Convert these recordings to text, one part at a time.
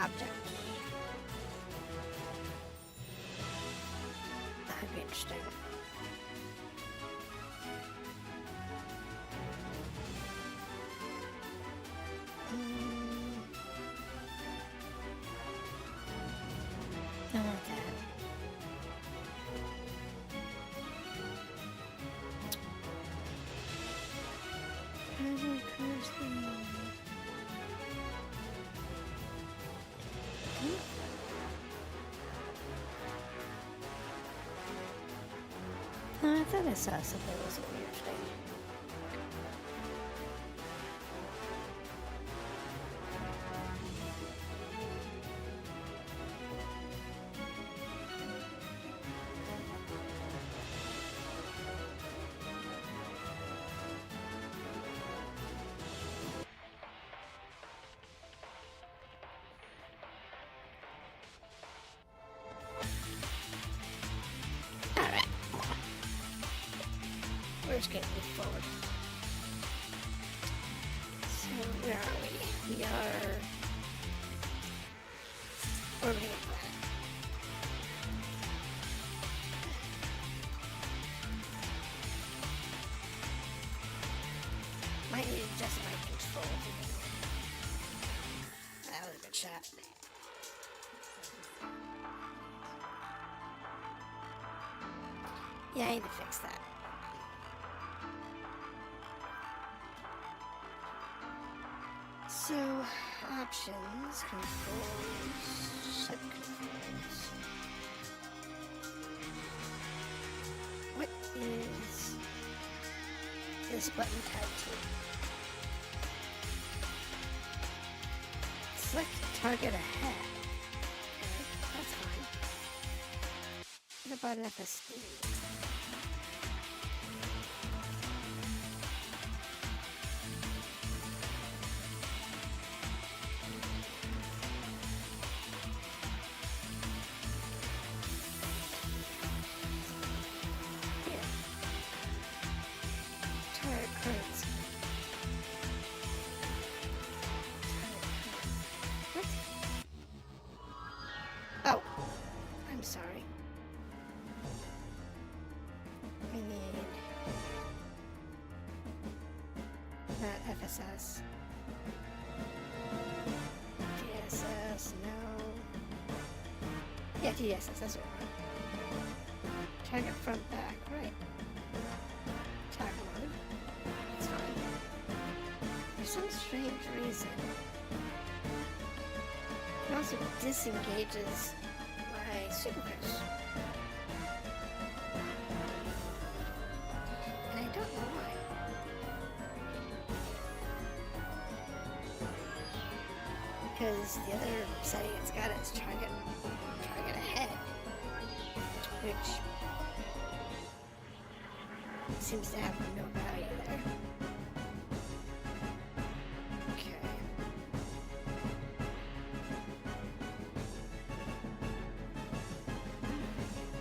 object. That would be interesting. I want that. I thought I saw something that was a weird thing. Alright. We're just gonna move forward. So, where are we? We are orbiting a planet. Might need to adjust my controls a bit. That was a good shot. Yeah, I need to fix that. So, options, controls, ship controls. What is this button tied to? Select target ahead. Okay, that's fine. What about an FSD? What? Oh, I'm sorry. I need that FSS. DSS, no. Yeah, DSS, that's what I want. Target front, back, right. Toggle mode. That's fine. For some strange reason, it also disengages my supercruise. And I don't know why. Because the other setting it's got is target ahead, which seems to have no value there. Okay.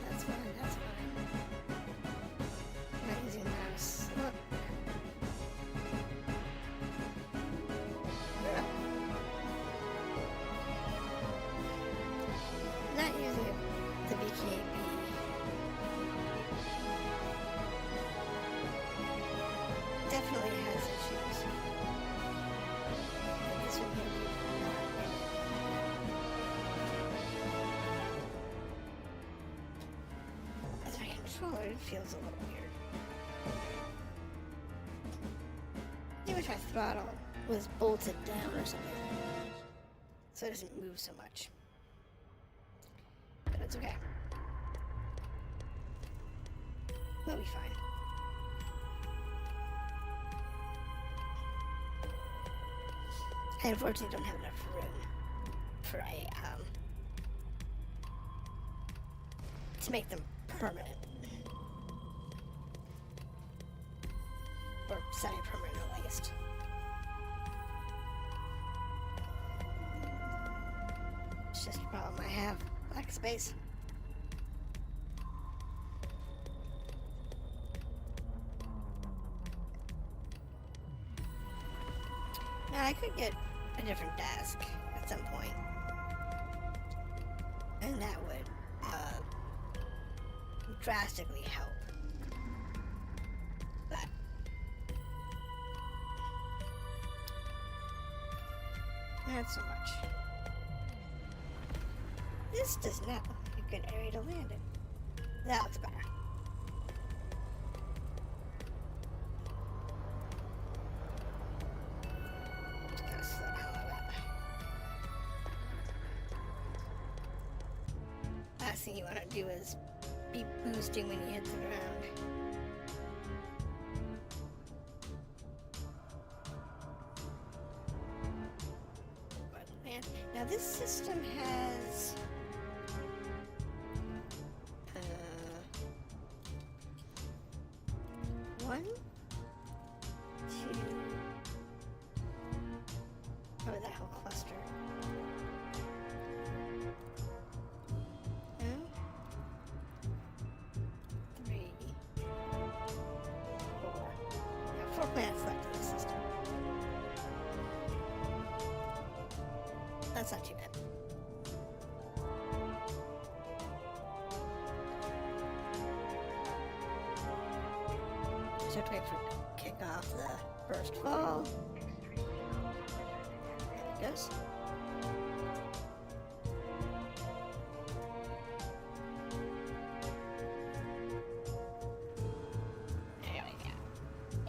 That's fine, that's fine. I'm not using a mouse. Look. Not using the BKB. Definitely has issues. This one maybe not. As my controller, it feels a little weird. I wish my throttle was bolted down or something, so it doesn't move so much. But it's okay. We'll be fine. I unfortunately don't have enough room for a, to make them permanent. Or semi-permanent at least. It's just a problem I have. Lack of space. Now I could get a different desk at some point. something that would drastically help. But not so much. This does not look like a good area to land in. That looks better. Just gotta slow down a little bit. Last thing you want to do is be boosting when you hit the ground. But man, now this system has one, two, oh, that whole cluster. No? 3, 4. Now 4 planets left in the system. That's not too bad. So have to wait for it to kick off the first fall. There it goes. There we go.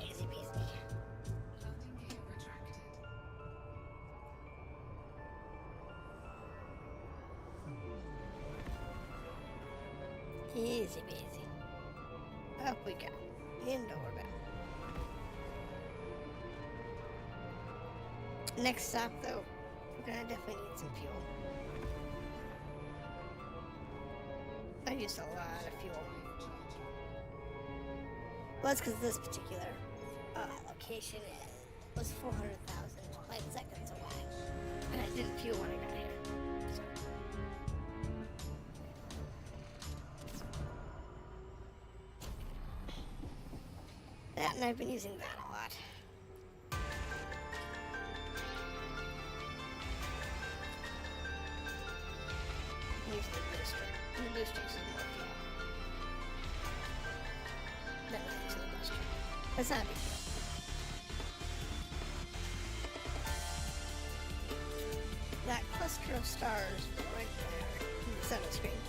Easy peasy. Easy peasy. Up we go. Into orbit. Next stop, though, we're gonna definitely need some fuel. I used a lot of fuel. Well, that's because this particular location was 400,000 light seconds away, and I didn't fuel when I got here. So. That, and I've been using that a lot. Use the booster. And the booster uses more fuel than I use the booster. That's not a big deal. That cluster of stars right there in the center screen.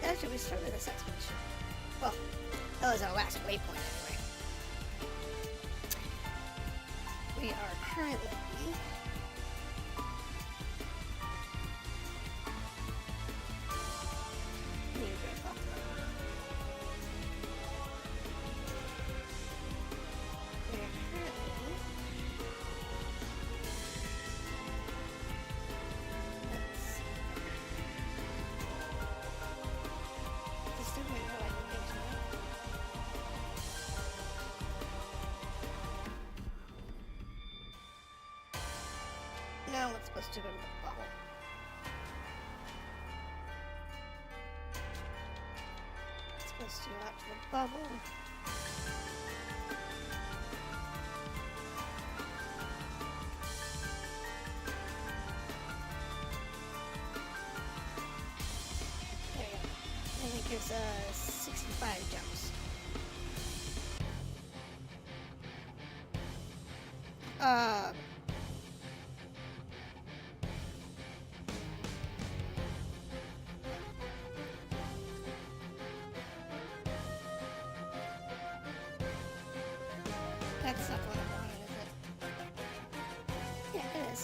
That's where we started this expedition. Well, that was our last waypoint anyway. We are currently now it's supposed to go to the bubble. It's supposed to go out to the bubble. There you go. I think it's 65 jumps. That's not what I wanted, is it? Yeah, it is.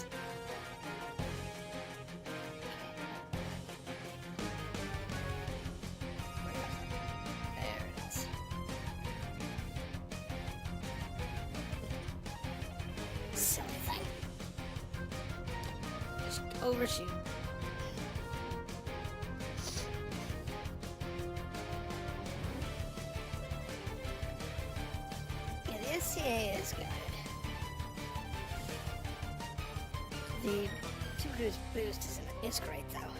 There it is. Silly thing. Just overshoot. SCA is good. The Super boost is great though.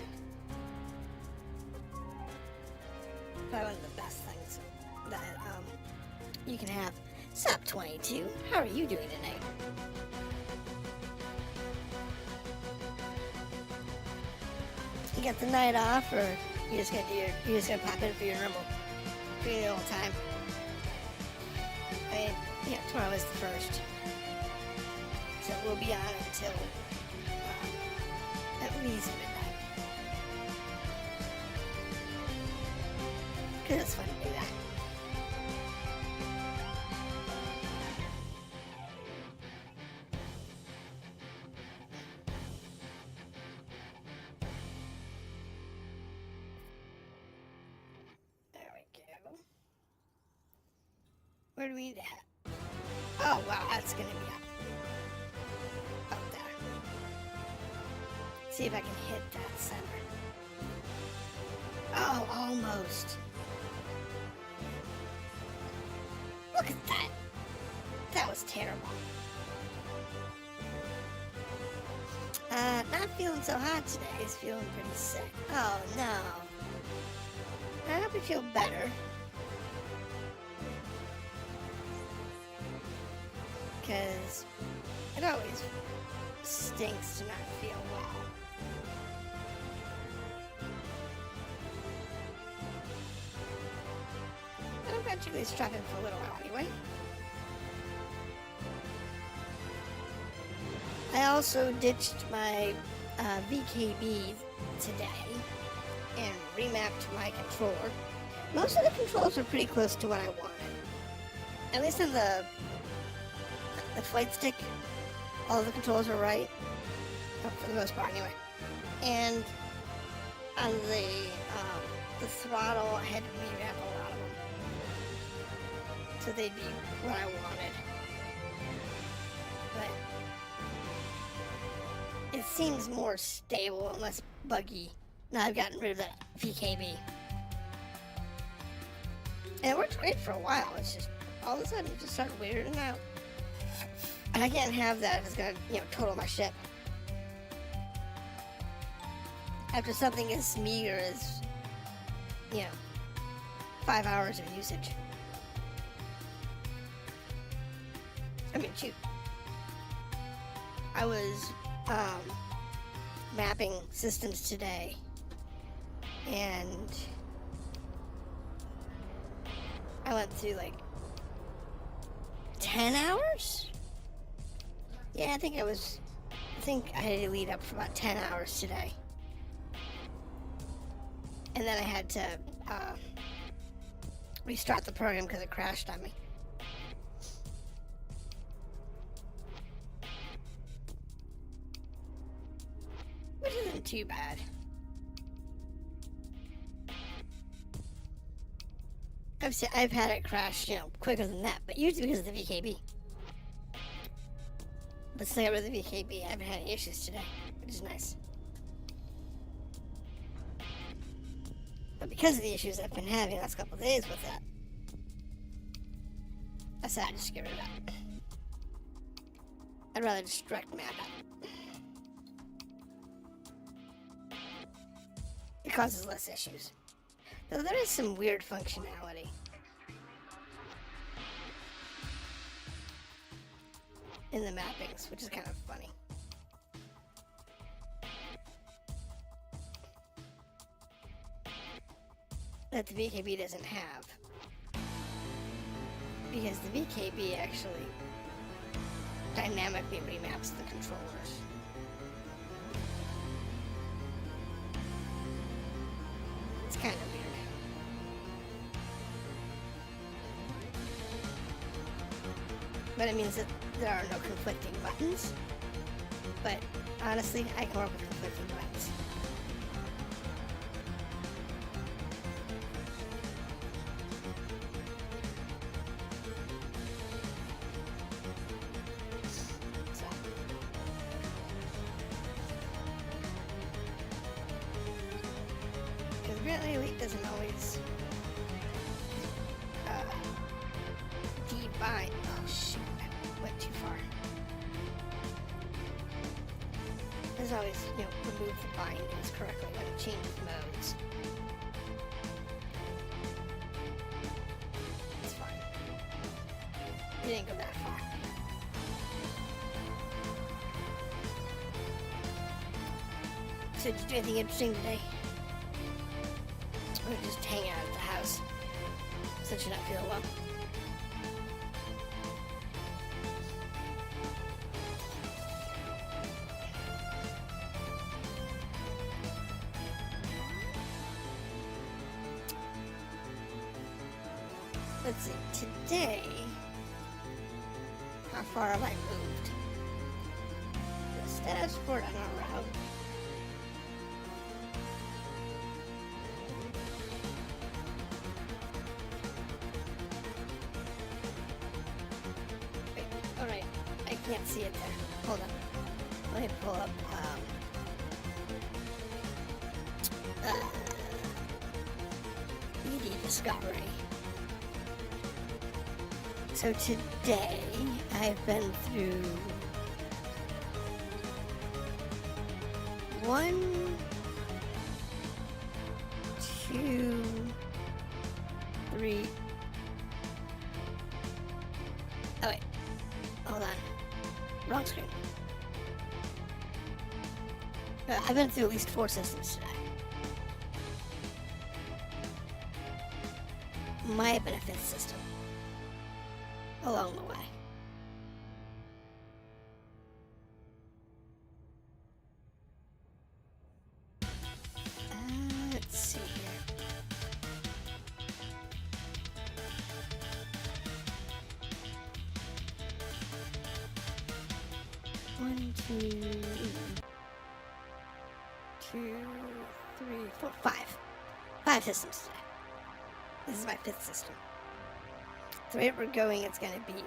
Probably one of the best things that you can have. Sup 22, how are you doing tonight? get the night off, or you're just gonna pop in for your normal time? I mean, yeah, tomorrow is the 1st, so we'll be on until at least midnight. Because it's fun to do that. Where do we need to head? Oh, wow, that's going to be up there. See if I can hit that center. Oh, almost. Look at that. That was terrible. Not feeling so hot today. It's feeling pretty sick. Oh, no. I hope you feel better. Because it always stinks to not feel well. But I'm practically strapping for a little while anyway. I also ditched my VKB today and remapped my controller. Most of the controls are pretty close to what I wanted. At least in the flight stick, all the controls are right, for the most part anyway. And on the throttle, I had to rewrap a lot of them, so they'd be what I wanted. But it seems more stable and less buggy now I've gotten rid of that VKB. And it worked great for a while. It's just all of a sudden it just started weirding out. And I can't have that if it's gonna, total my ship. After something as meager as, 5 hours of usage. I mean, shoot. I was mapping systems today, and I went through like 10 hours? Yeah, I think I had to lead up for about 10 hours today. And then I had to restart the program because it crashed on me. Which isn't too bad. I've had it crash, quicker than that, but usually because of the VKB. But since I got rid of the VKB, I haven't had any issues today, which is nice. But because of the issues I've been having the last couple of days with that, I decided to just get rid of that. I'd rather just direct map it. It causes less issues. Though there is some weird functionality. In the mappings, which is kind of funny. That the VKB doesn't have. Because the VKB actually dynamically remaps the controllers. It's kind of weird. But it means that there are no conflicting buttons. But honestly, I can work with conflicting buttons. So. Because apparently Elite doesn't always debind. Oh shoot. Went too far. As always, remove the bindings correctly when it changes modes. It's fine. You didn't go that far. So did you do anything interesting today? Or just hang out at the house since you're not feeling well? Let's see, today, how far have I moved? The status report on our route. Wait, alright, I can't see it there. Hold on. Let me pull up, ED Discovery. So today, I've been through 1, 2, 3. Oh wait, hold on, wrong screen. I've been through at least 4 systems today. Might have been a 5th system along the way. Let's see here. One, two, 2, 3, 4, 5. 5 systems today. This is my 5th system. The rate we're going, it's gonna be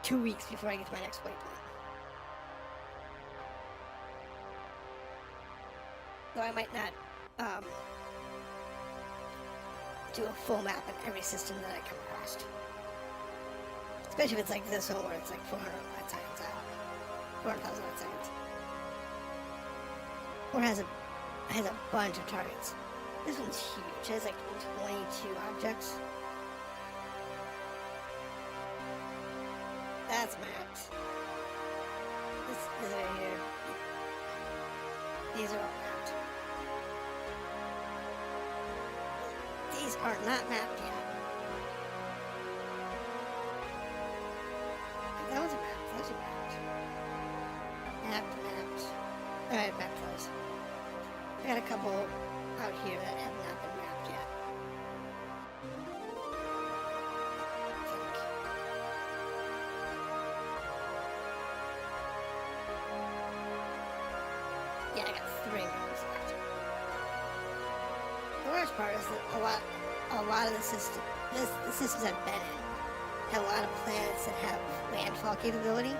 2 weeks before I get to my next waypoint. Though I might not do a full map of every system that I come across. Especially if it's like this one where it's like 400 light seconds out. 400,000 light seconds. Or has a bunch of targets. This one's huge. It has like 22 objects. That's max. This right here. These are all mapped. These are not mapped yet. That was a map. Those are mapped. Mapped. Alright, mapped those. I got a couple out here that have not been mapped yet. Yeah, I got 3 maps left. The worst part is that a lot of the systems I've been in have a lot of planets that have landfall capability.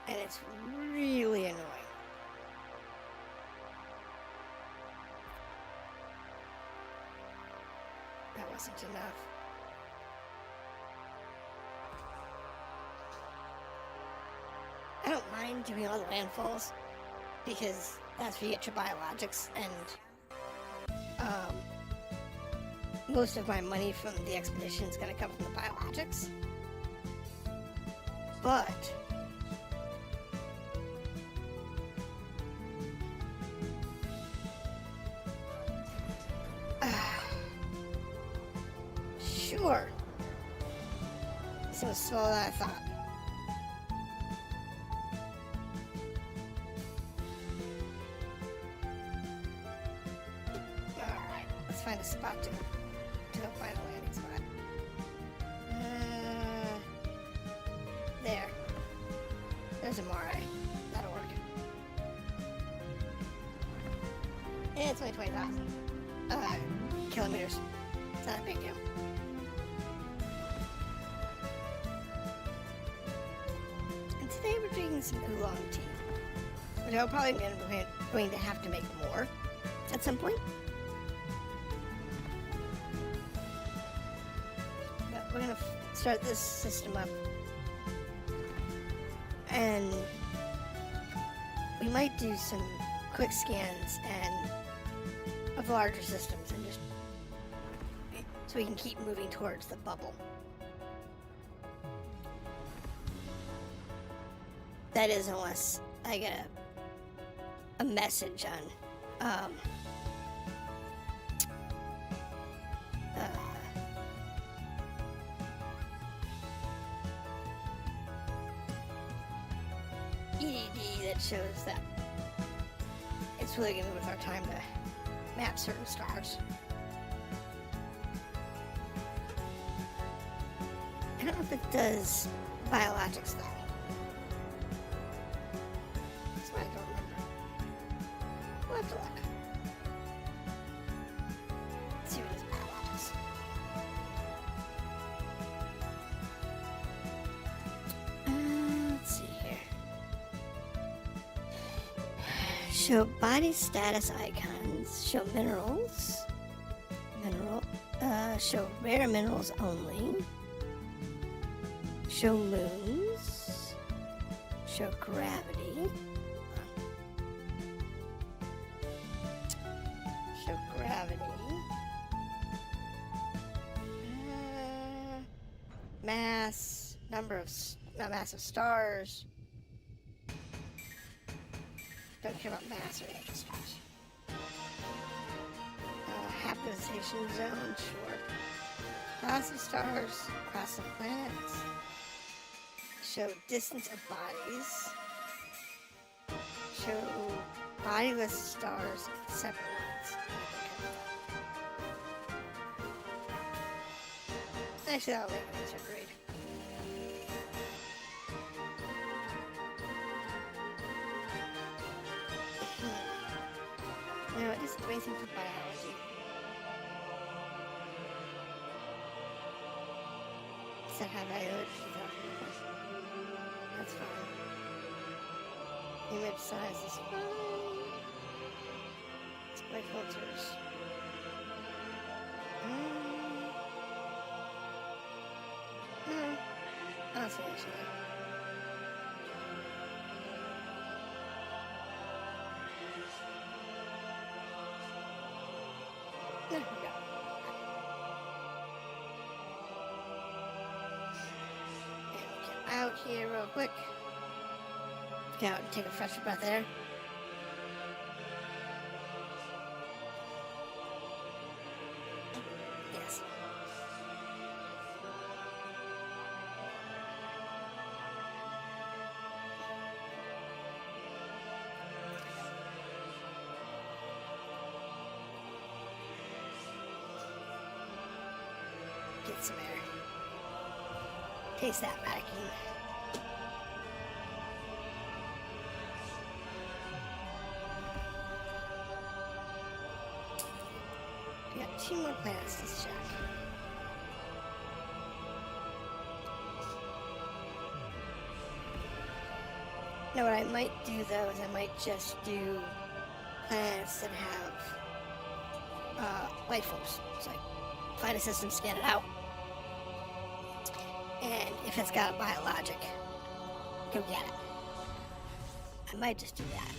And it's really annoying. That wasn't enough. I don't mind doing all the landfalls because that's where you get your biologics, and most of my money from the expedition is going to come from the biologics. But sure, this was slower than I thought. Alright, let's find a spot to go find a landing spot. There. There's a Mare. That'll work. And it's only 20,000 kilometers. It's not a big deal. And today we're drinking some oolong tea, which I'll probably be going to have to make more at some point. But we're going to start this system up, and we might do some quick scans and of larger systems, and just so we can keep moving towards the bubble. that is unless I get a message on EDD that shows that it's really giving us our time to map certain stars. I don't know if it does biologics though. That's why I don't remember. We'll have to look. Let's see what it does biologics. Let's see here. Show body status icons. Show minerals. Show rare minerals only. Show moons. Show gravity. Show gravity. Mass. Mass of stars. Don't care about mass or any of stars. Habitization zone, sure. Class of stars, class of planets. Show distance of bodies. Show bodiless stars and separate ones. Actually, that'll make it easier to read. No, it isn't anything for biology. Does that have biology? That's fine. Image size is fine. Display filters. No. Honestly, actually. There we go. And get out here real quick. Get out and take a fresh breath air. Yes. Get some air. Taste that vacuum. We got 2 more planets to check. Now what I might do though is I might just do planets that have life forms. It's like find a system, scan it out. And if it's got a biologic, go get it. I might just do that.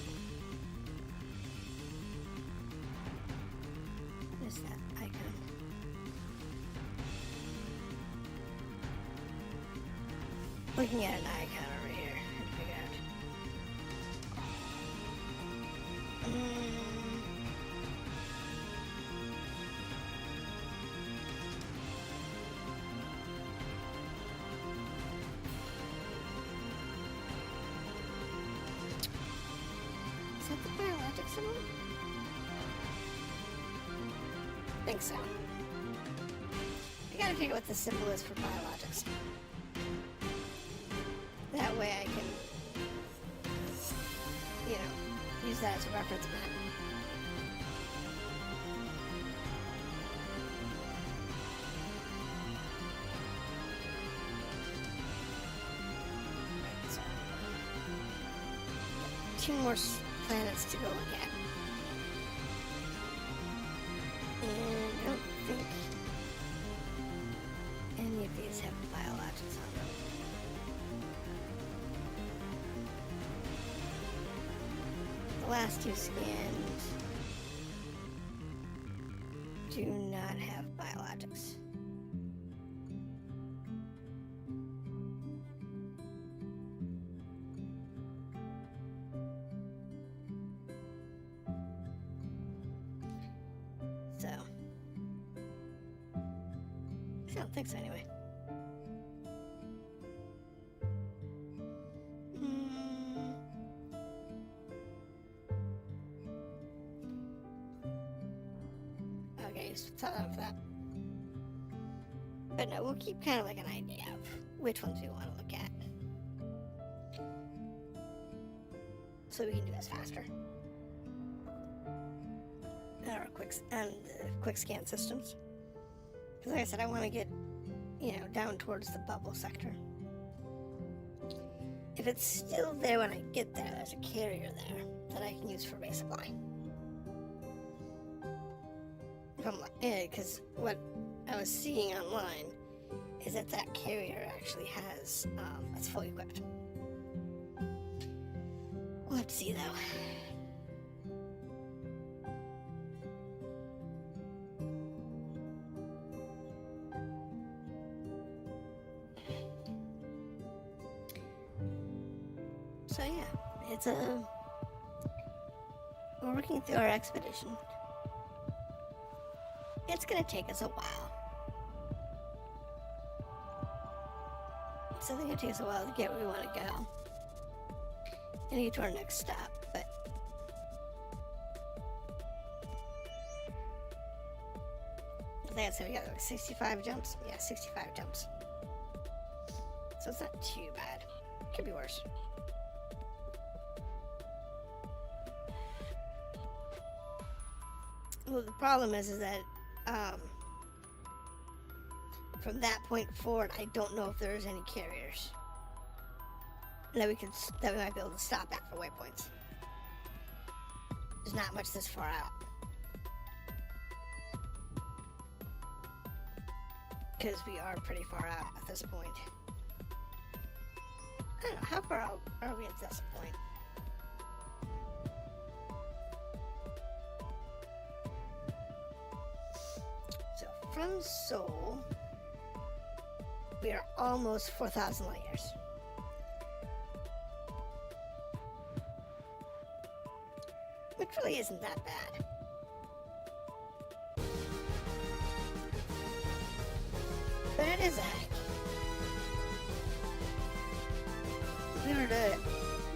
What is that icon? Looking at an icon over here. Figure out. Is that the biologic symbol? I think so. I gotta figure out what the symbol is for biologics. That way I can, you know, use that as a reference map. Right, so 2 more planets to go look at. And I don't think any of these have biologics on them. The last 2 scanned do not have biologics. don't think so, anyway. Okay, so thought of that. But no, we'll keep kind of like an idea of which ones we want to look at. So we can do this faster. Our quick scan systems. Because like I said, I want to get, down towards the bubble sector. If it's still there when I get there, there's a carrier there that I can use for resupply. Because what I was seeing online is that carrier actually has, it's fully equipped. We'll have to see though. So yeah, we're working through our expedition. It's gonna take us a while. It's definitely gonna take us a while to get where we want to go and get to our next stop, but I think I said we got like 65 jumps. Yeah, 65 jumps. So it's not too bad. Could be worse. Well, the problem is that from that point forward, I don't know if there's any carriers that we might be able to stop at for waypoints. There's not much this far out, because we are pretty far out at this point. I don't know, how far out are we at this point? So from Seoul, we are almost 4,000 light years. Which really isn't that bad. But it is a hike. If we were to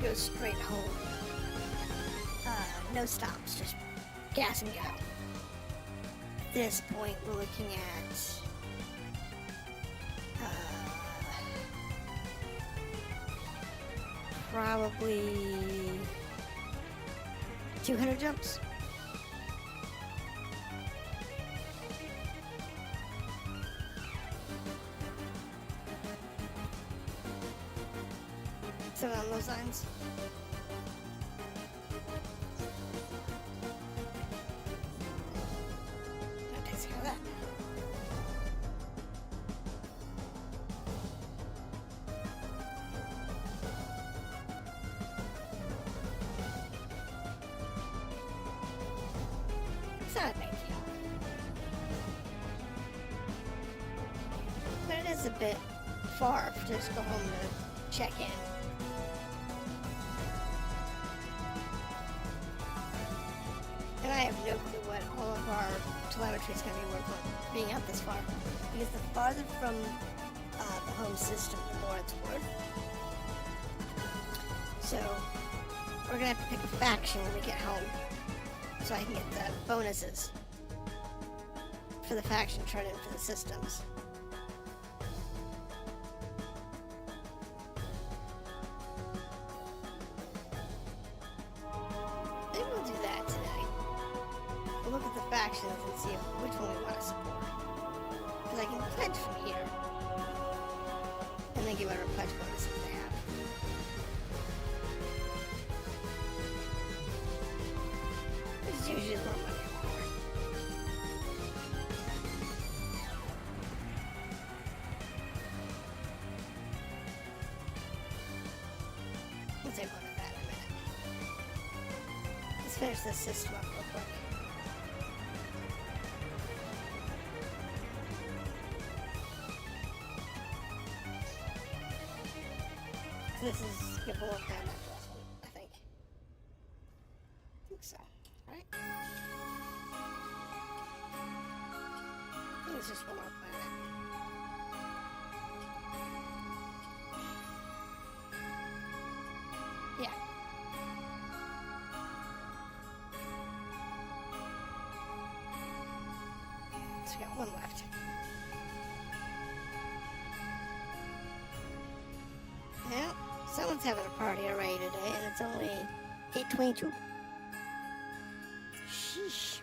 go straight home, no stops, just gas and go. At this point, we're looking at probably 200 jumps. Something on those lines. That takes care of that. It's not a big deal. But it is a bit far to just go home to check in. And I have no clue what all of our telemetry is going to be worth on being out this far. Because the farther from the home system, the more it's worth. So, we're going to have to pick a faction when we get home. So I can get the bonuses for the faction turned in for the systems. Maybe we'll do that today. We'll look at the factions and see which one we want to support. Because I can pledge from here. And then get whatever pledge bonuses they have. It's usually more money. We'll take one of that in a minute. Let's finish this system up real quick. This is good for one time after this one, I think. I think so, right? I think it's just one more planet. One left. Well, someone's having a party already today, and it's only 8:22. Sheesh.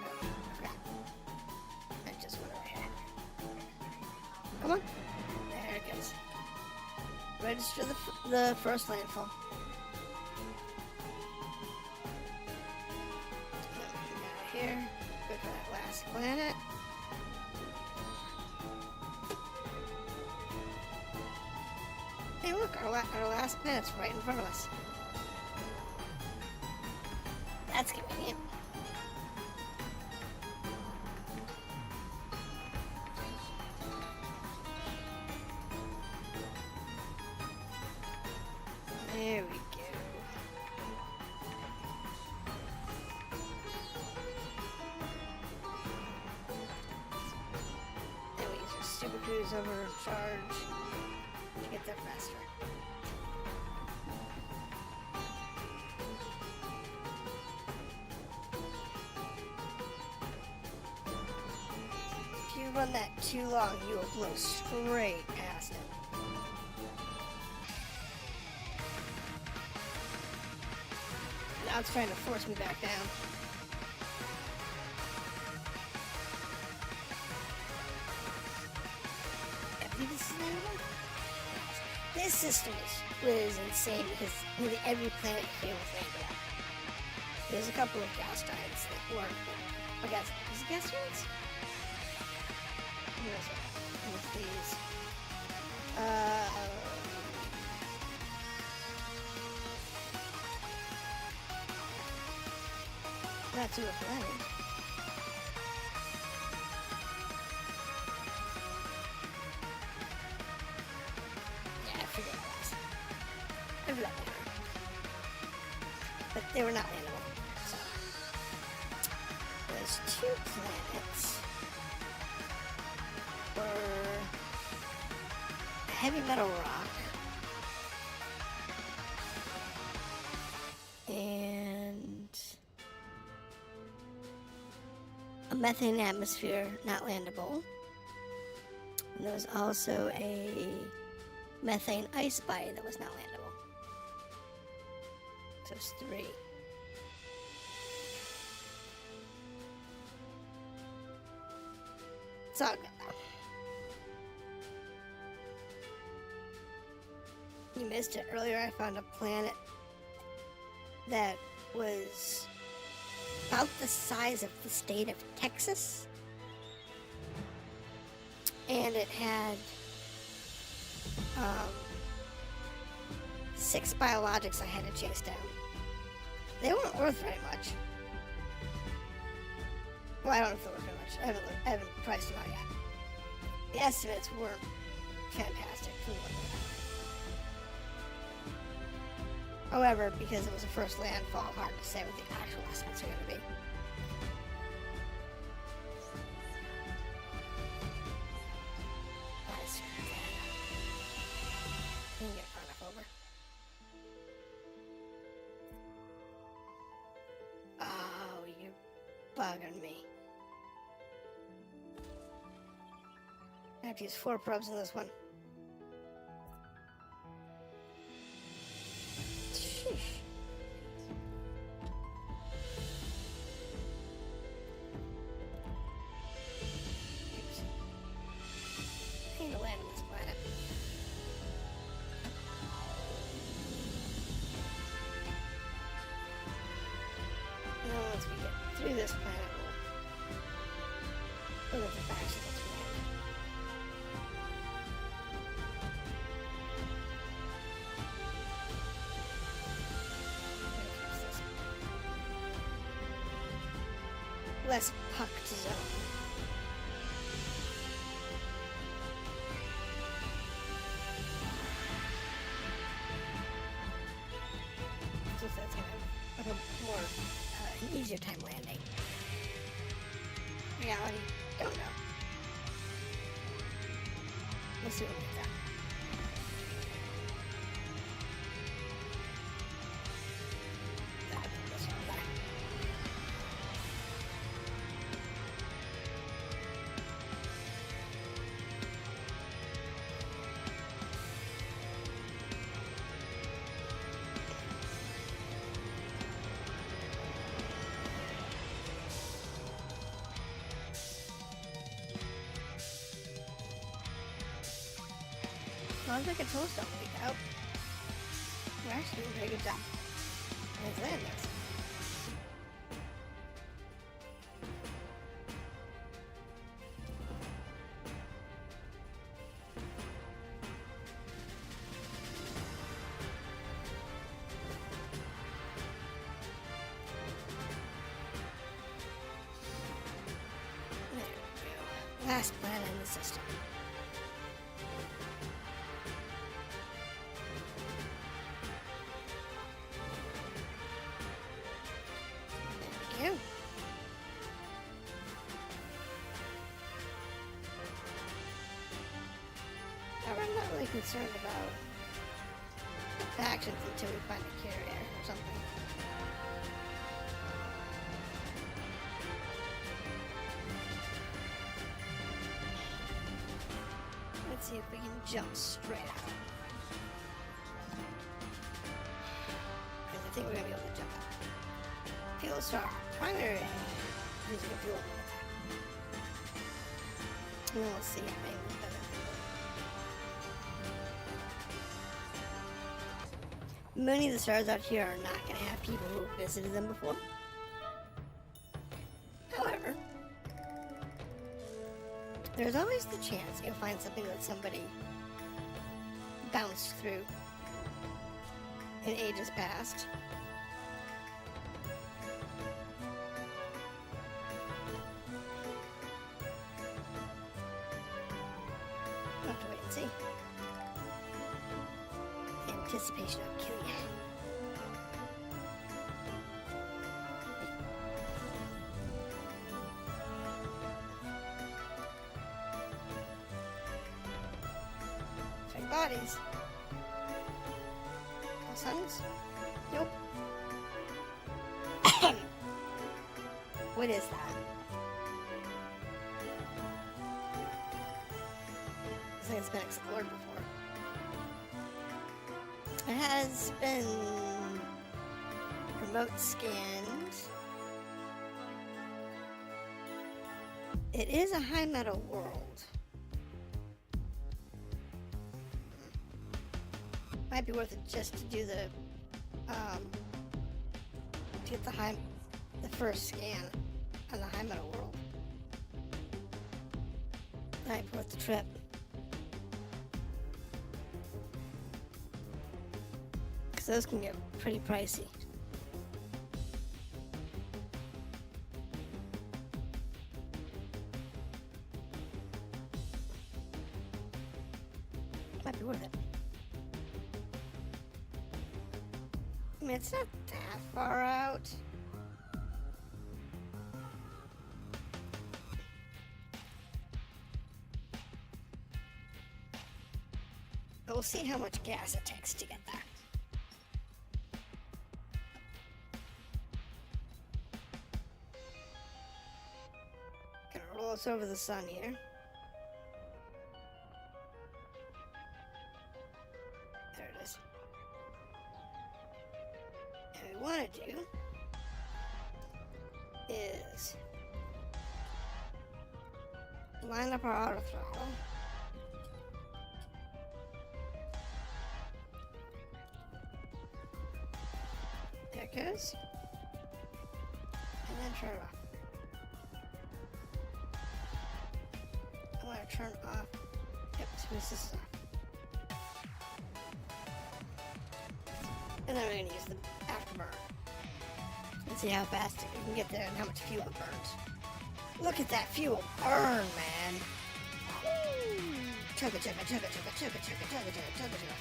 Oh, I forgot. I just went over here. Come on. There it goes. Register the first landfall. Here, go to that last planet. Hey, look, our last planet's right in front of us. That's convenient. There we go. Then we use our super cruise overcharge to get there faster. If you run that too long, you will blow straight past it. Now it's trying to force me back down. This system was insane because nearly every planet came with landed on. There's a couple of gas giants that weren't. I guess is it gas giants? Who is it? With these. Not too much. Yeah, I forget what it was. I forgot they were. But they were not landable. So there's 2 planets for heavy metal rock and a methane atmosphere not landable. And there was also a methane ice bite that was not landable. So it's 3. It's all good though. You missed it earlier. I found a planet that was about the size of the state of Texas, and it had 6 biologics I had to chase down. They weren't worth very much. Well, I don't know if they were very much. I haven't priced them out yet. The estimates weren't fantastic for what they were. However, because it was a first landfall, hard to say what the actual estimates are going to be. Can you get far enough over? Oh, you're bugging me. I have to use 4 probes in this one. Sheesh. Oops. I need to land on this planet. And then once we get through this planet, we'll look at the facts of this planet. Less pucked zone. So that's kind of a more an easier time landing. Reality, don't know. We'll see what we get. long as my controls don't leak out, we're actually doing a very good job. Let's land this. There we go. Last planet in the system. There we go. I'm not really concerned about factions until we find a carrier or something. Let's see if we can jump straight out. Because I think we're going to be able to jump out. Fuel star. Primary. Using a fuel. And then we'll see how many we better. Many of the stars out here are not going to have people who have visited them before. However, there's always the chance you'll find something that somebody bounced through in ages past. We'll have to wait and see. Anticipation of killing you. Three bodies. No suns? Nope. What is that? Looks like it's been explored before. It has been remote scanned. It is a high metal world. Might be worth it just to do the to get the first scan on the high metal world. Might be worth the trip. Those can get pretty pricey. Might be worth it. I mean, it's not that far out. But we'll see how much gas it takes to get there. Roll us over the sun here. There it is. And what we want to do is line up our auto throttle. There it goes. And then turn it off. Turn off. Yep, this is off. And then we're going to use the afterburner. And see how fast we can get there and how much fuel it burns. Look at that fuel burn, man. Chugga, chugga, chugga, chugga, chugga, chugga, chugga, chugga, chugga, chugga.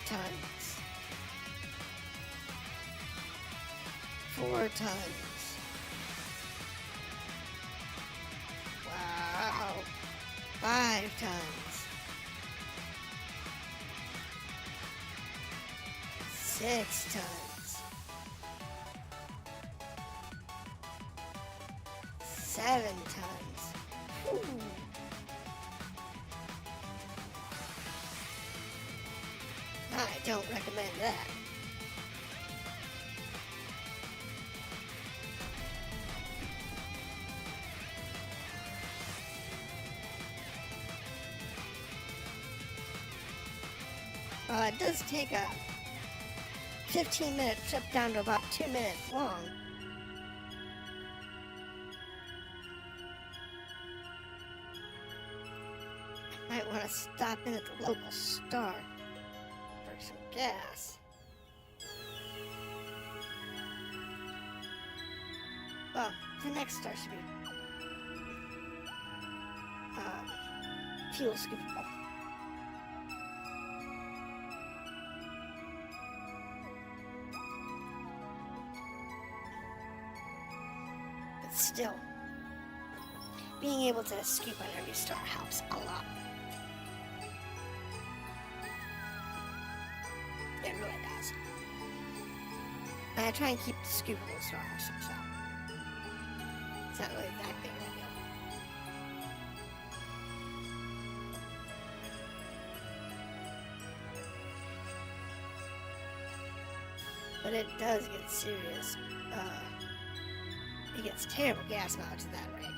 Tons. 4 tons. Wow. 5 tons. 6 tons. 7 tons. Ooh. I don't recommend that. It does take a 15-minute trip down to about 2 minutes long. I might want to stop in at the local store for some gas. Well, the next store should be fuel scoopable. But still, being able to scoop on every store helps a lot. It really does. And I try and keep the scoopable stores, so it's not really that big of a deal. But it does get serious. It gets terrible gas mileage at that rate.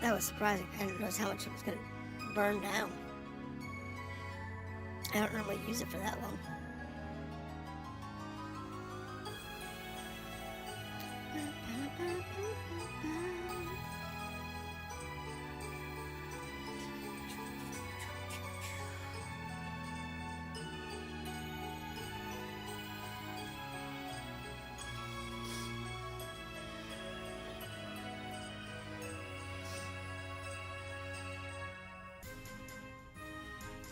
That was surprising. I didn't realize how much it was going to burn down. I don't normally use it for that long.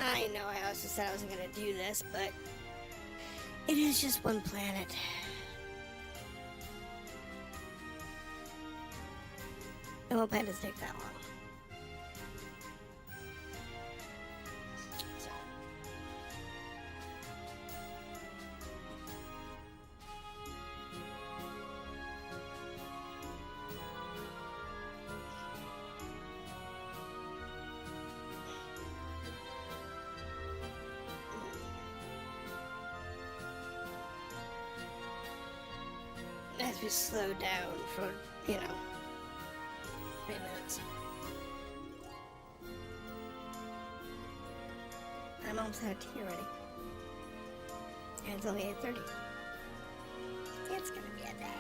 I know I also said I wasn't going to do this, but it is just one planet. It won't plan to take that long. So. As we slow down for, 3 minutes. I'm almost out of tea already. And it's only 8:30. It's gonna be a day.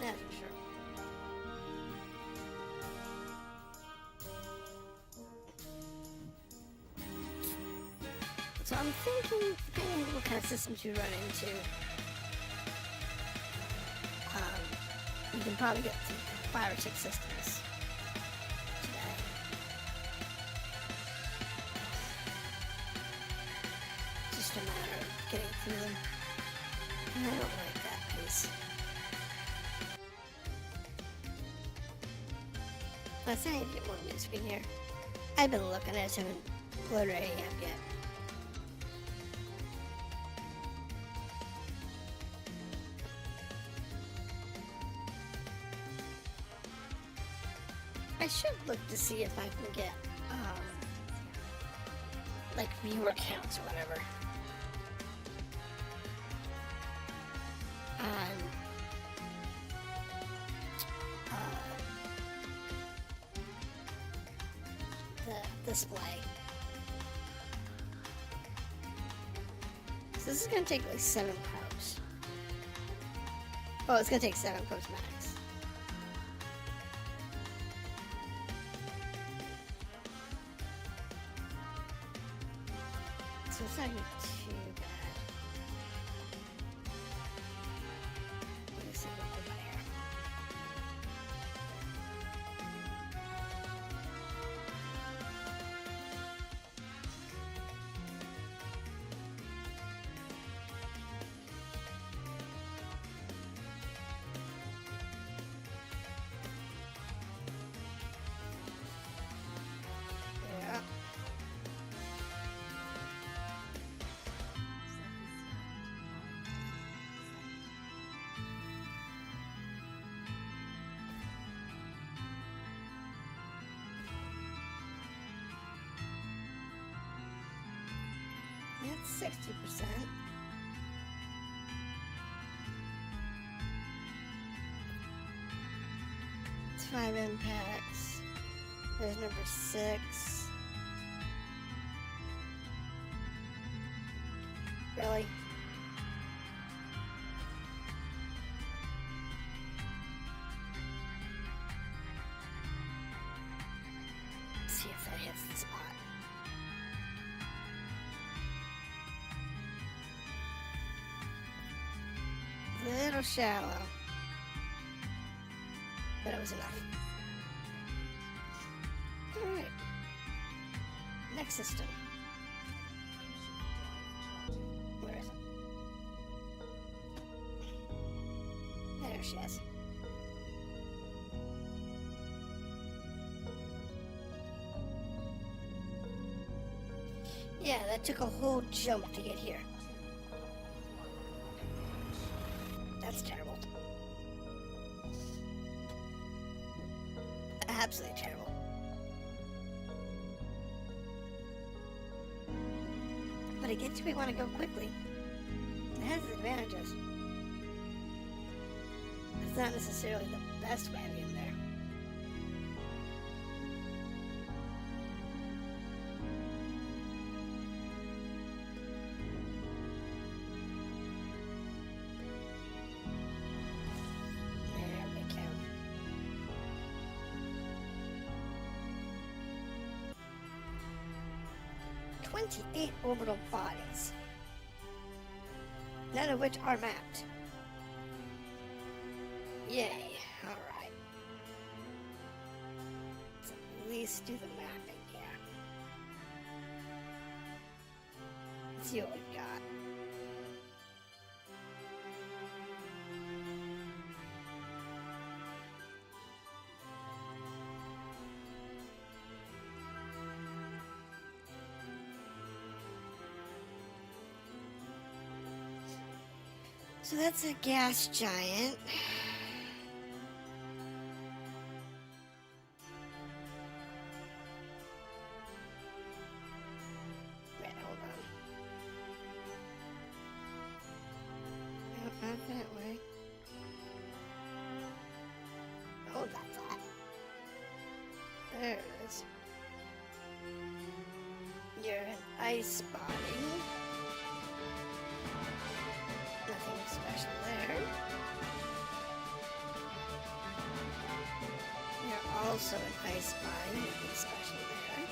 That's for sure. So I'm thinking, depending on what kind of systems you run into, you can probably get through 5 or 6 systems today. Just a matter of getting through them. And I don't like that piece. I think I need to get more music in here. I've been looking, I just haven't loaded any app yet. I should look to see if I can get, like, viewer counts or whatever. On, the display. So this is going to take like 7 probes. Oh, it's going to take 7 probes max. So it's not too bad. Let me see what we got here. Yeah. It's 60%. 5 impacts. There's number 6. Really? Let's see if that hits the spot. Little shallow, but it was enough. Alright. Next system. Where is it? There she is. Yeah, that took a whole jump to get here. That's terrible. Absolutely terrible. But it gets me want to go quickly. It has its advantages. It's not necessarily the best way in there. There we go. "28 orbital bodies, none of which are mapped." Yay, alright. Let's at least do the mapping here. Let's see what we've got. So that's a gas giant. Wait, hold on. No, not that way. Oh, that's that. There it is. You're an ice body. Nothing special there. You're also an ice body. Nothing special there.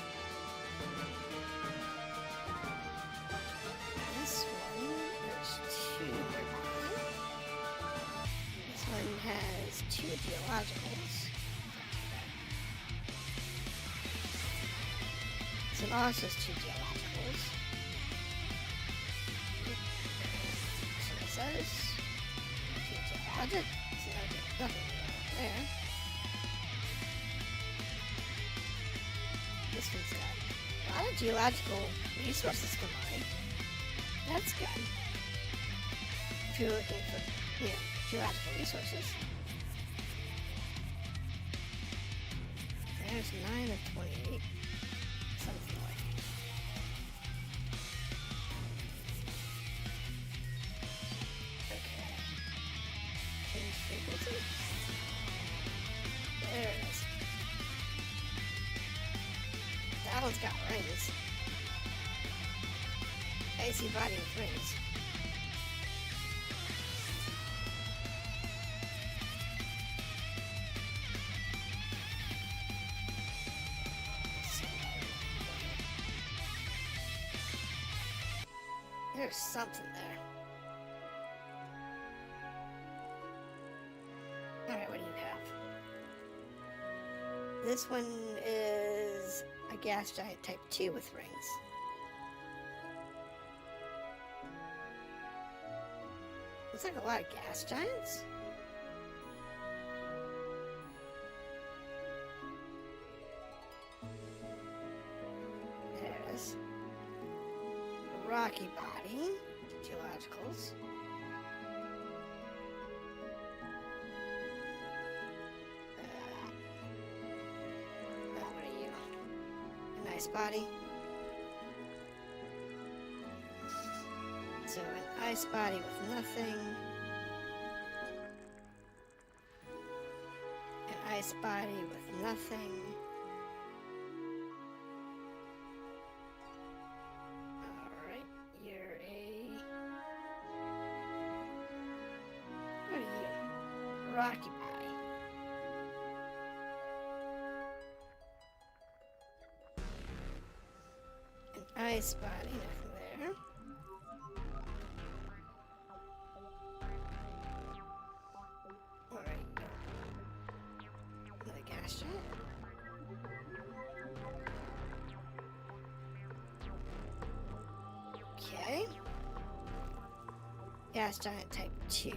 This one, there's 2 nearby. This one has 2 geologicals. This one also has 2 geologicals. Says 2 geologic. So nothing there. This one's got a lot of geological resources combined. That's good. If you're looking for, geological resources. There's 9 of 28. Something like. Okay. Change frequency. There it is. That one's got rings. Icy body with rings. There's something there. Alright, what do you have? This one is a gas giant type 2 with rings. Looks like a lot of gas giants. There it is. A rocky body. Geologicals. What are you? A nice body. So an ice body with nothing. An ice body with nothing. Alright, you're a... What are you? Rocky body. An ice body, nothing there. Okay. Gas giant type 2.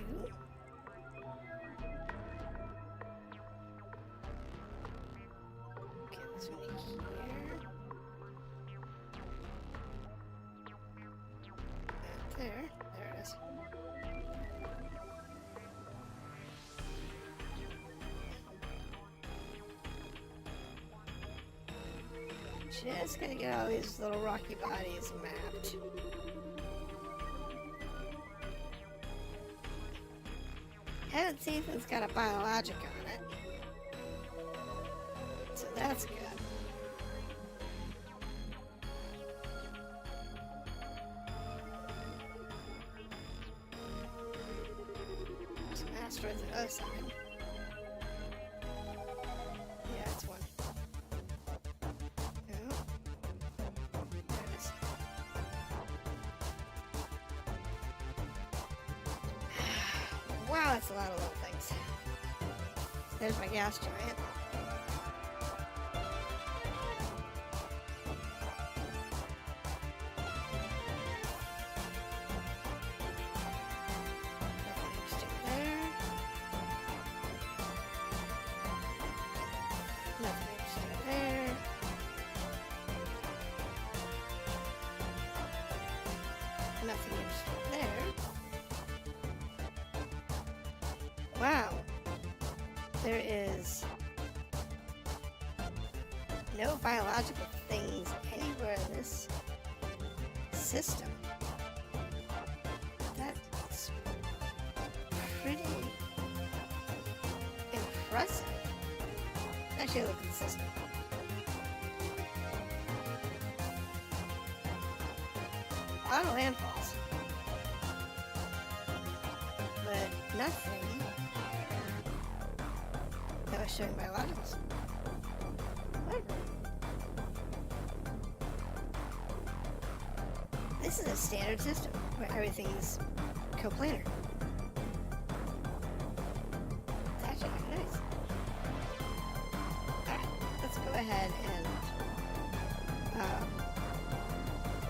Okay, this one here. Not there. There it is. Just gotta get all these little rocky bodies mapped. Haven't seen if it's got a biologic on it. So that's good. Some asteroids on the other side. Yeah, it's one. Wow, that's a lot of little things. There's my gas giant. Nothing interesting there. Nothing interesting there. Nothing interesting there. Wow, there is no biological things anywhere in this system. That's pretty impressive. Actually, look at the system. A lot of landfalls, but nothing that was showing biologicals. What? This is a standard system where everything's coplanar. It's actually kind of nice. Alright, let's go ahead and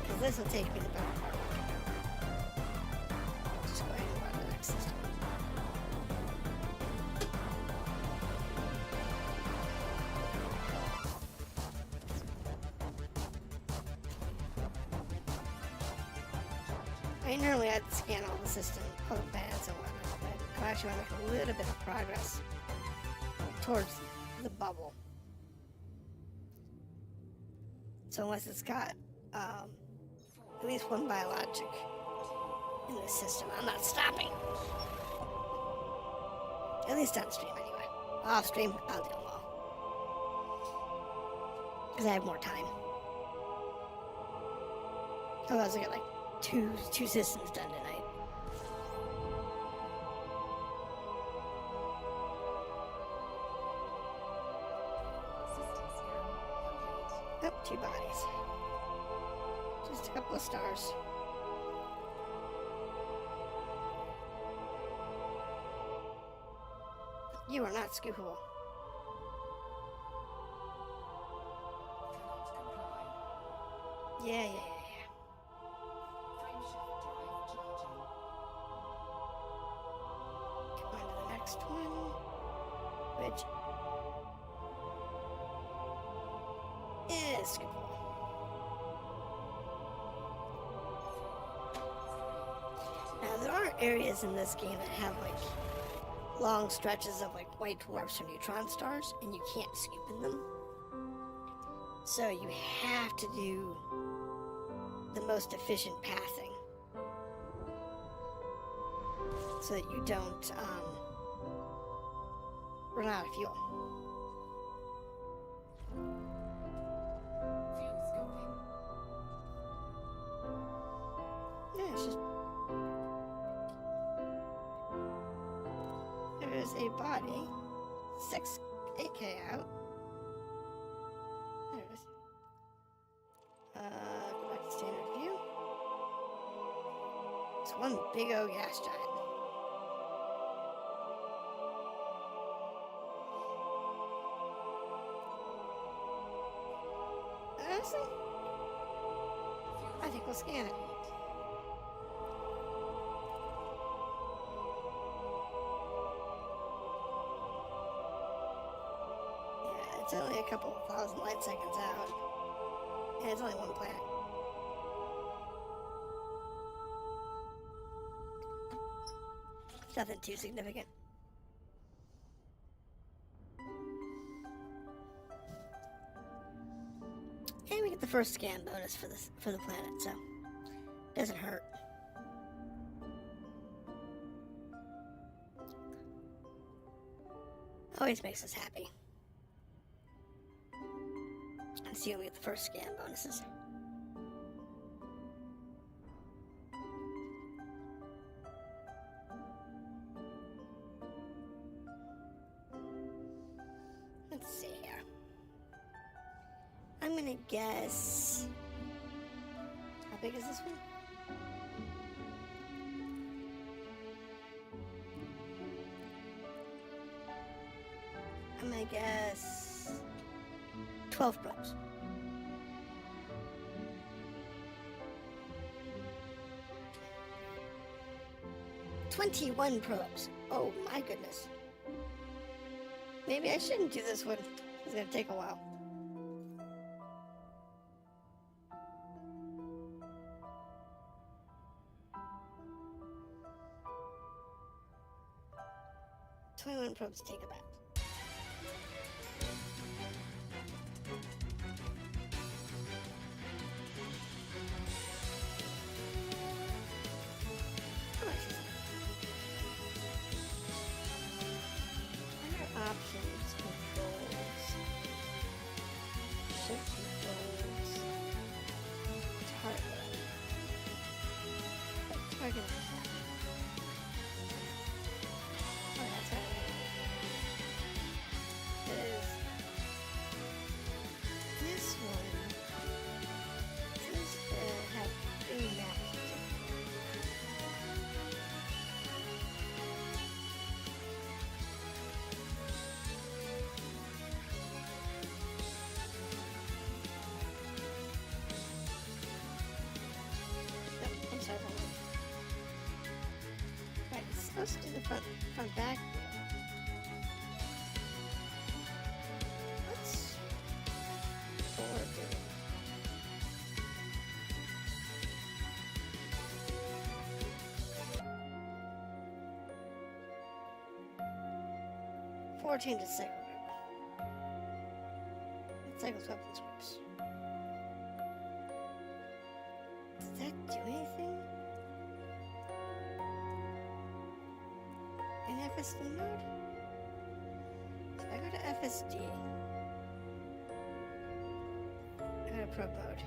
because this will take me the better part. Just go ahead and run the next system. I normally I'd scan all the system, all the planets and whatnot, but I actually want to make a little bit of progress towards the bubble. So unless it's got at least one biologic in the system, I'm not stopping. At least on stream anyway. Off stream, I'll do them all. Because I have more time. Otherwise I got like two systems done tonight. Oh, 2 bodies. Just a couple of stars. You are not scoopable. Yeah. Come on to the next one, which is scoopable. Now there are areas in this game that have like long stretches of like white dwarfs or neutron stars, and you can't scoop in them. So you have to do the most efficient pathing so that you don't run out of fuel. Fuel's going. Yeah, it's just... There's a body. 6 AK out. There it is. Go back to standard view. It's one big old gas giant. Honestly, I think we'll scan it. Yeah, it's only a couple thousand light seconds out. And it's only one planet. Nothing too significant. And we get the first scan bonus for the planet, so doesn't hurt. Always makes us happy. And see when we get the first scan bonuses. Let's see here. I'm gonna guess. How big is this one? I'm gonna guess 12 probes. $21 probes. Oh my goodness. Maybe I shouldn't do this one. It's gonna take a while. $21 probes take about. How much is it? Under options, controls, ship controls, target. What target is that? Oh, that's right. This one seems to have 3 maps. Oh, I'm sorry, hold on. Right, it's supposed to do the front back view. What's forward doing? Forward changes cycle group. It cycles weapons groups. Does that do anything? In FSD mode? So if I go to FSD, I go to probe mode,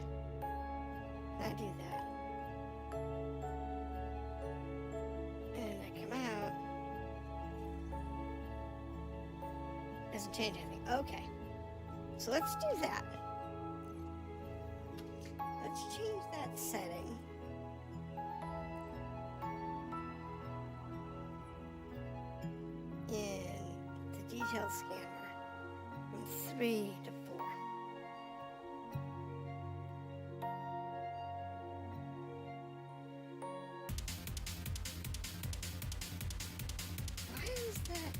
and I do that. And I come out. Doesn't change anything. Okay. So let's do that. Let's change that setting. In the detail scanner from 3 to 4. Why is that?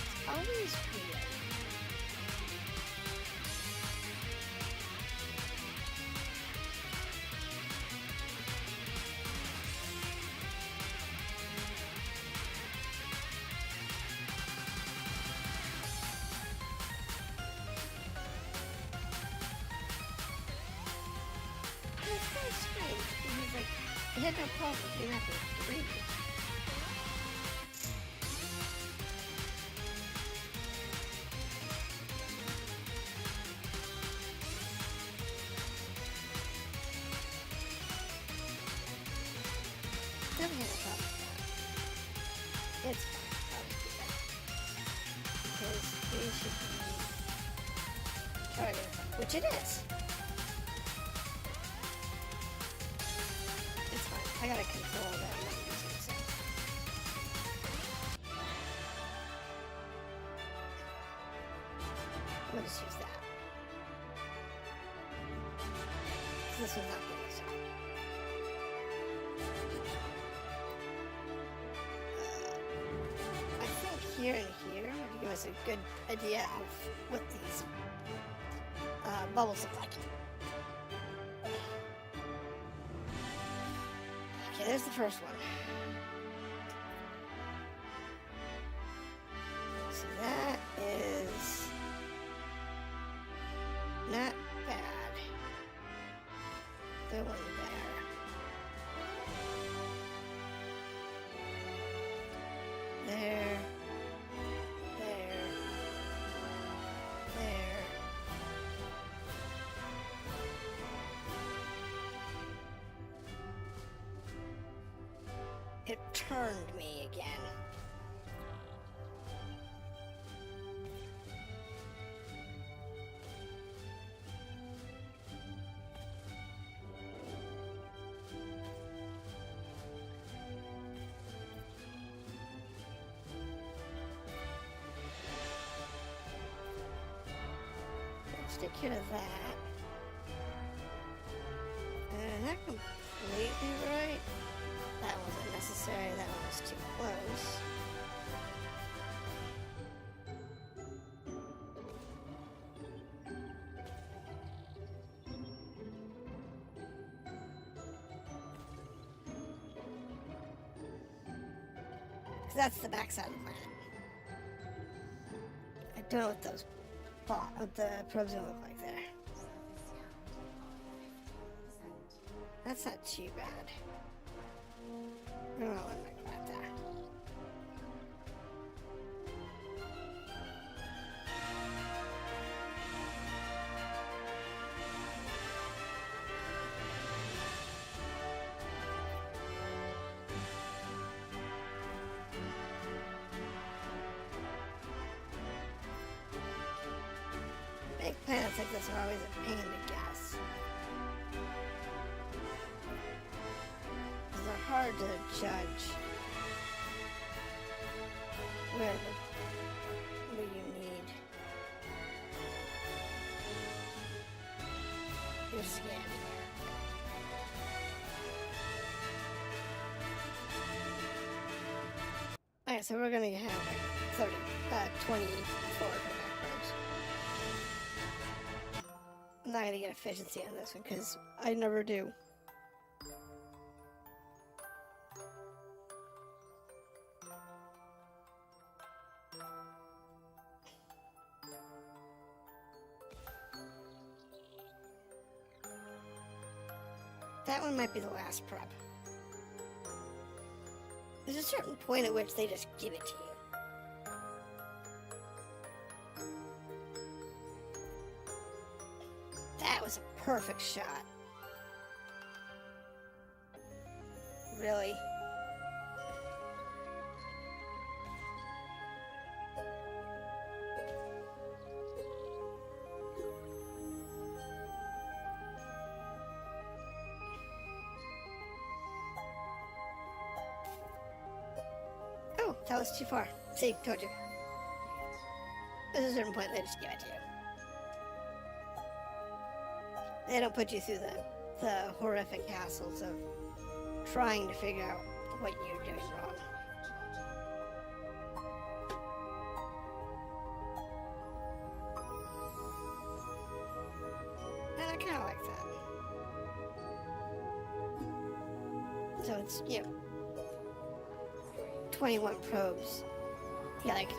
It's always weird. had no problem remapping 3. Never had a problem with that. It's fine. I'll just do that. Because we should be targeting, which it is. It's fine. I gotta control that I'm not using, so. We'll just use that. This one's not good, so. I think here and here would give us a good idea of what these bubbles look like. Okay, there's the first one. So that is not bad. The one there. There. There. There. It turned me again. Let's take care of that. Not completely right. That wasn't necessary, that one was too close. Because that's the backside of the planet. I don't know what those what the probes gonna look like there. That's not too bad. I don't know what I'm about that. Big planets like this are always a pain to guess. They're hard to judge where you need your scan here. Alright, so we're gonna have 24 macros. I'm not gonna get efficiency on this one because I never do. That one might be the last prep. There's a certain point at which they just give it to you. That was a perfect shot. Really? Oh, that was too far. See, told you. There's a certain point they just give it to you. They don't put you through the horrific hassles of trying to figure out what you're doing wrong. And I kind of like that. So it's, 21 probes. Yeah, like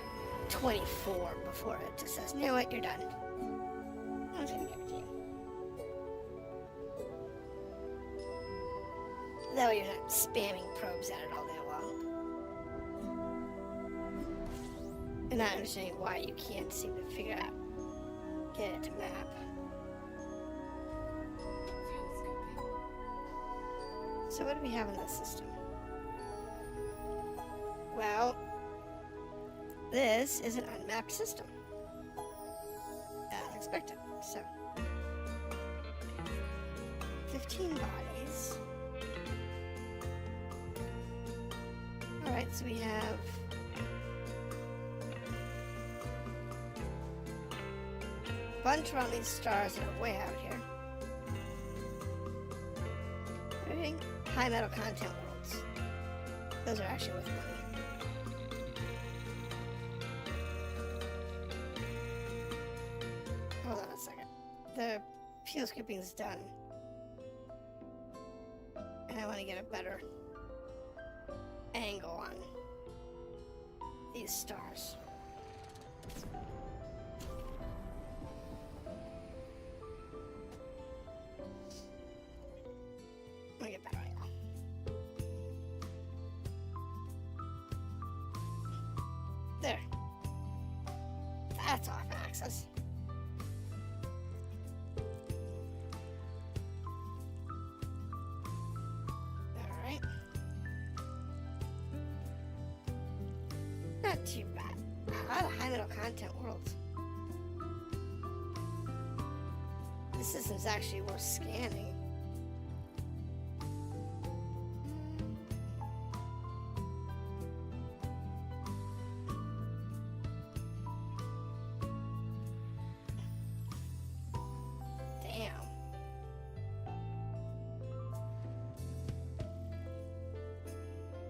24 before it just says, you know what, you're done. I'm just gonna give it to you. That way you're not spamming probes at it all day long. And not understanding why you can't seem to figure out, get it to map. So what do we have in this system? Well, this is an unmapped system. As expected. So, 15 bodies. Alright, so we have a bunch around these stars that are way out here. Everything high metal content worlds. Those are actually worth money. Hold on a second. The fuel scooping is done. And I want to get a better angle on these stars. Let me get a better angle. There. That's off axis. Alright. Not too bad. A lot of high metal content worlds. This system's actually worth scanning.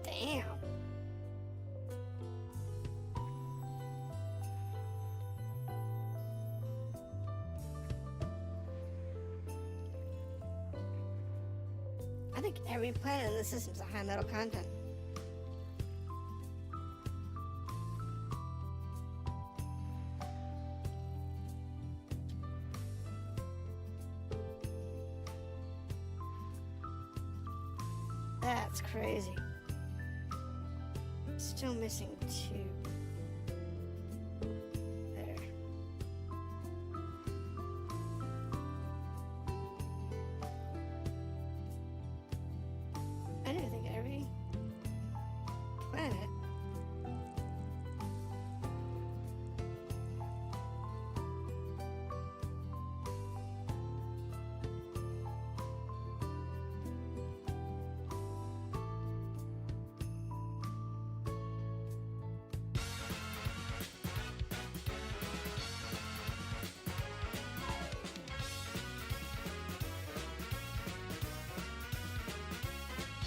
Damn. I think every planet in the system is a high metal content. That's crazy. Still missing 2. There. I didn't think every planet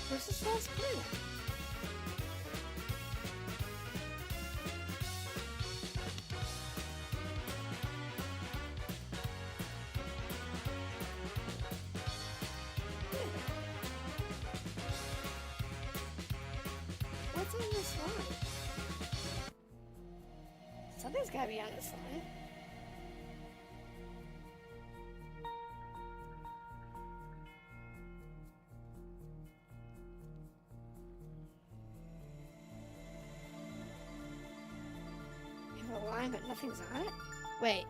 Where's this last planet? What's on this line? Something's gotta be on this line. A line, but nothing's on it? Wait.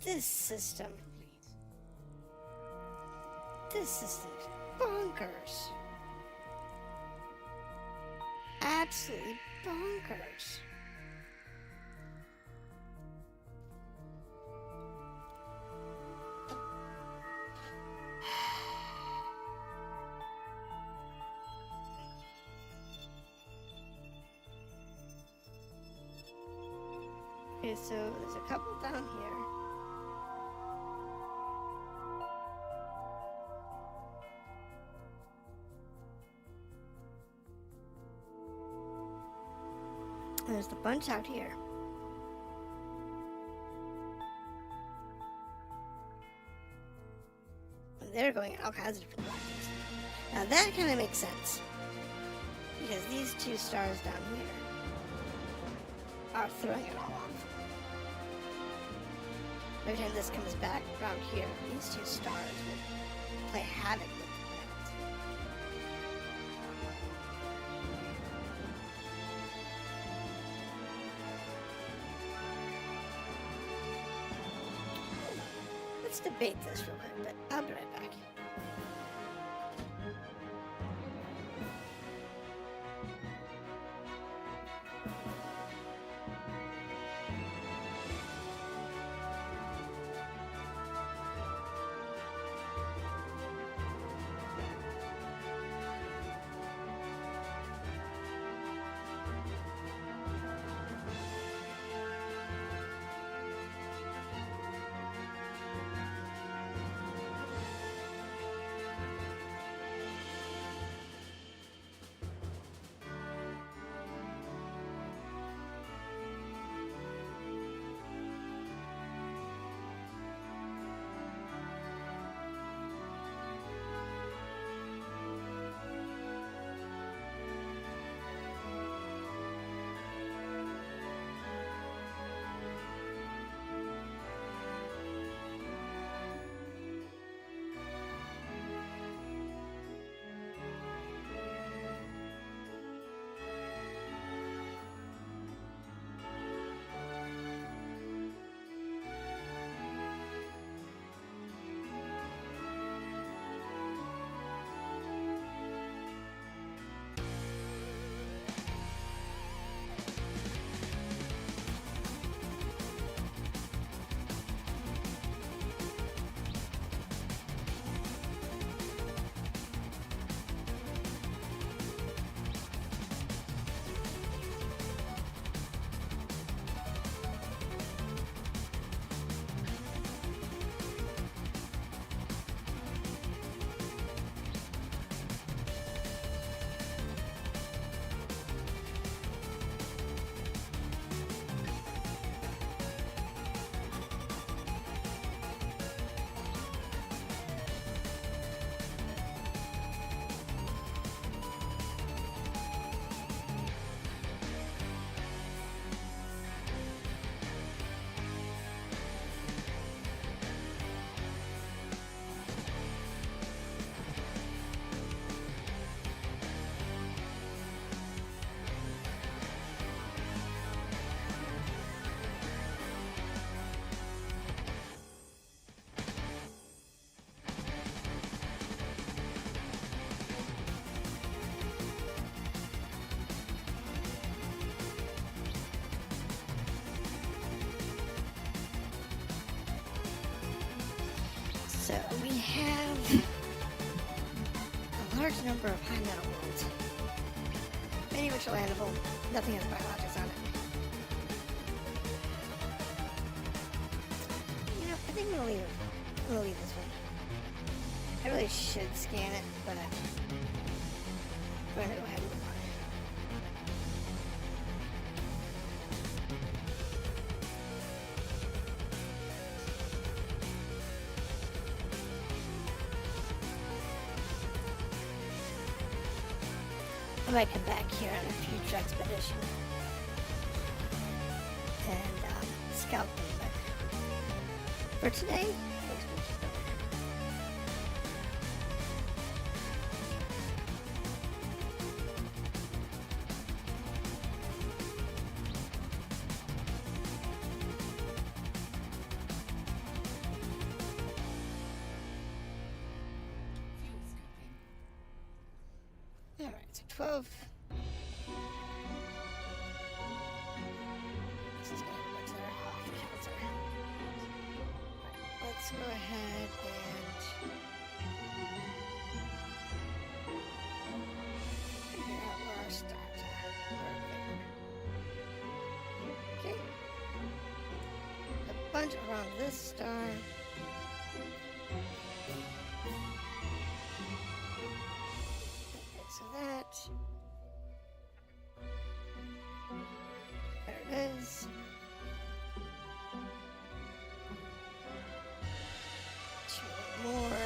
This system. This system's bonkers. Absolutely bonkers. Okay, so there's a couple down here. And there's the bunch out here. And they're going in all kinds of different directions. Now that kind of makes sense. Because these 2 stars down here are throwing it all off. Every time this comes back around here, these 2 stars will play havoc with the planets. Let's debate this for a minute, but I'll be right back. So we have a large number of high metal worlds, many of which are landable. Nothing has biologics on it. You know, I think I'm gonna leave this one. I really should scan it, but I'm going to go ahead and move on. I might come back here on a future expedition and scout them, but for today, let's keep going. Alright, so 12. This is going to go to their off filter. Let's go ahead and figure out where our stars are. Okay. A bunch around this star. So that, there it is. Two more.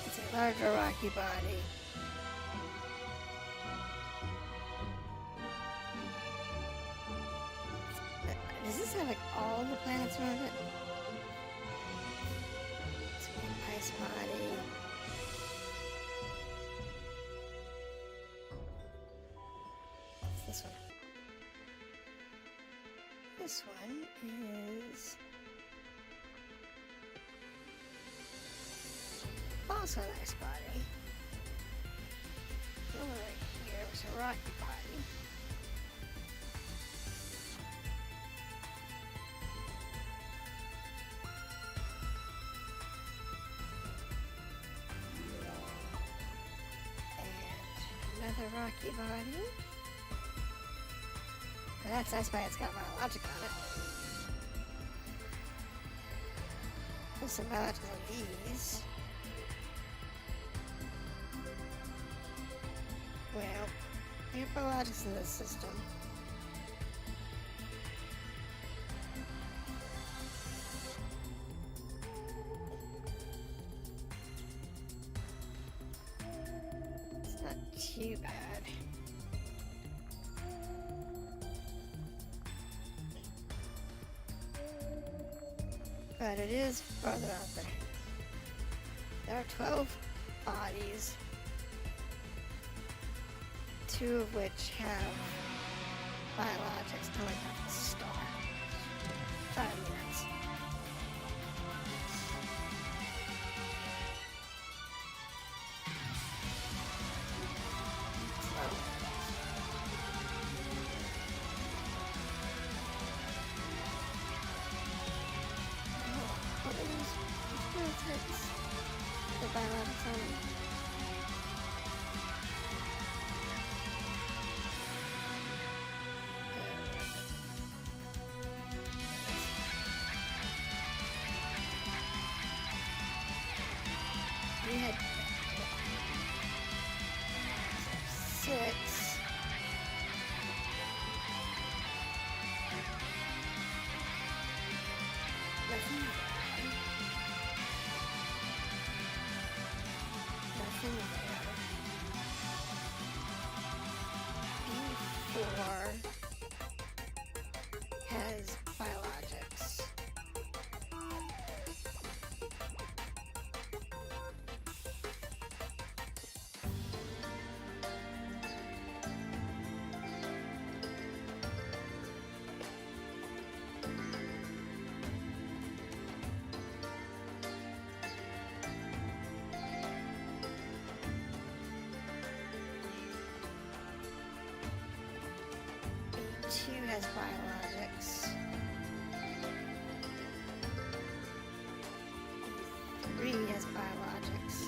It's a larger rocky body. Does this have like all the planets around it? body. What's this one? This one is also a nice body. Over here was a rocky body. And another rocky body. And that's nice, but it's got biologic on it. There's some biologic on these. Well, there are biologics in this system. It's not too bad. But it is farther out there. There are 12 bodies, 2 of which have biologics, kind of like a star. 5 minutes. The biologics on it. We had 6. Nothing there. Nothing there. B4 has biologics. B2 has biologics. B3 has biologics.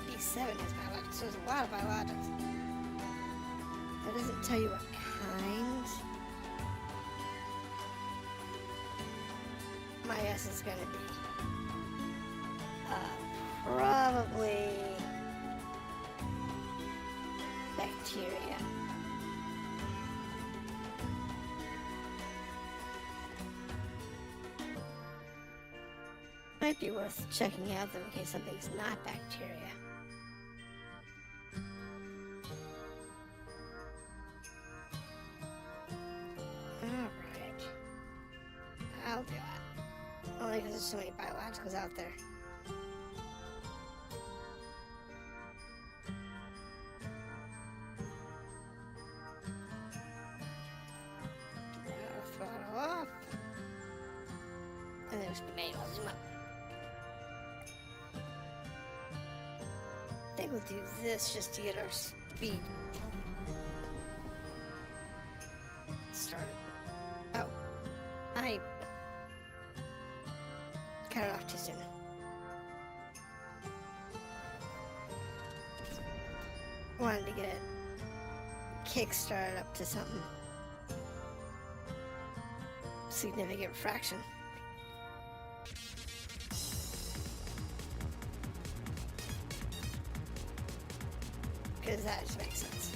B7 has biologics, so there's a lot of biologics. That doesn't tell you what kind. My guess is going to be probably bacteria. Might be worth checking out though in case something's not bacteria. Alright. I'll do it. Only because there's so many biologicals out there. Throttle off. And there's manual zoom up. I think we'll do this just to get our speed started. Oh, I cut it off too soon. Wanted to get it kick-started up to something significant fraction. Because that just makes sense.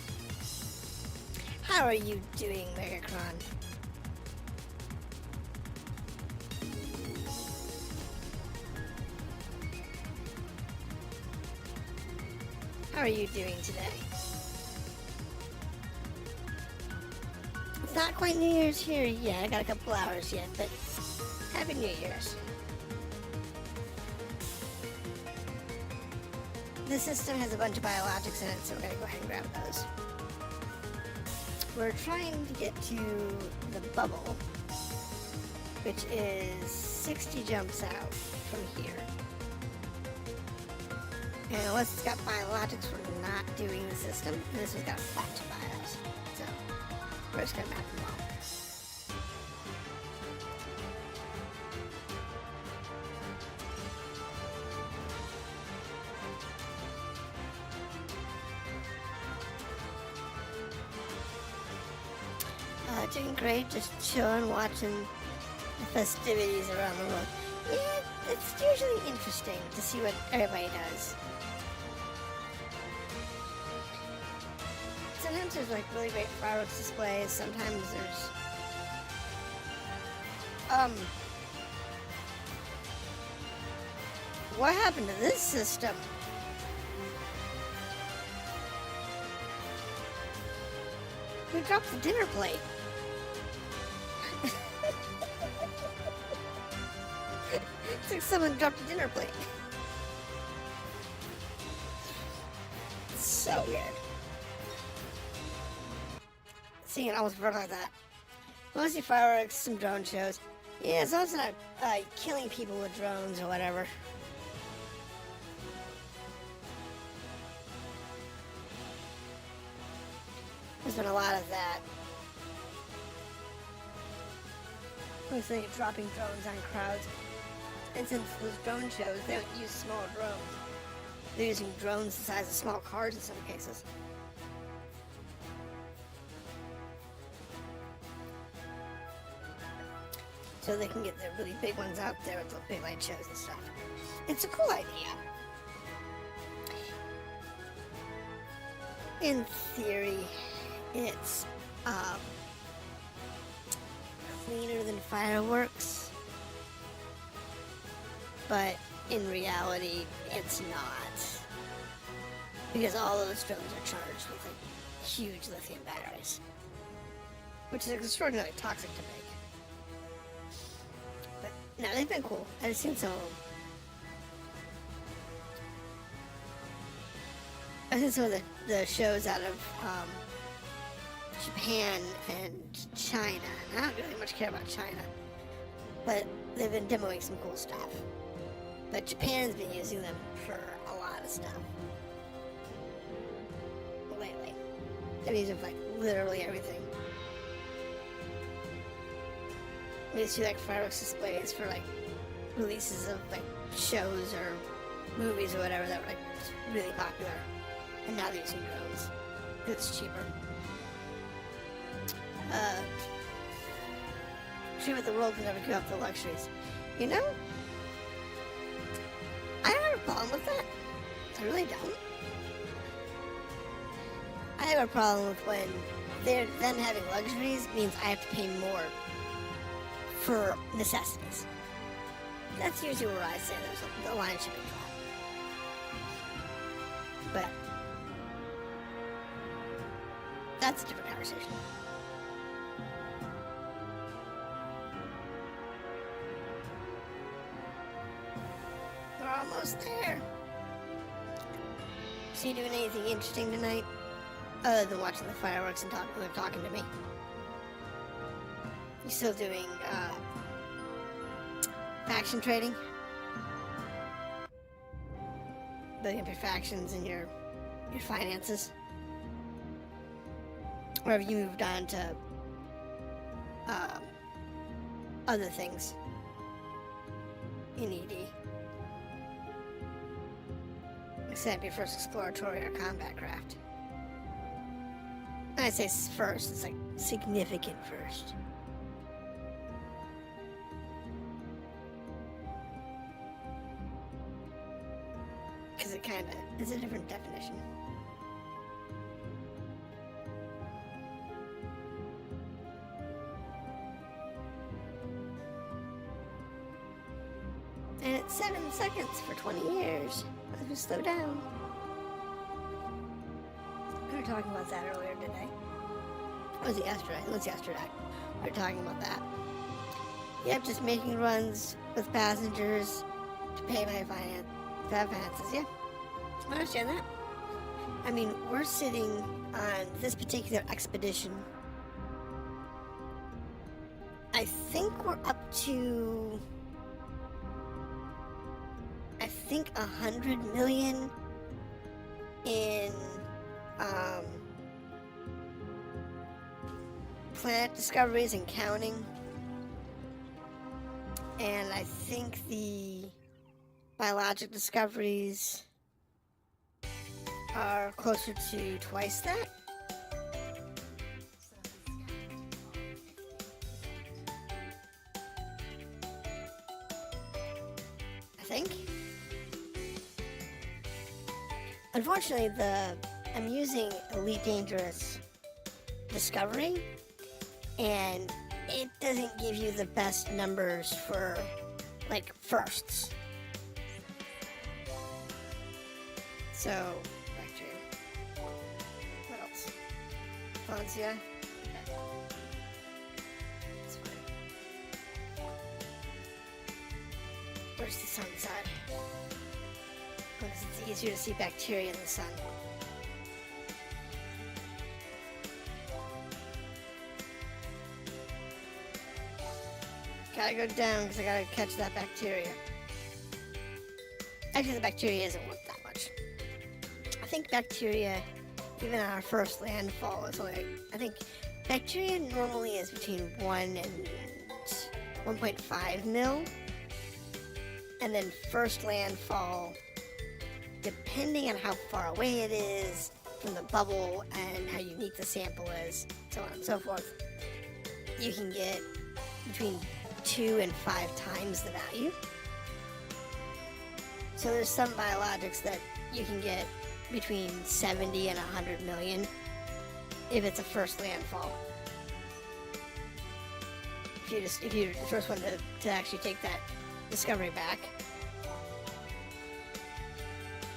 How are you doing, Megacron? How are you doing today? It's not quite New Year's here yet. I got a couple hours yet, but Happy New Year's. This system has a bunch of biologics in it, so we're going to go ahead and grab those. We're trying to get to the bubble, which is 60 jumps out from here. And unless it's got biologics, we're not doing the system. And this one's got a bunch of bios. So we're just going to map them all. Doing great, just chilling, watching the festivities around the world. Yeah, it's usually interesting to see what everybody does. Sometimes there's like really great fireworks displays, sometimes there's what happened to this system? We dropped the dinner plate. It's like someone dropped a dinner plate. It's so weird. Seeing it almost broke like that. Mostly fireworks, some drone shows. Yeah, as long as it's not killing people with drones or whatever. There's been a lot of that. Mostly dropping drones on crowds. And since those drone shows, they don't use small drones. They're using drones the size of small cars in some cases. So they can get the really big ones out there with the big light shows and stuff. It's a cool idea. In theory, it's cleaner than fireworks. But in reality, it's not. Because all those drones are charged with like huge lithium batteries. Which is extraordinarily toxic to make. But no, they've been cool. I've seen some of them. I've seen some of the shows out of Japan and China. And I don't really much care about China. But they've been demoing some cool stuff. But Japan's been using them for a lot of stuff lately. They're using them for like literally everything. We used to do like fireworks displays for like releases of like shows or movies or whatever that were like really popular. And now they're using drones because it's cheaper. True, but the world can never give up the luxuries. You know? I don't have a problem with that. I really don't. I have a problem with when them having luxuries means I have to pay more for necessities. That's usually where I say the line should be drawn. But that's a different conversation. We're almost there. So you doing anything interesting tonight? Other than watching the fireworks and talking to me? You still doing faction trading? Building up your factions and your finances? Or have you moved on to other things in ED? Except your first exploratory or combat craft. When I say first, it's like significant first. Because it kind of is a different definition. And it's 7 seconds for 20 years. Let's just slow down. We were talking about that earlier today. Or was it yesterday? It was yesterday. We were talking about that. Yep, just making runs with passengers to pay my finances. Yeah, I understand that. I mean, we're sitting on this particular expedition. I think we're up to, I think 100 million in planet discoveries and counting. And I think the biologic discoveries are closer to twice that. I think. Unfortunately, I'm using Elite Dangerous Discovery, and it doesn't give you the best numbers for, like, firsts. So, bacteria. What else? Foncia. That's fine. Where's the sun side? Because it's easier to see bacteria in the sun. Gotta go down because I gotta catch that bacteria. Actually, the bacteria isn't worth that much. I think bacteria, even on our first landfall, is only, I think bacteria normally is between 1 and 1.5 mil. And then first landfall, depending on how far away it is from the bubble and how unique the sample is, so on and so forth, you can get between 2 and 5 times the value. So there's some biologics that you can get between 70 and 100 million if it's a first landfall. If you're the first one to actually take that discovery back,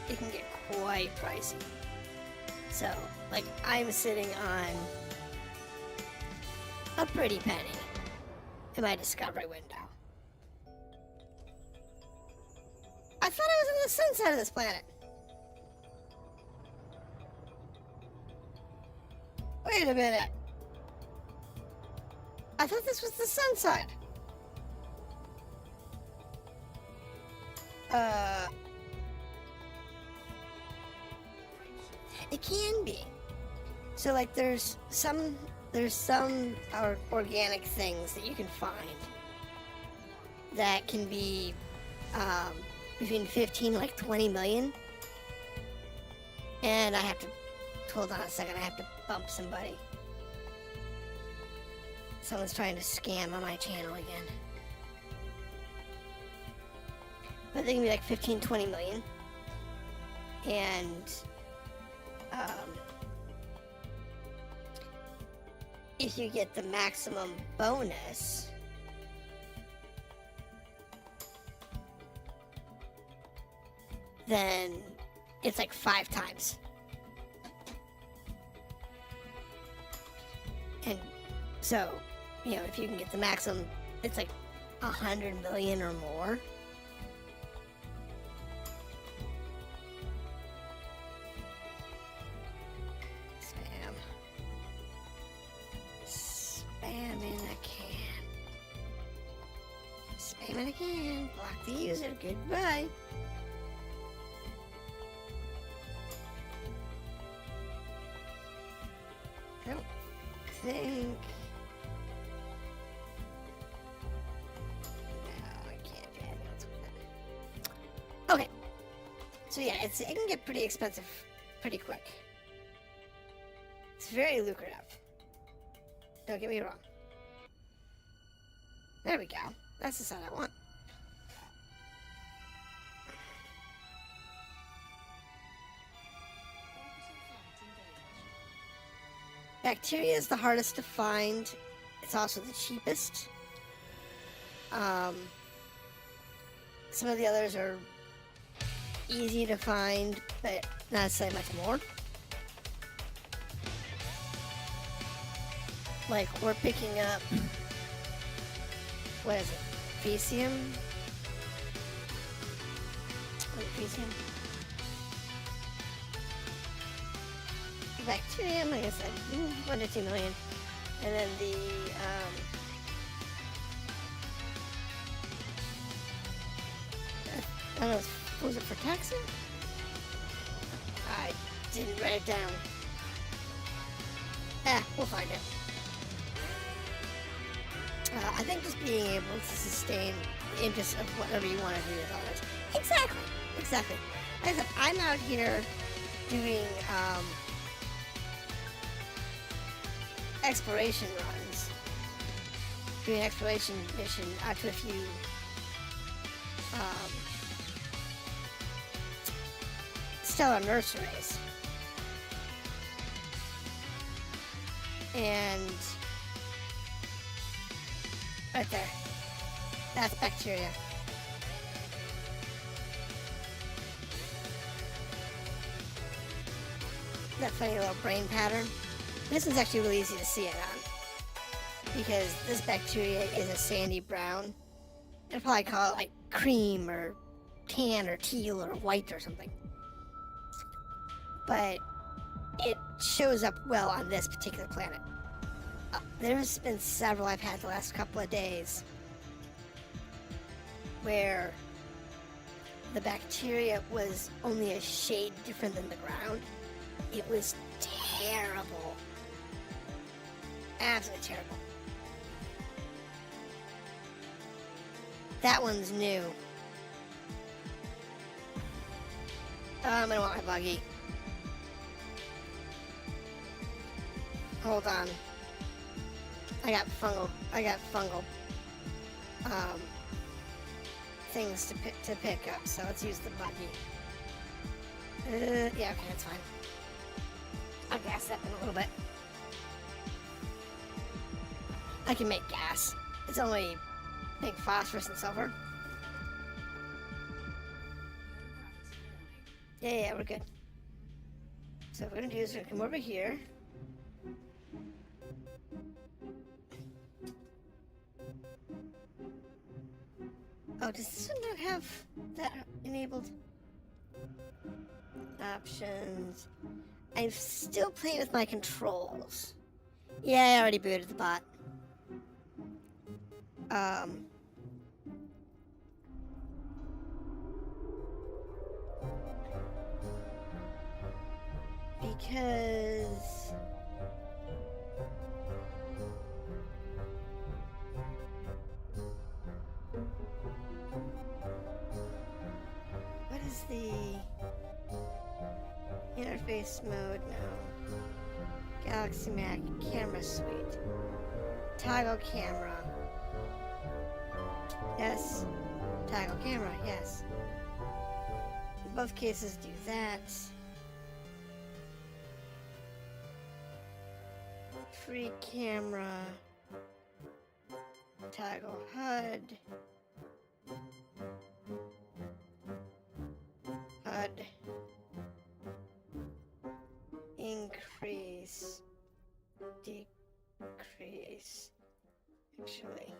it can get quite pricey. So, like, I'm sitting on a pretty penny in my discovery window. I thought I was on the sun side of this planet. Wait a minute. I thought this was the sun side. It can be. So, like, there's some organic things that you can find that can be between 15 like 20 million. And I have to hold on a second. I have to bump somebody. Someone's trying to scam on my channel again. But they can be like 15, 20 million. And if you get the maximum bonus, then it's like 5 times. And so, you know, if you can get the maximum, it's like 100 million or more. Spam in a can. Spam in a can. Block the user. Goodbye. I don't think... No, I can't do anything else with that. Okay. So yeah, it can get pretty expensive pretty quick. It's very lucrative. Don't get me wrong. There we go. That's the sound I want. Bacteria is the hardest to find. It's also the cheapest. Some of the others are easy to find, but not necessarily much more. Like, we're picking up, what is it, Faecium? Wait, Faecium? Bacterium, like I said, 1 to 2 million. And then the, I don't know, was it for taxing? I didn't write it down. We'll find it. I think just being able to sustain the interest of whatever you want to do with all this. Exactly. Like I said, I'm out here doing exploration runs. Doing an exploration mission out to a few stellar nurseries. And right there, that's bacteria. That funny little brain pattern. This one's actually really easy to see it on, because this bacteria is a sandy brown. They'll probably call it like cream or tan or teal or white or something. But it shows up well on this particular planet. There's been several I've had the last couple of days where the bacteria was only a shade different than the ground. It was terrible. Absolutely terrible. That one's new. I'm gonna want my buggy. Hold on. I got fungal things to pick up, so let's use the buggy. Yeah, okay, that's fine. I'll gas that in a little bit. I can make gas. It's only big phosphorus and sulfur. Yeah, we're good. So what we're gonna do is we're gonna come over here. Oh, does this one not have that enabled? Options. I'm still playing with my controls. Yeah, I already booted the bot. Because what is the interface mode now? Galaxy Mac camera suite. Toggle camera. Yes. Toggle camera, yes. In both cases do that. Free camera. Toggle HUD. HUD. Increase. Decrease. Actually.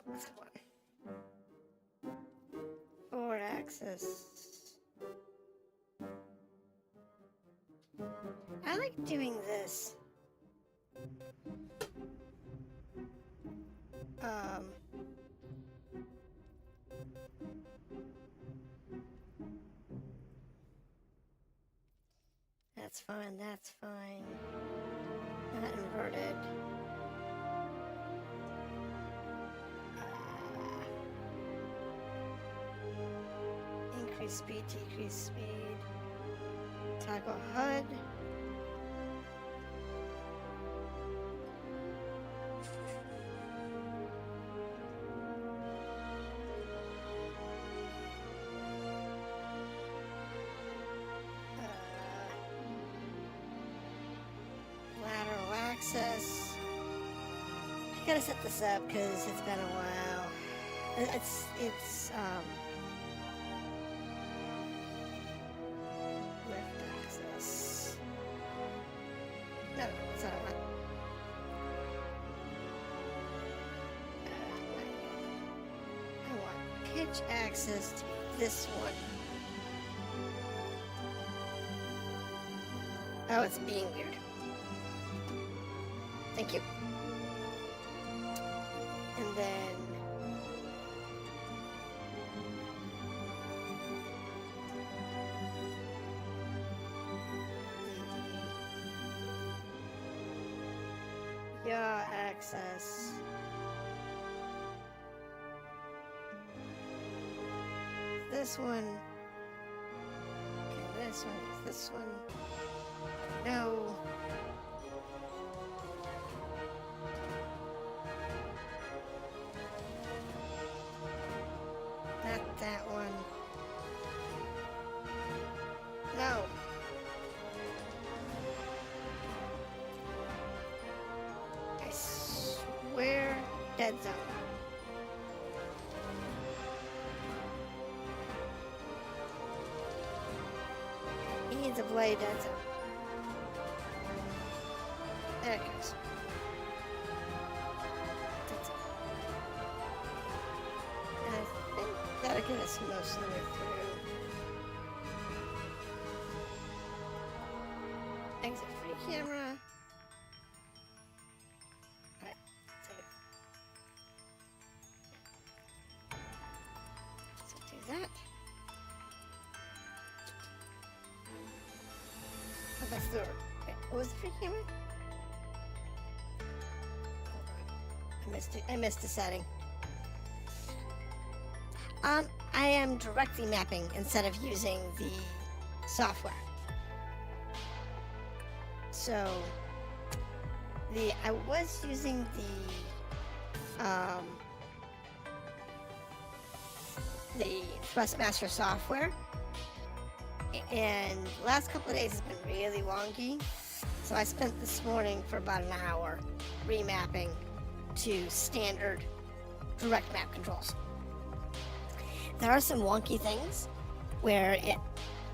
What's that one? 4-axis. I like doing this. That's fine, that's fine. Not inverted. Increase speed, decrease speed. Toggle HUD. Lateral access. I gotta set this up because it's been a while. It's lift access. No, that's not what I switch access to this one. Oh, it's being weird. Thank you. And then yeah, access. This one. Okay, this one. This one. No. Not that one. No. I swear, dead zone. He needs a blade dead zone. There it goes. That's it. And I think that'll get us most of the way through. Exit free camera. Alright, save it. So do that. Oh, that's the door. Wait, what was the free camera? I missed a setting. I am directly mapping instead of using the software. So I was using the Thrustmaster software, and the last couple of days has been really wonky. So I spent this morning for about an hour remapping to standard direct map controls. There are some wonky things where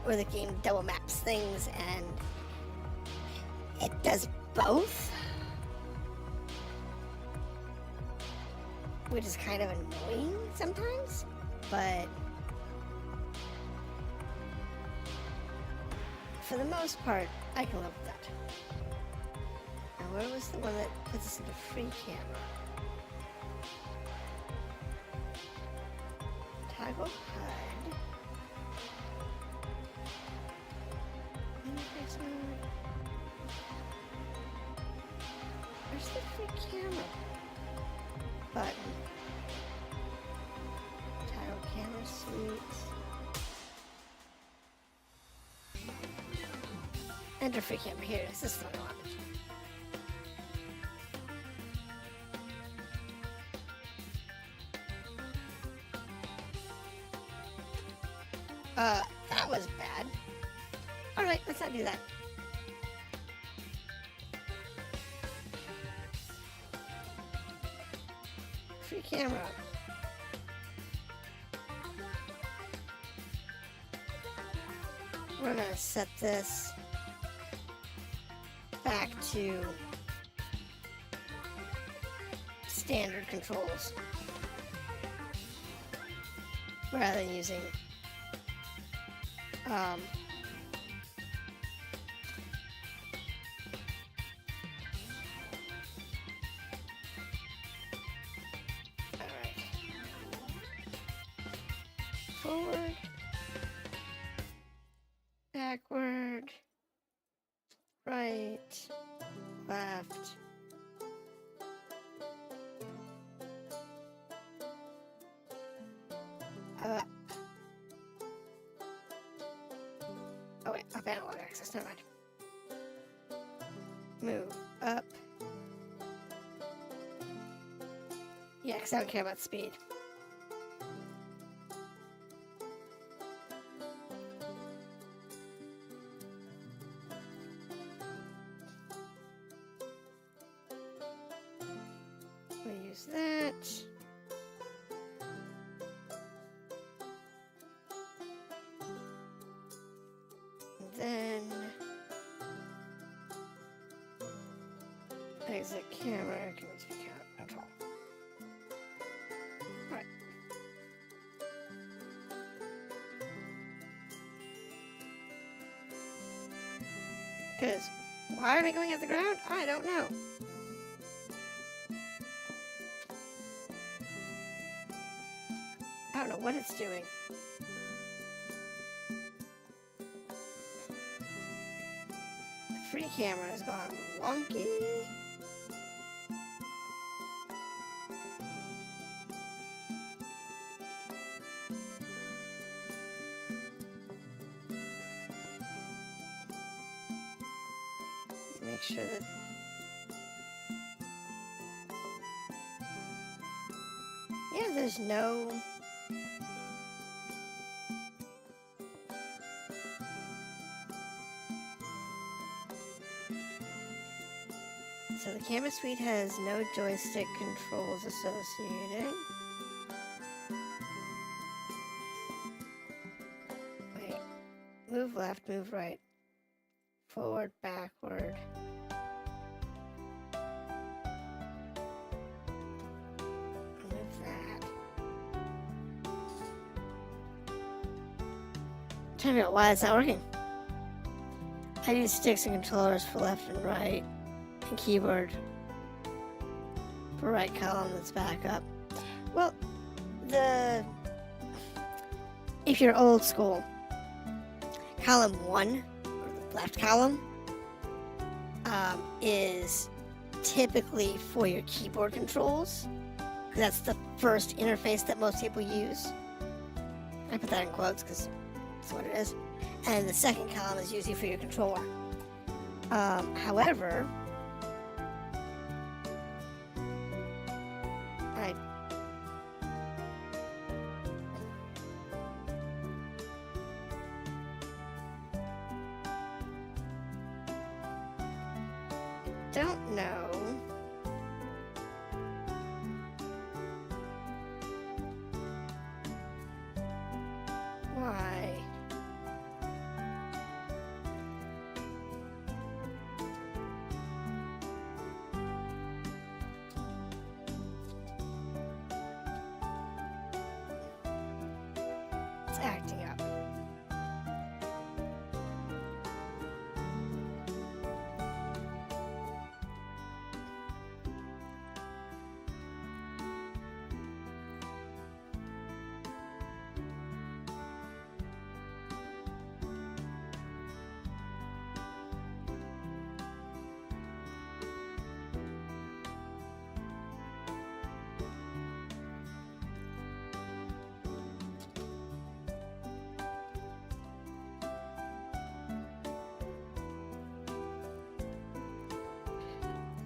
the game double maps things and it does both, which is kind of annoying sometimes, but for the most part, I can live with that. Now, where was the one that puts us into free camera? Toggle HUD. Interface mode. Where's the free camera button? Toggle camera suites. Enter free camera. Here it is. This is what I want. That was bad. Alright, let's not do that. Free camera. We're gonna set this back to standard controls rather than using forward, backward, right, left, up. Oh wait, up analog access, never mind. Move up. Yeah, because I don't care about speed. We'll use that. Then exit camera, control. Alright. Because why are we going at the ground? I don't know. I don't know what it's doing. The free camera has gone wonky. Make sure that there's no so the camera suite has no joystick controls associated. Wait, move left, move right, forward, backward. Trying to figure out why it's not working. I use sticks and controllers for left and right, and keyboard for right column that's back up. Well, if you're old school, column 1, or the left column, is typically for your keyboard controls, because that's the first interface that most people use. I put that in quotes because that's what it is. And the second column is usually for your controller. However, I don't know why. It's acting up.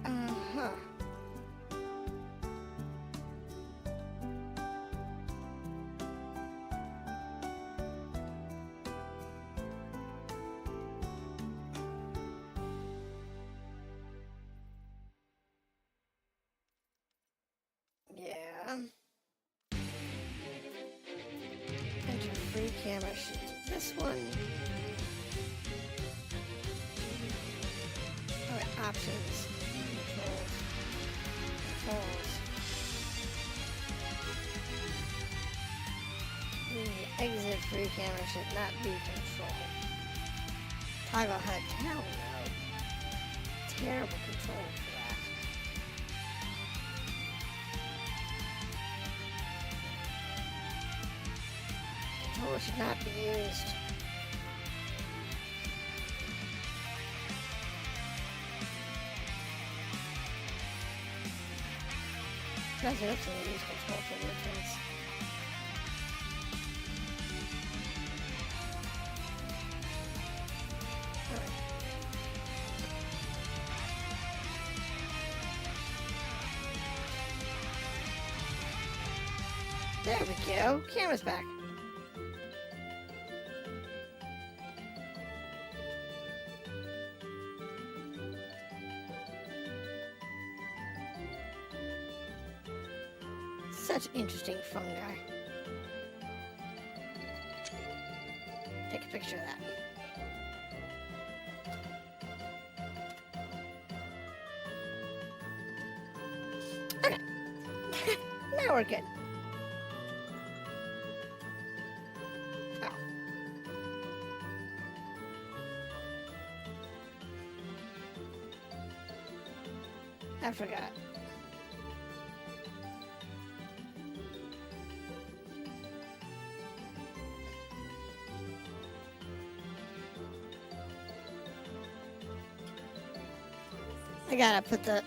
Uh-huh. Yeah. Enter free camera sheet. This one. Oh, options. Controls. The exit free camera should not be controlled. Toggle HUD down mode. Terrible control for that. Controller should not be used. Guys are absolutely use control for weird things. There we go. Camera's back. Such interesting fungi. Take a picture of that. Okay. Now we're good. Oh. I forgot.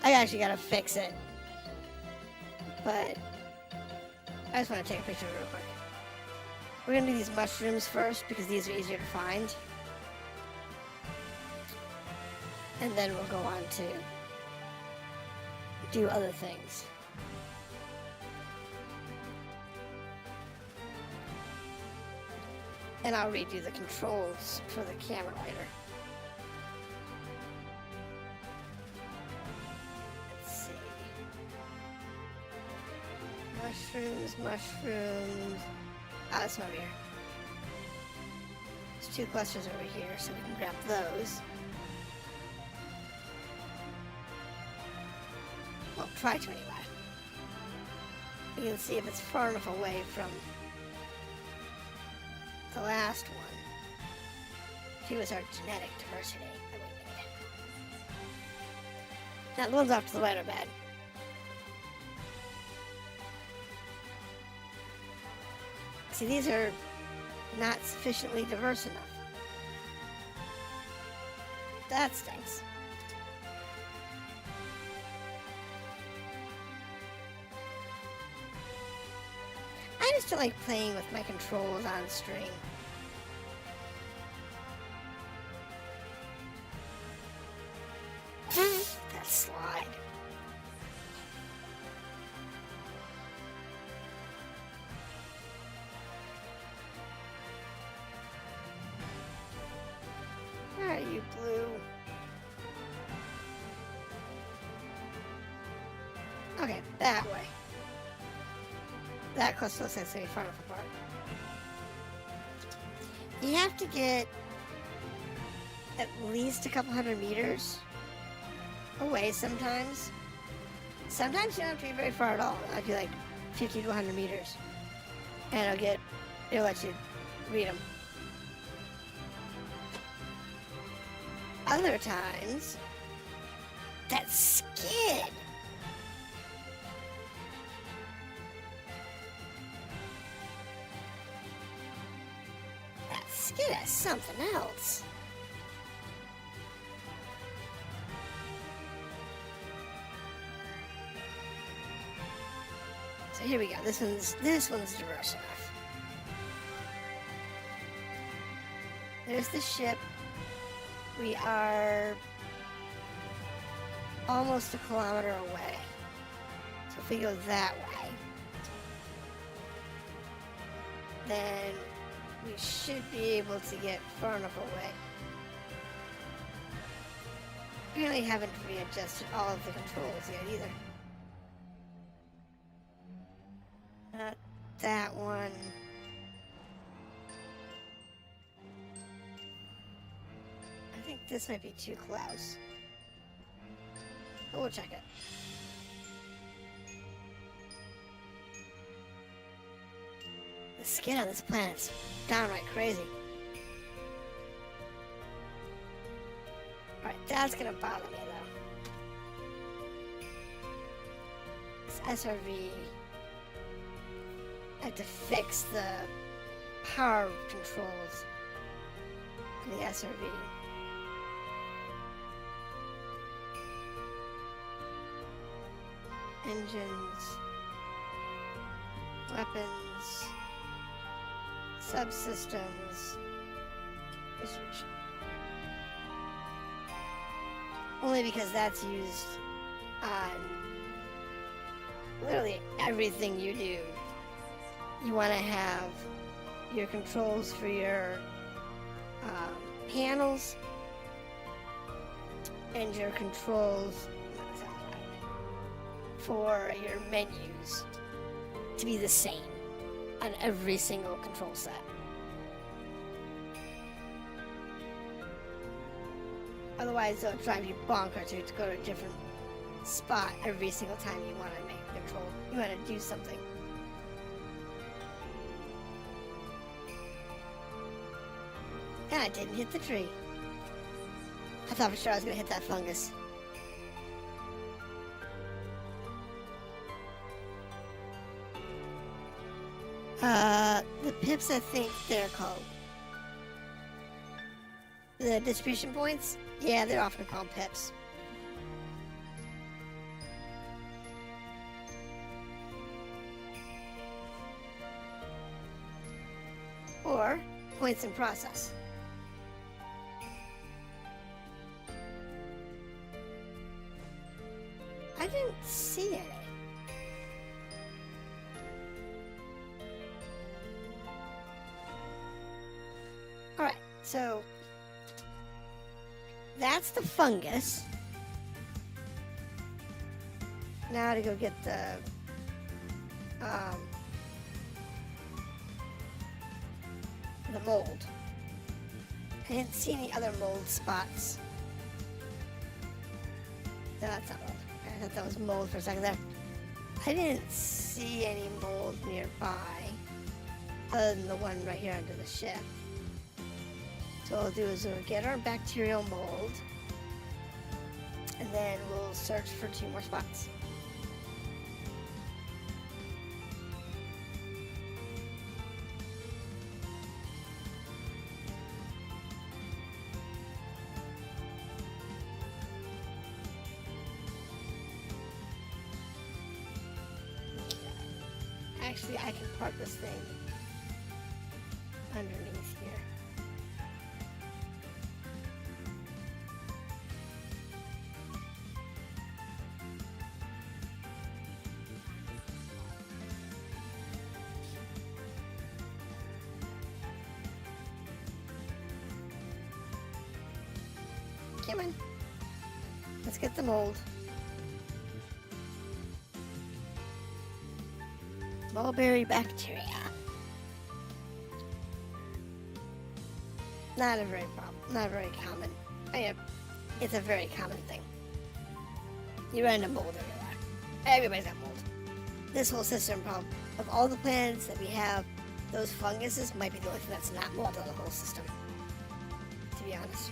I actually gotta fix it. But I just want to take a picture real quick. We're gonna do these mushrooms first because these are easier to find. And then we'll go on to do other things. And I'll redo the controls for the camera later. Let's see. Mushrooms. Ah, this one over here. There's 2 clusters over here, so we can grab those. Well, try to anyway. We can see if it's far enough away from the last one. She was our genetic diversity that we made. Now, the ones off to the right are bad. See, these are not sufficiently diverse enough. That stinks. I just don't like playing with my controls on stream. That slide. Where are you, Blue? Okay, that way. That cluster looks like it's going to be far enough apart. You have to get at least a couple hundred meters away sometimes. Sometimes you don't have to be very far at all. I'd be like 50 to 100 meters. And it'll let you read them. Other times, that skid. Skid has something else. So here we go. This one's diverse enough. There's the ship. We are almost a kilometer away. So if we go that way, then we should be able to get far enough away. Apparently haven't readjusted all of the controls yet either. Not that one. I think this might be too close. But we'll check it. The skin on this planet's downright crazy. Alright, that's gonna bother me though. This SRV. I have to fix the power controls on the SRV. Engines. Weapons. Subsystems. Research. Only because that's used on literally everything you do. You want to have your controls for your panels and your controls for your menus to be the same on every single control set. Otherwise, it'll drive you bonkers to go to a different spot every single time you want to make a control. You want to do something. And I didn't hit the tree. I thought for sure I was going to hit that fungus. The pips, I think they're called. The distribution points? Yeah, they're often called pips. Or points in process. I didn't see any. Alright, so that's the fungus. Now to go get the mold. I didn't see any other mold spots. No, that's not mold. I thought that was mold for a second there. I didn't see any mold nearby other than the one right here under the ship. So what we'll do is we'll get our bacterial mold and then we'll search for 2 more spots. Actually, I can park this thing underneath here. Come on. Let's get the mold. Mulberry bacteria. Not a very common. It's a very common thing. You run into mold everywhere. Everybody's got mold. This whole system, probably, of all the planets that we have, those funguses might be the only thing that's not mold in the whole system. To be honest.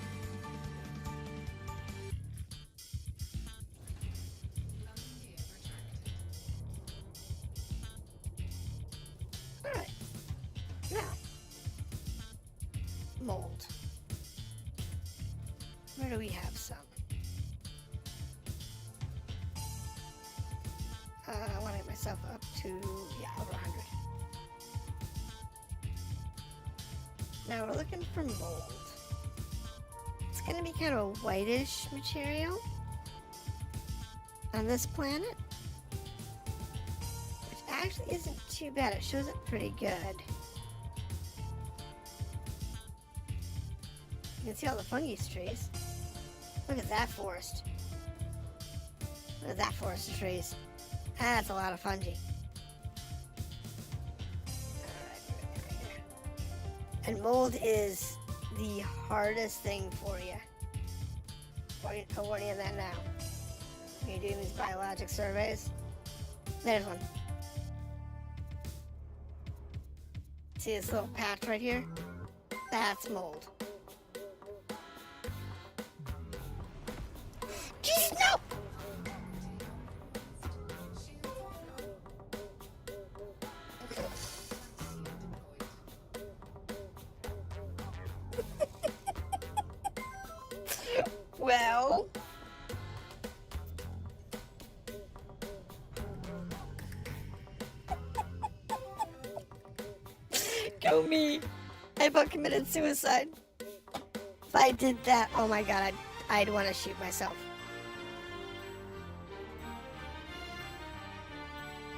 Mold. Where do we have some? I want to get myself up to, over 100. Now we're looking for mold. It's going to be kind of a whitish material on this planet, which actually isn't too bad. It shows up pretty good. You can see all the fungi trees. Look at that forest. Look at that forest of trees. That's a lot of fungi. And mold is the hardest thing for you. I'm warning you of that now. When you're doing these biologic surveys. There's one. See this little patch right here? That's mold. Jesus, no! Well... Go me! I about committed suicide. If I did that, oh my god, I'd want to shoot myself.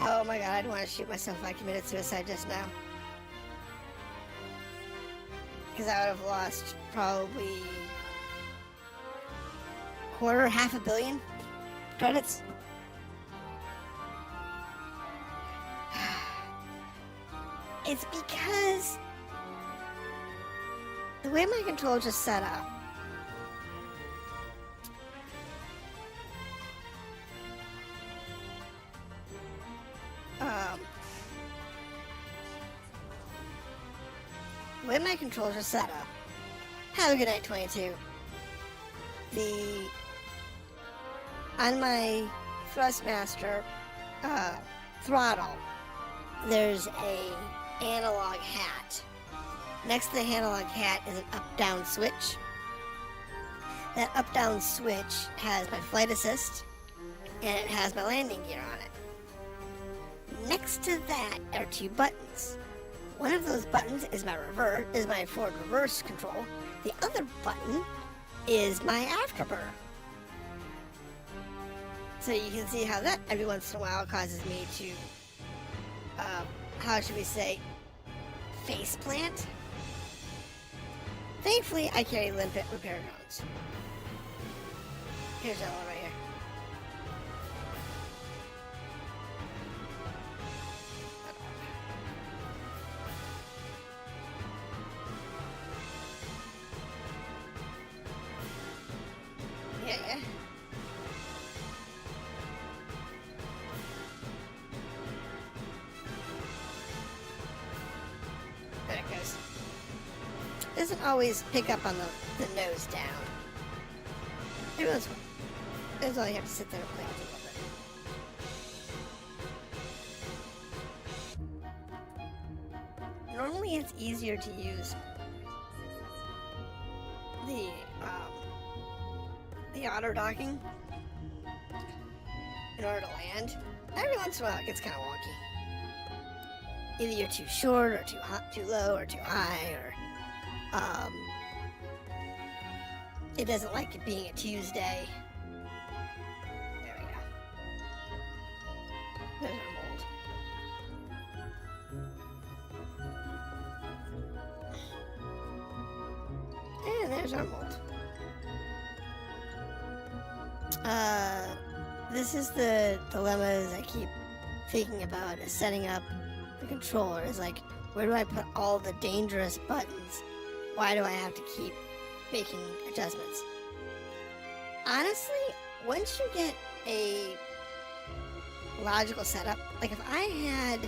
Oh my god, I'd want to shoot myself if I committed suicide just now. Because I would have lost probably $250 million credits. It's because the way my controller is set up, the way my controls are set up, have a good night 22. On my Thrustmaster throttle, there's a analog hat. Next to the analog hat is an up-down switch. That up-down switch has my flight assist, and it has my landing gear on it. Next to that are two buttons. One of those buttons is my forward reverse control. The other button is my afterburner. So you can see how that every once in a while causes me to, how should we say, face plant. Thankfully, I carry limpet repair drones. Here's that one right here. Yeah. There it goes. Doesn't always pick up on the nose down. There's all you have to sit there and play with a little bit. Normally it's easier to use the auto docking in order to land. Every once in a while it gets kind of wonky. Either you're too short or too hot, too low or too high, or it doesn't like it being a Tuesday. There we go. There's our mold. And there's our mold. This is the dilemmas I keep thinking about is setting up the controller. Is like, where do I put all the dangerous buttons? Why do I have to keep making adjustments? Honestly, once you get a logical setup, like if I had,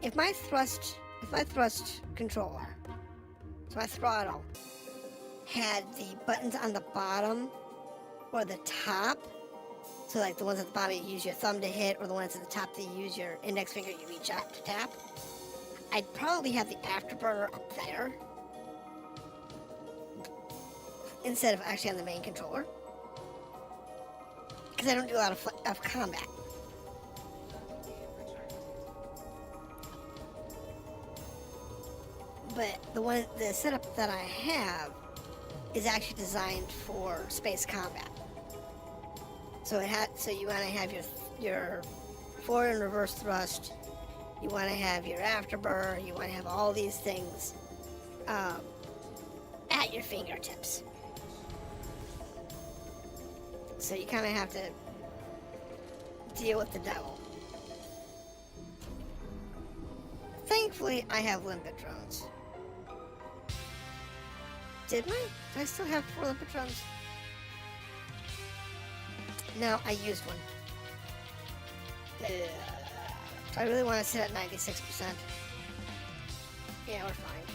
if my thrust controller, so my throttle, had the buttons on the bottom or the top, so like the ones at the bottom you use your thumb to hit, or the ones at the top that you use your index finger you reach out to tap, I'd probably have the afterburner up there instead of actually on the main controller, because I don't do a lot of combat. But the setup that I have is actually designed for space combat. So you want to have your forward and reverse thrust. You want to have your afterburner. You want to have all these things at your fingertips. So you kind of have to deal with the devil. Thankfully, I have limpet drones. Do I still have 4 limpet drones? No, I used one. I really want to sit at 96%. Yeah, we're fine.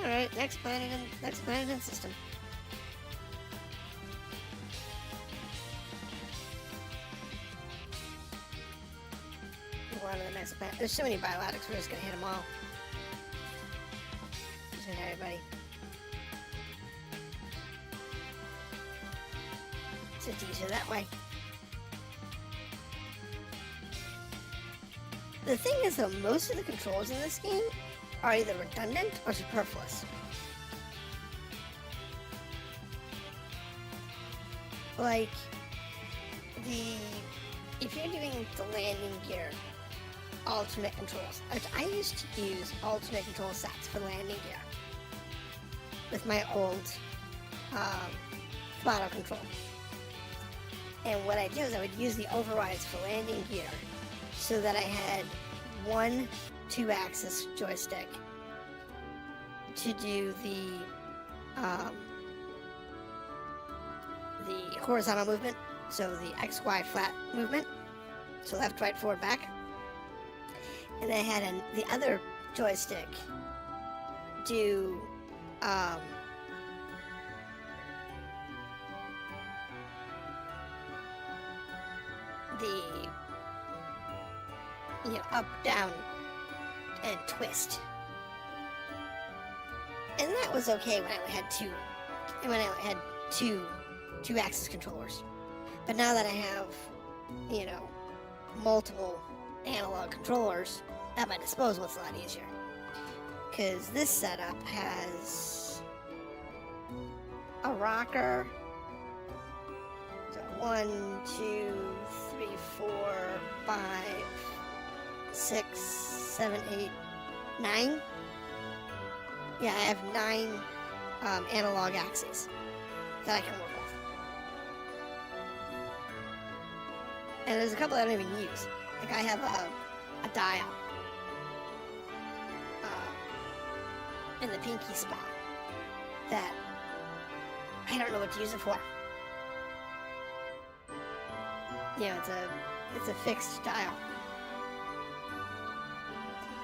Alright, next planet in system. We're on to the next planet. There's so many biologics, we're just gonna hit them all. Just gonna hit everybody. It's just easier that way. The thing is though, most of the controls in this game are either redundant or superfluous. Like, if you're doing the landing gear alternate controls, I used to use alternate control sets for landing gear with my old throttle control. And what I do is I would use the overrides for landing gear so that I had one 2-axis joystick to do the horizontal movement, so the XY flat movement, so left, right, forward, back. And I had the other joystick do up, down, and twist. And that was okay when I had two axis controllers. But now that I have, multiple analog controllers at my disposal, it's a lot easier. Because this setup has a rocker. So 1, 2, 3, 4, 5, 6, 7, 8, 9. Yeah, I have 9 analog axes that I can work with. And there's a couple I don't even use. Like I have a dial in the pinky spot that I don't know what to use it for. It's a fixed dial.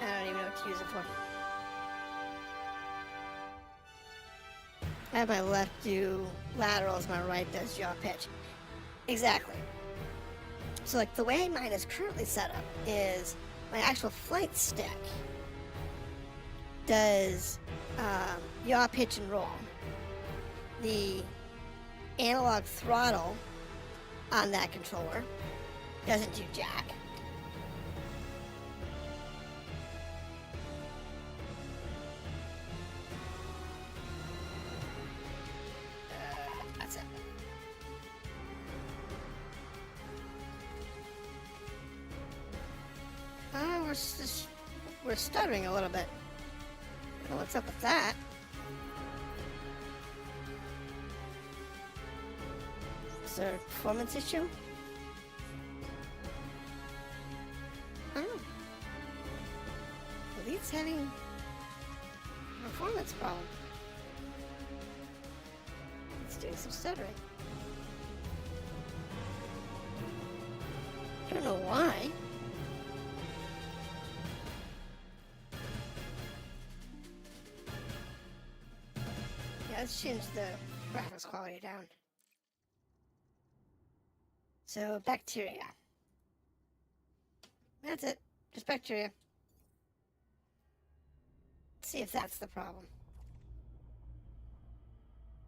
I don't even know what to use it for. I have my left do laterals, my right does yaw pitch. Exactly. So like the way mine is currently set up is my actual flight stick does yaw, pitch, and roll. The analog throttle on that controller doesn't do jack. That's it. We're stuttering a little bit. I don't know what's up with that. Is there a performance issue? I don't know. Elite's having a performance problem. It's doing some stuttering. I don't know why. Yeah, let's change the graphics quality down. So, bacteria. That's it. Just bacteria. Let's see if that's the problem.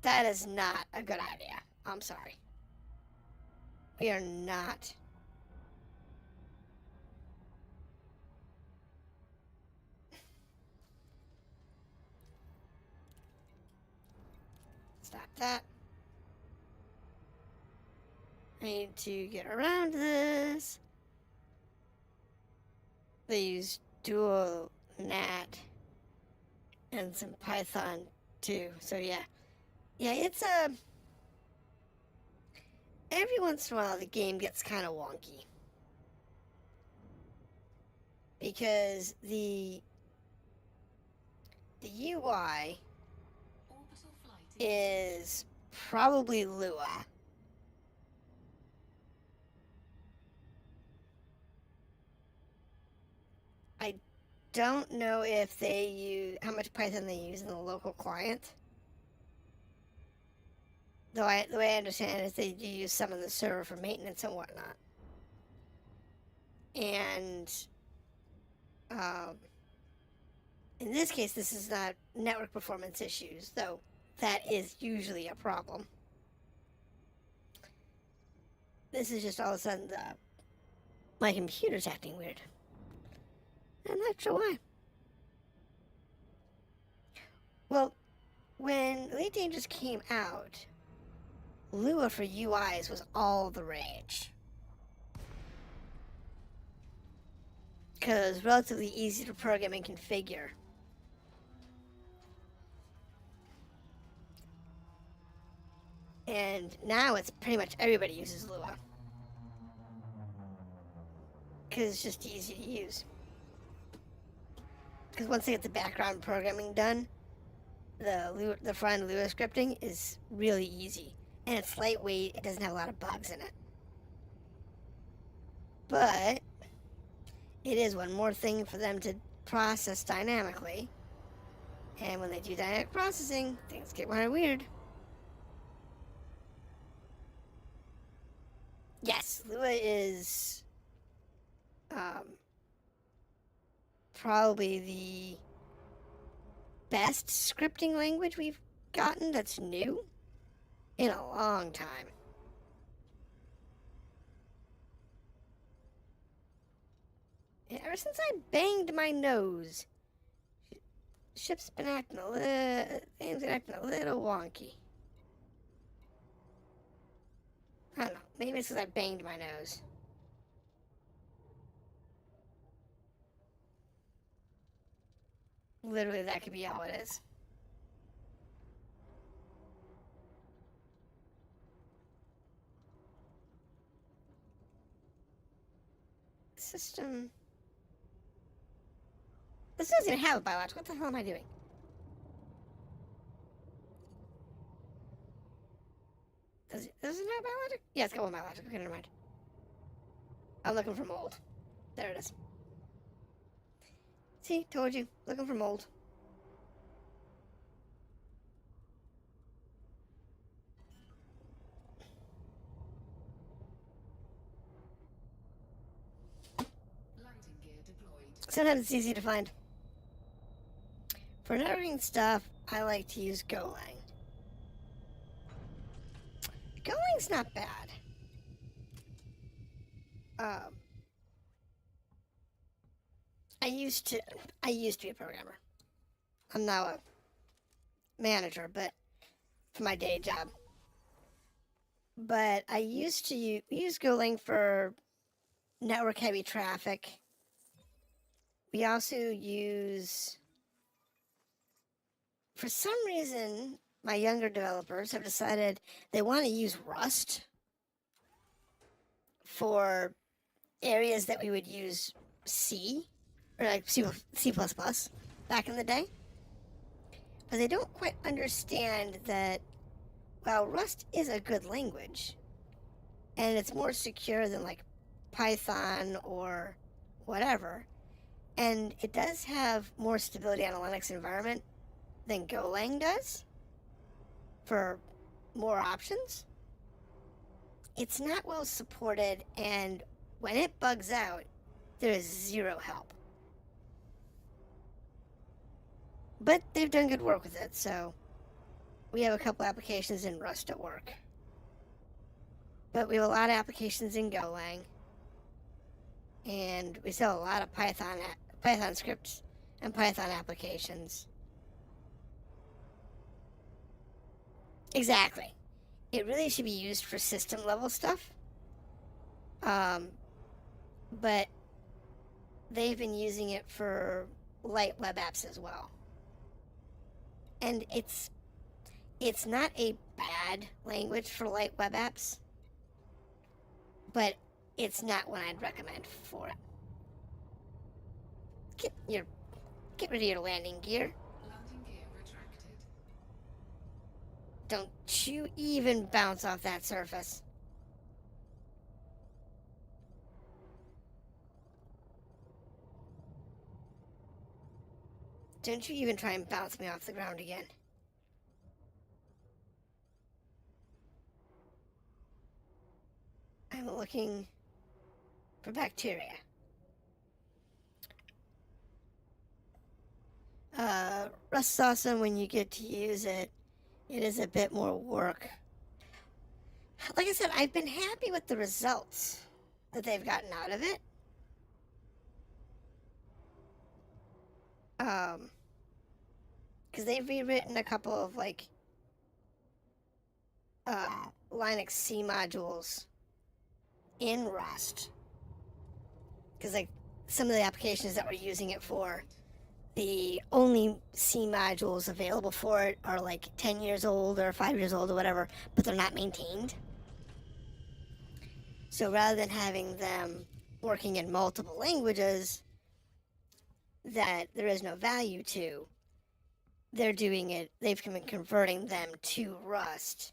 That is not a good idea. I'm sorry. We are not. Stop that. I need to get around this. They use dual NAT and some Python too. So yeah, it's every once in a while the game gets kind of wonky because the UI is probably Lua. I don't know if they use how much Python they use in the local client. The way I understand it is they do use some of the server for maintenance and whatnot. And in this case, this is not network performance issues, though that is usually a problem. This is just all of a sudden my computer's acting weird. I'm not sure why. Well, when Elite Dangerous came out, Lua for UIs was all the rage. Because it was relatively easy to program and configure. And now it's pretty much everybody uses Lua. Because it's just easy to use. Because once they get the background programming done, the front Lua scripting is really easy. And it's lightweight, it doesn't have a lot of bugs in it. But it is one more thing for them to process dynamically. And when they do dynamic processing, things get kind of weird. Yes, Lua is probably the best scripting language we've gotten that's new in a long time. Ever since I banged my nose, ship's been acting things been acting a little wonky. I don't know, maybe it's because I banged my nose. Literally, that could be all it is. System. This doesn't even have a biological. What the hell am I doing? Does it have a biological? Yeah, it's got one biological. Okay, never mind. I'm looking for mold. There it is. See, told you. Looking for mold. Sometimes it's easy to find. For networking stuff, I like to use Golang. Golang's not bad. I used to be a programmer. I'm now a manager, but for my day job. But I used to use Golang for network heavy traffic. We also use, for some reason, my younger developers have decided they want to use Rust for areas that we would use C, or like C++ back in the day. But they don't quite understand that, while Rust is a good language, and it's more secure than like Python or whatever, and it does have more stability on a Linux environment than Golang does for more options, it's not well supported, and when it bugs out, there is zero help. But they've done good work with it, so we have a couple applications in Rust at work. But we have a lot of applications in Golang, and we sell a lot of Python scripts and Python applications. Exactly. It really should be used for system level stuff. But they've been using it for light web apps as well. And it's not a bad language for light web apps, but it's not one I'd recommend for it. Get rid of your landing gear. Landing gear retracted. Don't you even bounce off that surface. Don't you even try and bounce me off the ground again. I'm looking for bacteria. Rust's awesome when you get to use it. It is a bit more work. Like I said, I've been happy with the results that they've gotten out of it. Because they've rewritten a couple of like Linux C modules in Rust. Because like some of the applications that we're using it for, the only C modules available for it are like 10 years old or 5 years old or whatever, but they're not maintained. So rather than having them working in multiple languages that there is no value to, they're doing it, they've been converting them to Rust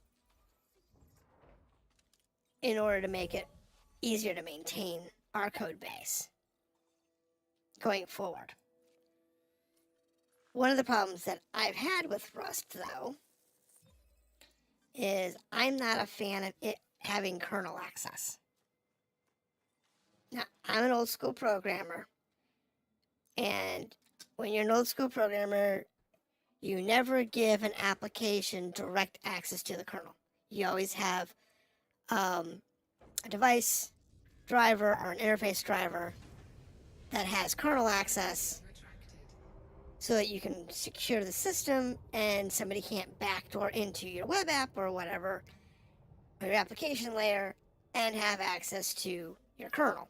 in order to make it easier to maintain our code base going forward. One of the problems that I've had with Rust, though, is I'm not a fan of it having kernel access. Now, I'm an old school programmer, And when you're an old school programmer, you never give an application direct access to the kernel. You always have a device driver or an interface driver that has kernel access so that you can secure the system and somebody can't backdoor into your web app or whatever, or your application layer, and have access to your kernel.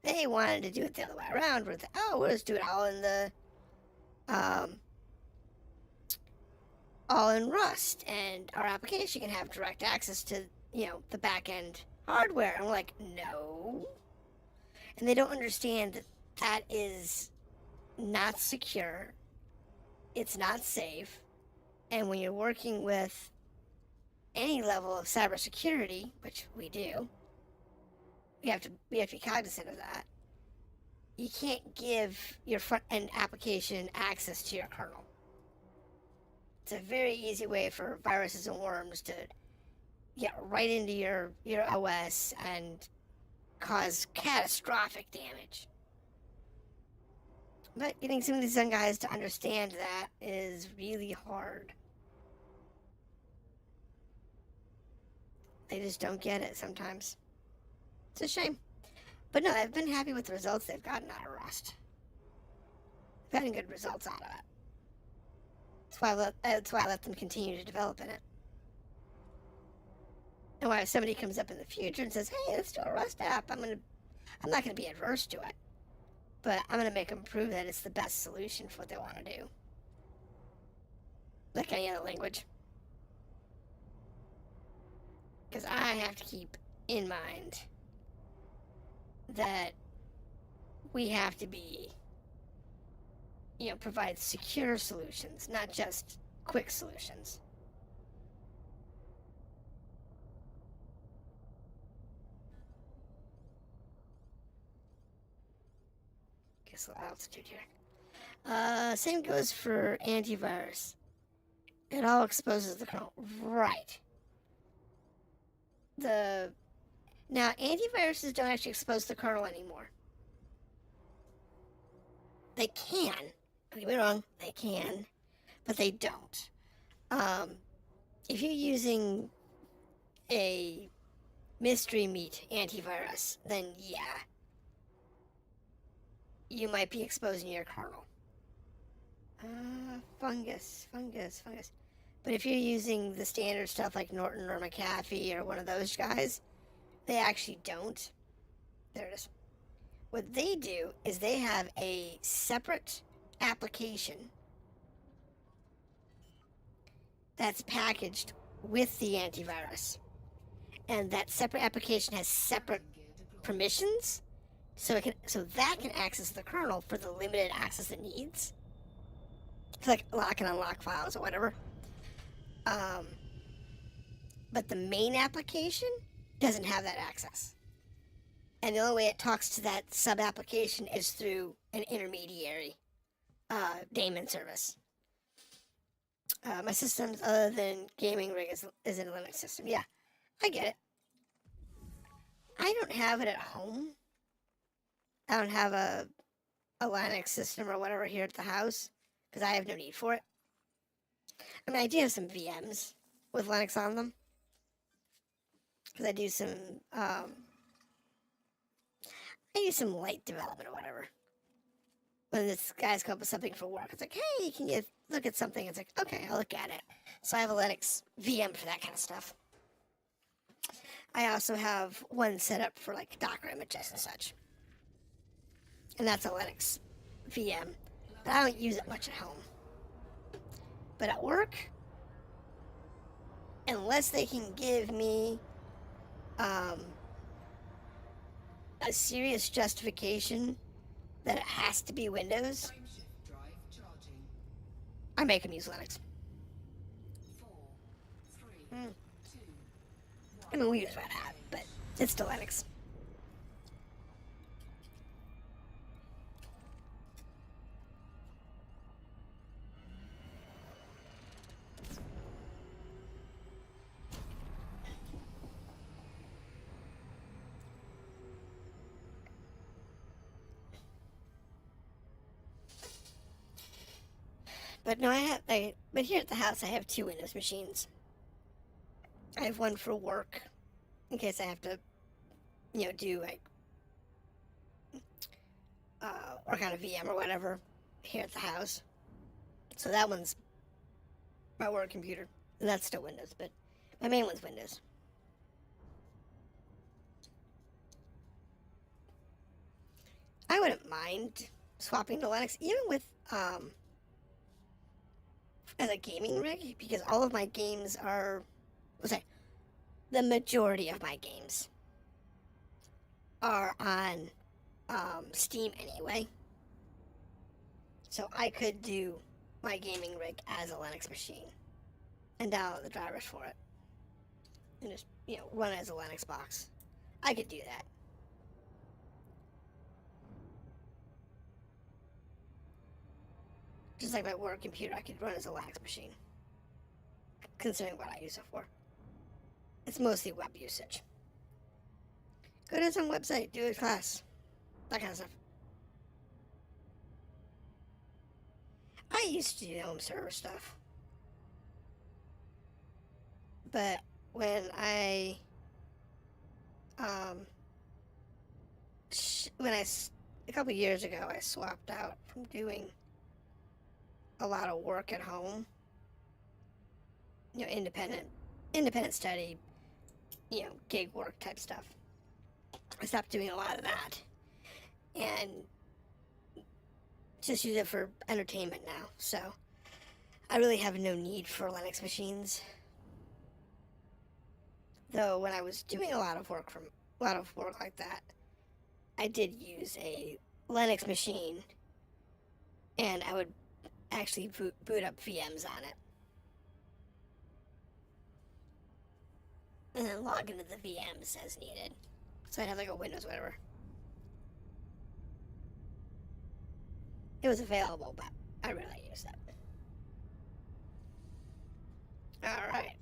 They wanted to do it the other way around, where we'll just do it all in Rust, and our application can have direct access to, the back end hardware. I'm like, no. And they don't understand that that is not secure. It's not safe. And when you're working with any level of cybersecurity, which we do, we have to be cognizant of that. You can't give your front end application access to your kernel. It's a very easy way for viruses and worms to get right into your OS and cause catastrophic damage. But getting some of these young guys to understand that is really hard. They just don't get it sometimes. It's a shame. But no, I've been happy with the results they've gotten out of Rust. They've gotten good results out of it. That's why I let them continue to develop in it. And why if somebody comes up in the future and says, hey, let's do a Rust app, I'm not gonna be adverse to it. But I'm gonna make them prove that it's the best solution for what they want to do. Like any other language. Because I have to keep in mind that we have to provide secure solutions, not just quick solutions. Guess a little altitude here. Same goes for antivirus. It all exposes the kernel. Right. Now, antiviruses don't actually expose the kernel anymore. They can. Don't get me wrong, they can, but they don't. If you're using a mystery meat antivirus, then yeah, you might be exposing your kernel. Fungus. But if you're using the standard stuff like Norton or McAfee or one of those guys, they actually don't. There it is. What they do is they have a separate application that's packaged with the antivirus. And that separate application has separate permissions, so that can access the kernel for the limited access it needs. It's like lock and unlock files or whatever. But the main application doesn't have that access. And the only way it talks to that sub-application is through an intermediary daemon service. My systems, other than gaming rig, is a Linux system. Yeah, I get it. I don't have it at home. I don't have a Linux system or whatever here at the house because I have no need for it. I mean, I do have some VMs with Linux on them because I do some light development or whatever. When this guy's come up with something for work, it's like, hey, can you look at something? It's like, okay, I'll look at it. So I have a Linux VM for that kind of stuff. I also have one set up for like Docker images and such. And that's a Linux VM. But I don't use it much at home. But at work, unless they can give me a serious justification that it has to be Windows, I make them use Linux. I mean, we use Red Hat, but it's still Linux. But no, but here at the house I have two Windows machines. I have one for work, in case I have to, do like, work on a VM or whatever here at the house. So that one's my work computer. And that's still Windows, but my main one's Windows. I wouldn't mind swapping to Linux, even with, as a gaming rig, because all of my games are, the majority of my games are on Steam anyway. So I could do my gaming rig as a Linux machine and download the drivers for it and just, run it as a Linux box. I could do that. Just like my work computer, I could run as a Linux machine, considering what I use it for. It's mostly web usage. Go to some website, do a class, that kind of stuff. I used to do home server stuff, but when a couple years ago, I swapped out from doing a lot of work at home, independent study, gig work type stuff. I stopped doing a lot of that and just use it for entertainment now. So I really have no need for Linux machines. Though when I was doing a lot of work like that, I did use a Linux machine, and I would actually boot up VMs on it, and then log into the VMs as needed. So I'd have like a Windows whatever. It was available, but I really used it. Alright,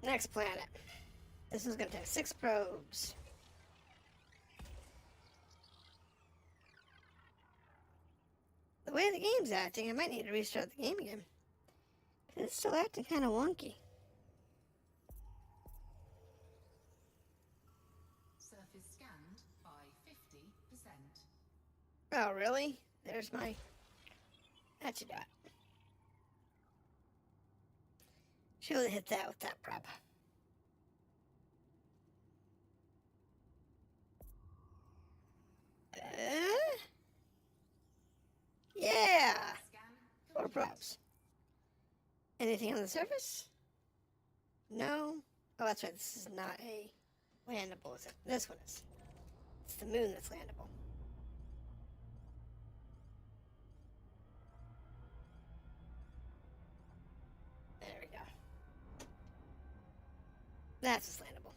next planet. This is going to take 6 probes. The way the game's acting, I might need to restart the game again. It's still acting kind of wonky. Surface scanned by 50%. Oh, really? There's my... That should do it. Should have hit that with that probe. Yeah! 4 probes. Anything on the surface? No? Oh, that's right. This is not a landable, is it? This one is. It's the moon that's landable. There we go. That's landable.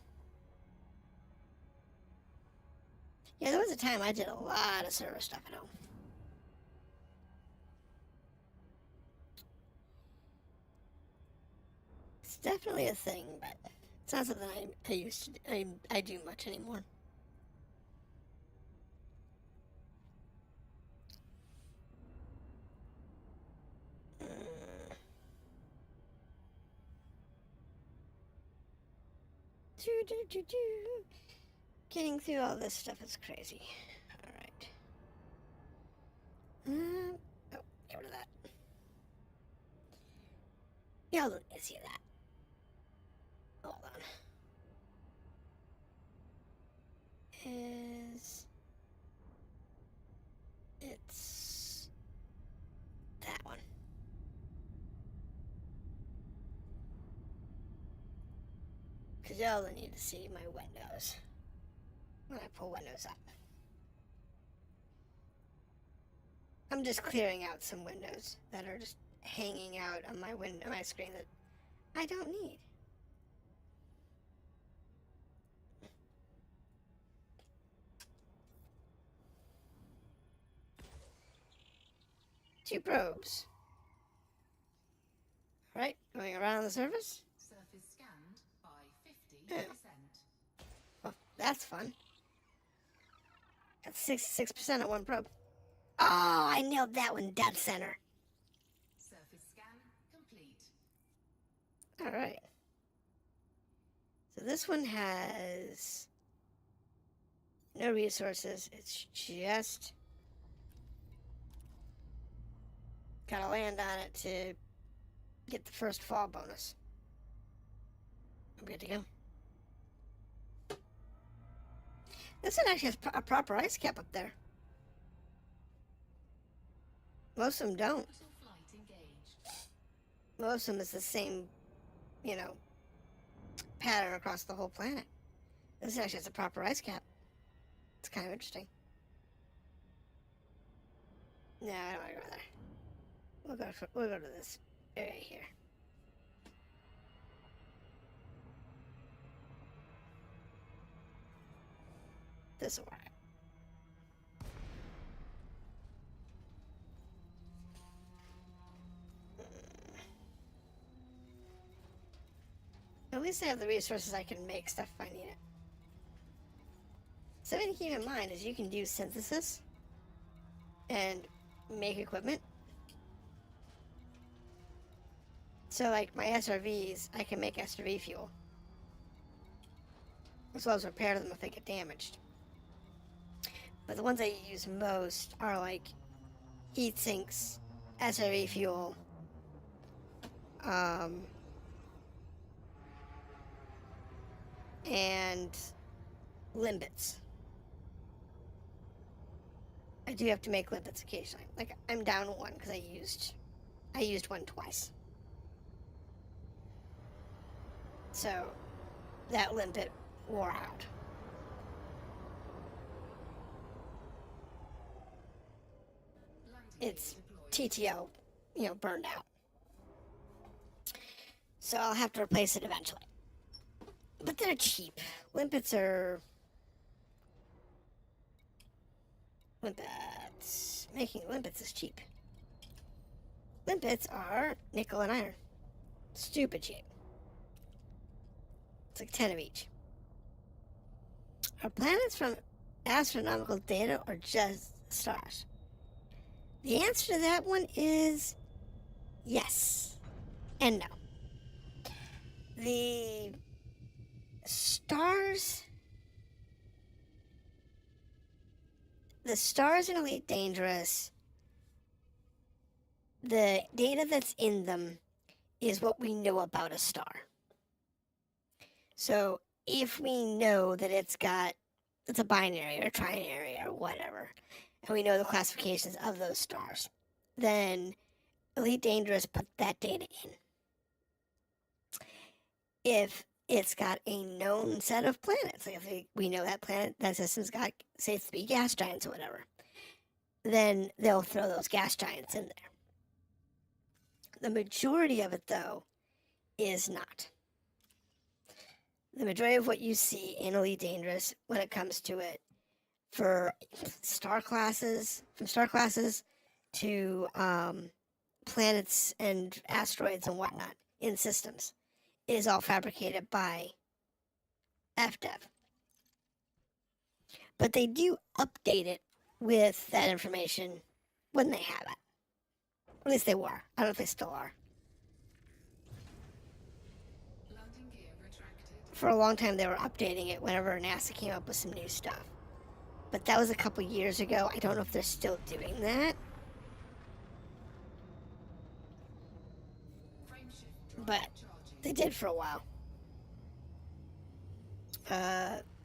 Yeah, there was a time I did a lot of server stuff at home. It's definitely a thing, but it's not something I used to do. I do much anymore. Getting through all this stuff is crazy. Alright. Oh, get rid of that. Y'all don't need to see that. Hold on. It's that one. Because y'all don't need to see my windows when I pull windows up. I'm just clearing out some windows that are just hanging out on my screen that I don't need. Two probes. Alright, going around the surface. Surface scanned by 50%. Well, that's fun. That's 66% at one probe. Oh, I nailed that one dead center. Surface scanned Alright. So this one has no resources. It's just gotta land on it to get the first fall bonus. I'm good to go. This one actually has a proper ice cap up there. Most of them don't. Orbital flight engaged. Most of them is the same, pattern across the whole planet. This actually has a proper ice cap. It's kind of interesting. No, I don't want to go there. We'll go to this area here. This will work. At least I have the resources I can make stuff if I need it. Something to keep in mind is you can do synthesis and make equipment. So like my SRVs, I can make SRV fuel. As well as repair them if they get damaged. But the ones I use most are like heat sinks, SRV fuel, and limbits. I do have to make limbits occasionally. Like I'm down one because I used one twice. So that limbit wore out. It's TTO, burned out. So I'll have to replace it eventually. But they're cheap. Limbits are... Limbits. Making limbits is cheap. Limbits are nickel and iron. Stupid cheap. It's like 10 of each. Are planets from astronomical data or just stars? The answer to that one is yes and no. The stars in Elite Dangerous, the data that's in them is what we know about a star. So if we know that it's a binary or trinary or whatever, and we know the classifications of those stars, then Elite Dangerous put that data in. If it's got a known set of planets, like if we know that system's got, say, 3 gas giants or whatever, then they'll throw those gas giants in there. The majority of it, though, is not. The majority of what you see in Elite Dangerous when it comes to it, for star classes, from star classes to planets and asteroids and whatnot in systems, is all fabricated by FDev. But they do update it with that information when they have it. At least they were. I don't know if they still are. Landing gear retracted. For a long time, they were updating it whenever NASA came up with some new stuff. But that was a couple years ago. I don't know if they're still doing that. Frame shift. But they did for a while.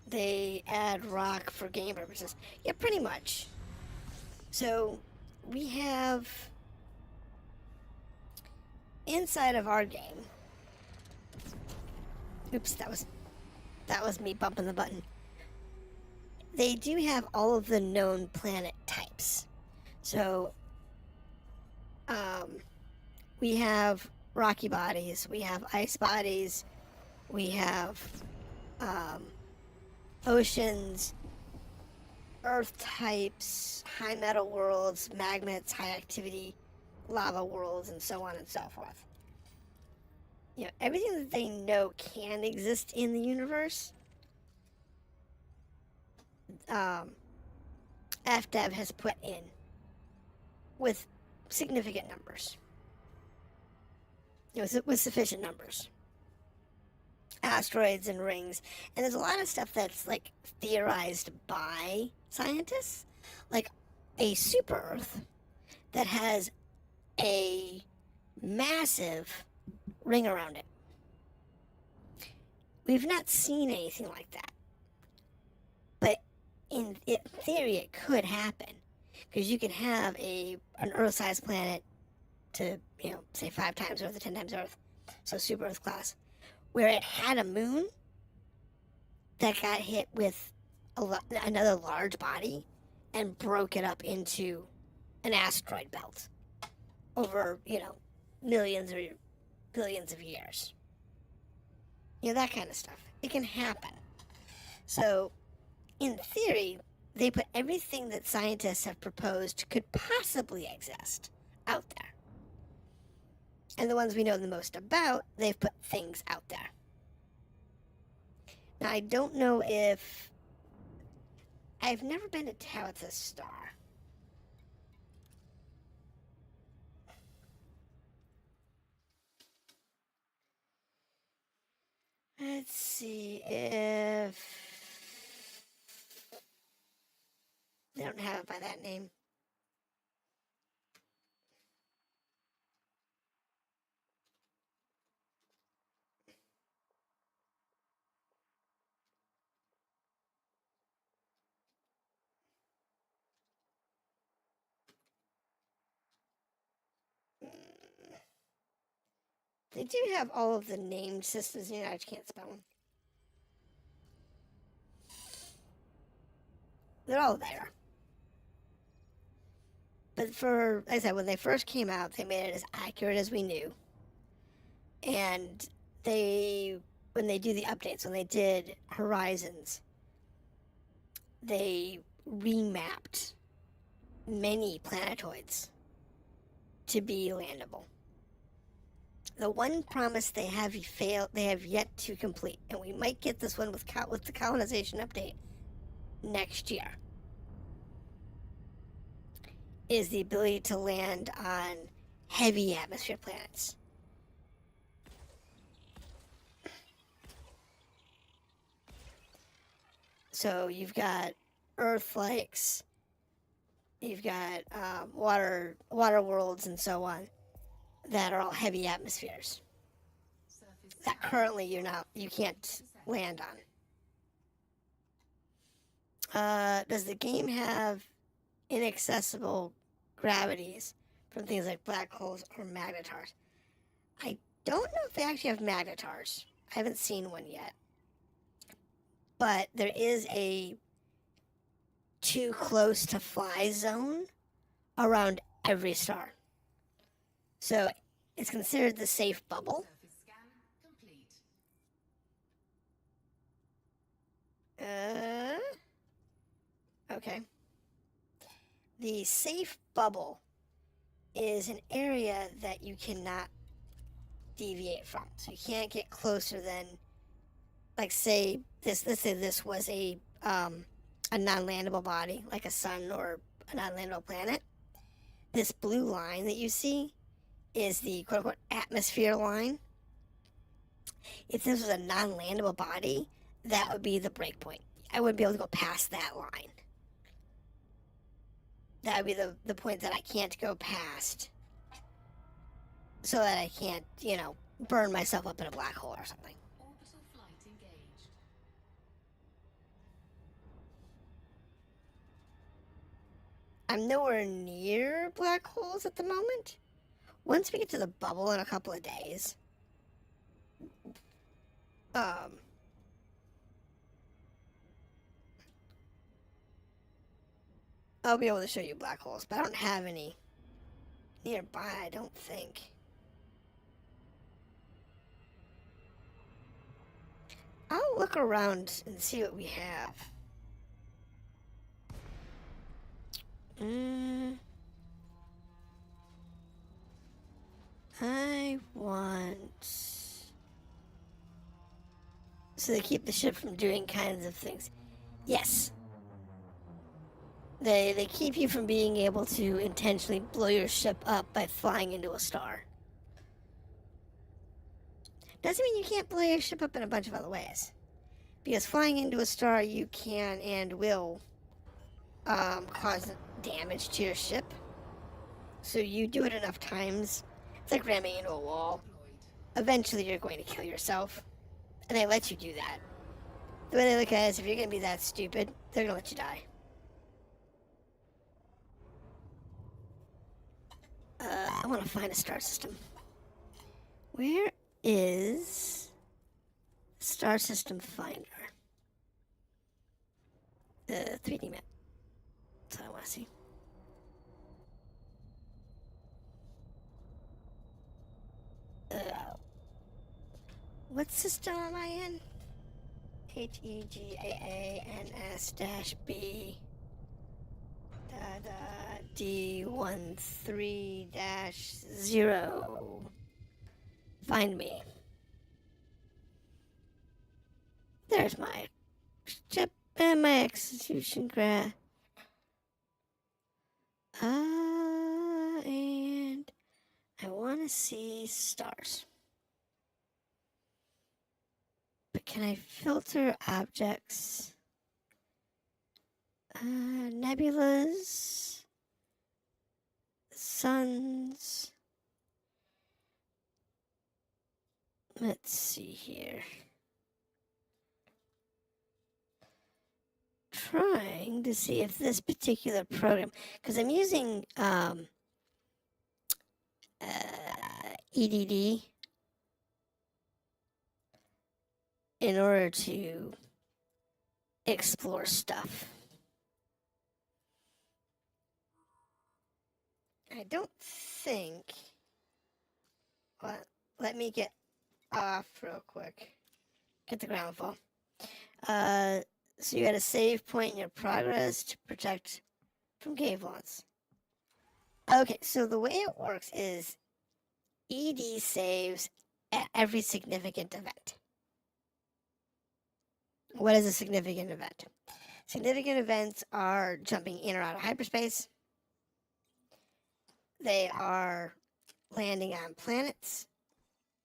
They add rock for game purposes. Yeah, pretty much. So we have inside of our game. Oops, that was me bumping the button. They do have all of the known planet types. So we have rocky bodies, we have ice bodies, we have oceans, earth types, high metal worlds, magnets, high activity, lava worlds, and so on and so forth. Everything that they know can exist in the universe, FDev has put in with significant numbers. With sufficient numbers. asteroids and rings. And there's a lot of stuff that's like theorized by scientists, like a super Earth that has a massive ring around it. We've not seen anything like that, but in theory, it could happen because you can have an Earth-sized planet to say 5 times Earth or 10 times Earth, so super Earth class, where it had a moon that got hit with another large body and broke it up into an asteroid belt over millions or billions of years. That kind of stuff. It can happen. So, in theory, they put everything that scientists have proposed could possibly exist out there. And the ones we know the most about, they've put things out there. Now, I don't know if... I've never been to Talitha's star. Let's see if they don't have it by that name. They do have all of the named systems. I just can't spell them. They're all there. But like I said, when they first came out, they made it as accurate as we knew. And when they do the updates, when they did Horizons, they remapped many planetoids to be landable. The one promise they have yet to complete, and we might get this one with the colonization update next year, is the ability to land on heavy atmosphere planets. So you've got Earth-likes, you've got water worlds, and so on, that are all heavy atmospheres that currently you can't land on. Does the game have inaccessible gravities from things like black holes or magnetars? I don't know if they actually have magnetars. I haven't seen one yet. But there is a too close to fly zone around every star. So it's considered the safe bubble. Surface scan complete. Okay. The safe bubble is an area that you cannot deviate from. So you can't get closer than, like, say this. Let's say this was a non-landable body, like a sun or a non-landable planet. This blue line that you see is the quote-unquote atmosphere line. If this was a non-landable body, that would be the breakpoint. I wouldn't be able to go past that line. That would be the point that I can't go past, so that I can't, burn myself up in a black hole or something. Orbital flight engaged. I'm nowhere near black holes at the moment. Once we get to the bubble in a couple of days, I'll be able to show you black holes, but I don't have any nearby, I don't think. I'll look around and see what we have. I want... So they keep the ship from doing kinds of things. Yes. They keep you from being able to intentionally blow your ship up by flying into a star. doesn't mean you can't blow your ship up in a bunch of other ways. Because flying into a star, you can and will cause damage to your ship. So you do it enough times, it's like ramming into a wall. Eventually you're going to kill yourself. And they let you do that. The way they look at it is, if you're going to be that stupid, they're going to let you die. I want to find a star system. Where is Star System Finder? The 3D map. That's what I want to see. What system am I in? HEGAANS-B D13-0. Find me. There's my ship and my execution graph. And I want to see stars. But can I filter objects? Nebulas, suns. Let's see here. Trying to see if this particular program, because I'm using EDD in order to explore stuff. I don't think. Well, let me get off real quick. Get the ground fall. So you had a save point in your progress to protect from cave loss. Okay, so the way it works is ED saves at every significant event. What is a significant event? Significant events are jumping in or out of hyperspace. They are landing on planets,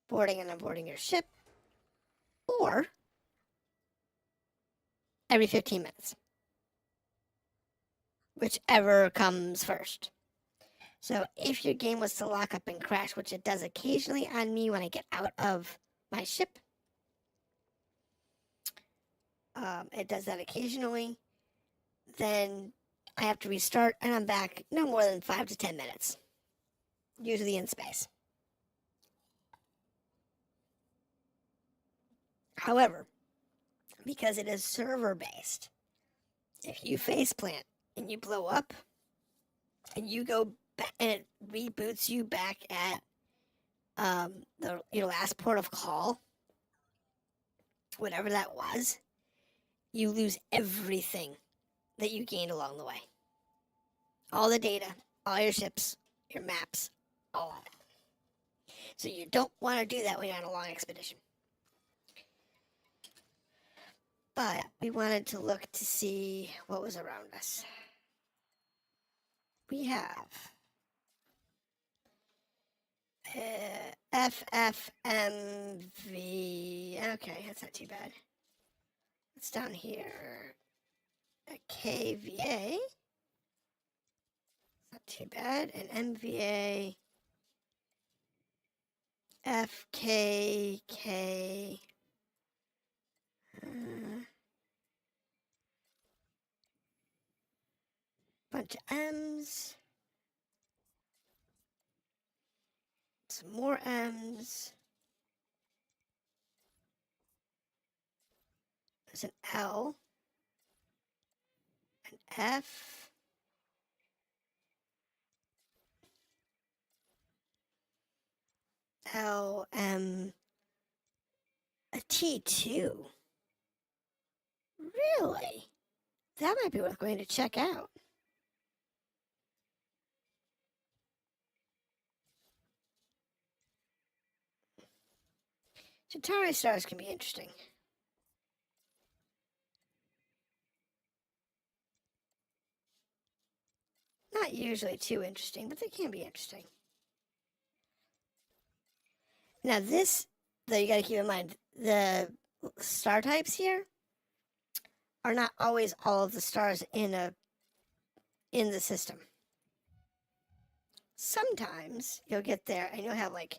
boarding and unboarding your ship, or every 15 minutes. Whichever comes first. So if your game was to lock up and crash, which it does occasionally on me when I get out of my ship, it does that occasionally, then I have to restart and I'm back no more than 5 to 10 minutes, usually in space. However, because it is server-based, if you faceplant and you blow up and you go back and it reboots you back at your last port of call, whatever that was, you lose everything that you gained along the way. All the data, all your ships, your maps, all of it. So you don't want to do that when you're on a long expedition. But we wanted to look to see what was around us. We have FFMV. Okay, that's not too bad. It's down here. A KVA. Not too bad. An MVA. FKK. Bunch of M's. Some more M's. There's an L. An F. L, M. A T2. Really? That might be worth going to check out. Centauri stars can be interesting. Not usually too interesting, but they can be interesting. Now this Though you gotta keep in mind, the star types here are not always all of the stars in the system. Sometimes you'll get there and you'll have like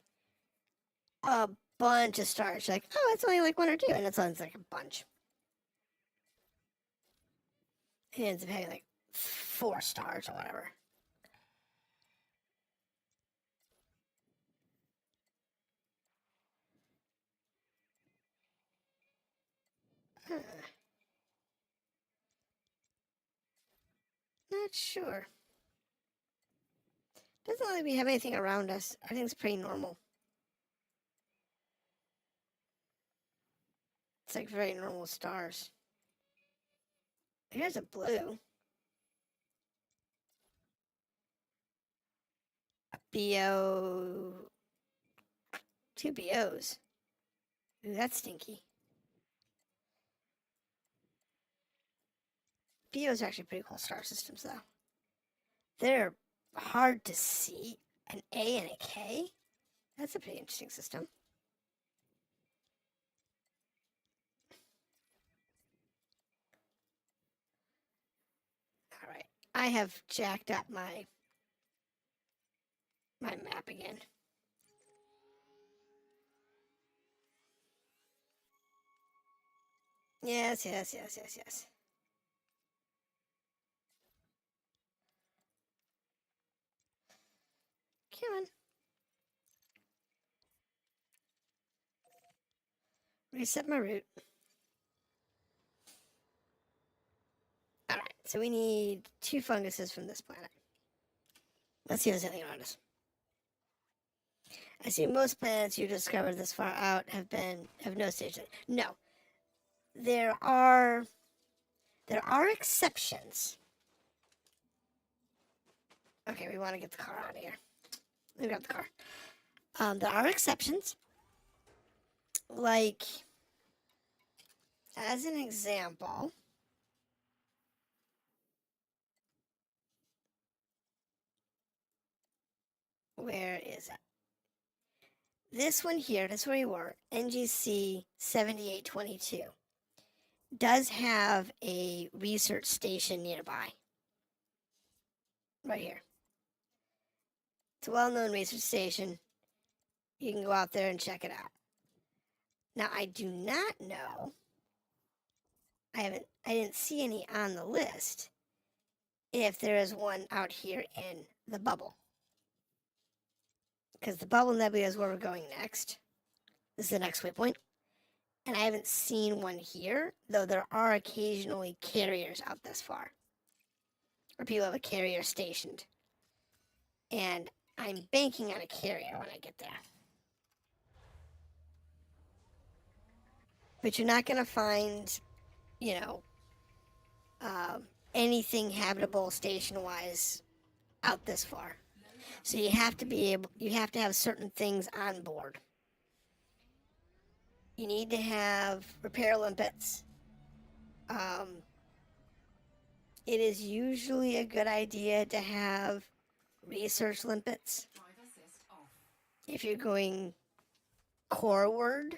a bunch of stars. You're like, oh, it's only like one or two, and it's like a bunch. It ends up having like 4 stars or whatever. Huh. Not sure. Doesn't look like we have anything around us. Everything's pretty normal. It's like very normal stars. Here's a blue. A BO. 2 BOs. Ooh, that's stinky. BOs are actually pretty cool star systems, though. They're hard to see. An A and a K? That's a pretty interesting system. All right. I have jacked up my map again. Yes. Come on. Reset my route. Alright, so we need 2 funguses from this planet. Let's see if there's anything around us. I see most planets you discovered this far out have no station. No. There are exceptions. Okay, we want to get the car out of here. We got the car. There are exceptions. Like, as an example, where is it? This one here, that's where we were, NGC 7822, does have a research station nearby. Right here. It's a well-known research station. You can go out there and check it out. Now, I do not know. I didn't see any on the list if there is one out here in the bubble. Because the bubble nebula is where we're going next. This is the next waypoint. And I haven't seen one here, though there are occasionally carriers out this far. Or people have a carrier stationed. And I'm banking on a carrier when I get there. But you're not going to find, anything habitable station-wise out this far. So you have to have certain things on board. You need to have repair limpets. It is usually a good idea to have research limpets if you're going coreward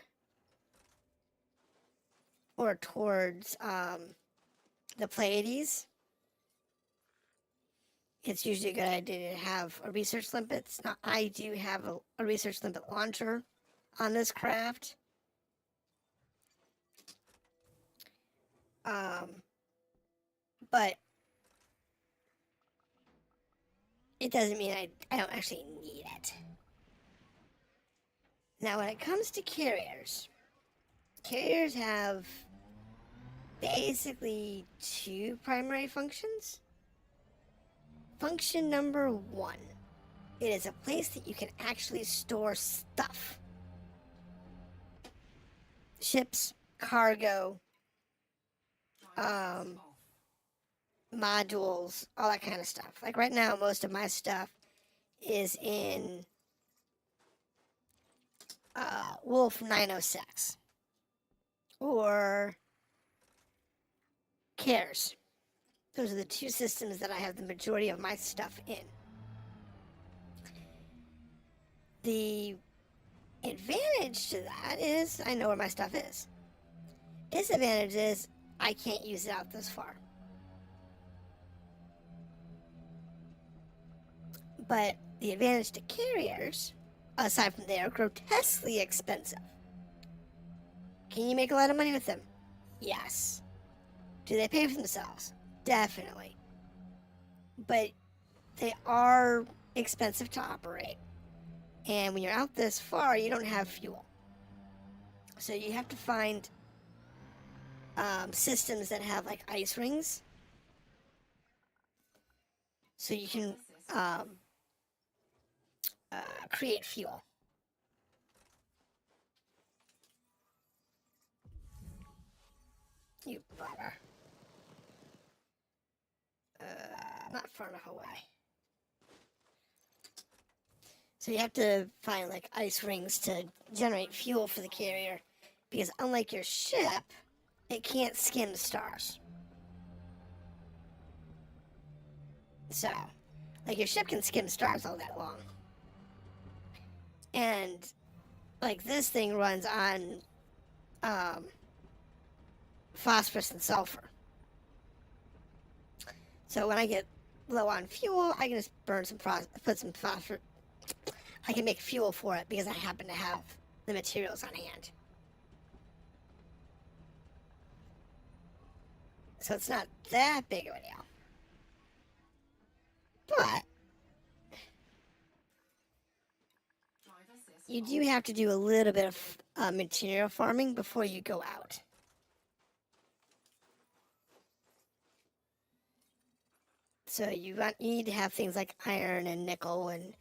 or towards the Pleiades. It's usually a good idea to have a research limpets. Now, I do have a research limpet launcher on this craft. But it doesn't mean I don't actually need it. Now, when it comes to carriers have basically 2 primary functions. Function number 1, it is a place that you can actually store stuff. Ships, cargo, modules, all that kind of stuff. Like right now, most of my stuff is in Wolf 906 or CARES. Those are the 2 systems that I have the majority of my stuff in. The Advantage to that is I know where my stuff is. Disadvantage is I can't use it out this far. But the advantage to carriers, aside from they are grotesquely expensive. Can you make a lot of money with them? Yes. Do they pay for themselves? Definitely. But they are expensive to operate. And when you're out this far, you don't have fuel. So you have to find systems that have like ice rings. So you can create fuel. You bummer. Not far enough away. So you have to find like ice rings to generate fuel for the carrier, because unlike your ship, it can't skim stars. So, like your ship can skim stars all that long. And like this thing runs on phosphorus and sulfur. So when I get low on fuel, I can just put some phosphorus. I can make fuel for it because I happen to have the materials on hand. So it's not that big of a deal. But you do have to do a little bit of material farming before you go out. So you need to have things like iron and nickel and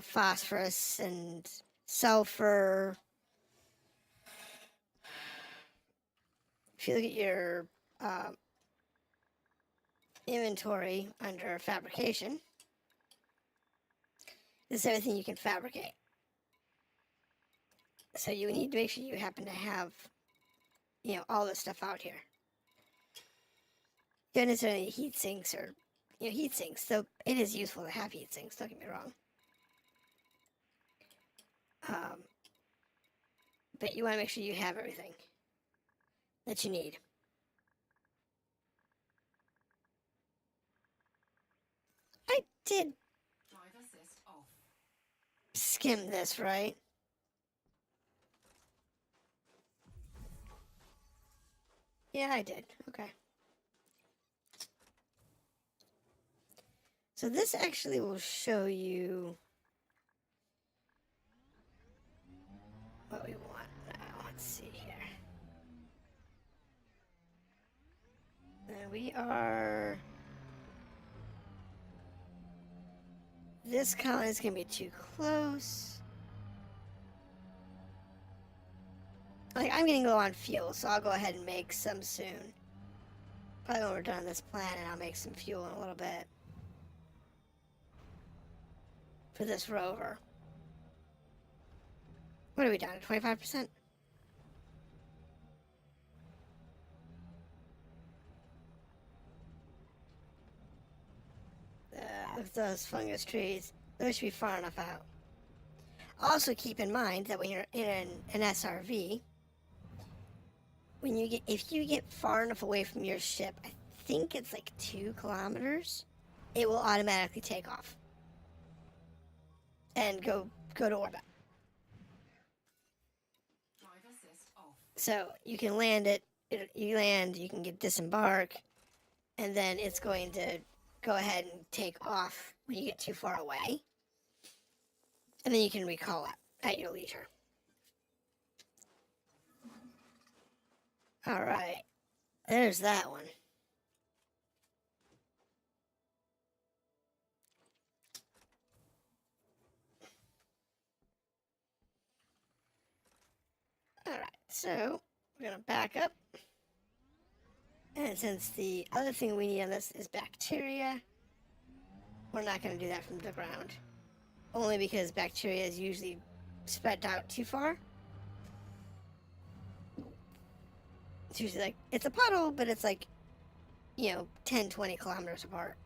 phosphorus and sulfur. If you look at your inventory under fabrication, this is everything you can fabricate. So you need to make sure you happen to have, all this stuff out here. You don't necessarily need heat sinks or, heat sinks. So it is useful to have heat sinks, don't get me wrong. But you want to make sure you have everything that you need. I did skim this, right? Yeah, I did. Okay. So this actually will show you what we want now. Let's see here. We are... This colony is going to be too close. Like, I'm getting low on fuel, so I'll go ahead and make some soon. Probably when we're done on this planet, I'll make some fuel in a little bit. For this rover. What are we down to? 25%? Look at those fungus trees. Those should be far enough out. Also keep in mind that when you're in an SRV, if you get far enough away from your ship, I think it's like 2 kilometers, it will automatically take off and go to orbit. So you can land it. You land. You can disembark, and then it's going to go ahead and take off when you get too far away, and then you can recall it at your leisure. All right, there's that one. All right, so we're gonna back up, and since the other thing we need on this is bacteria, we're not gonna do that from the ground, only because bacteria is usually spread out too far. It's usually like, it's a puddle, but it's like, 10, 20 kilometers apart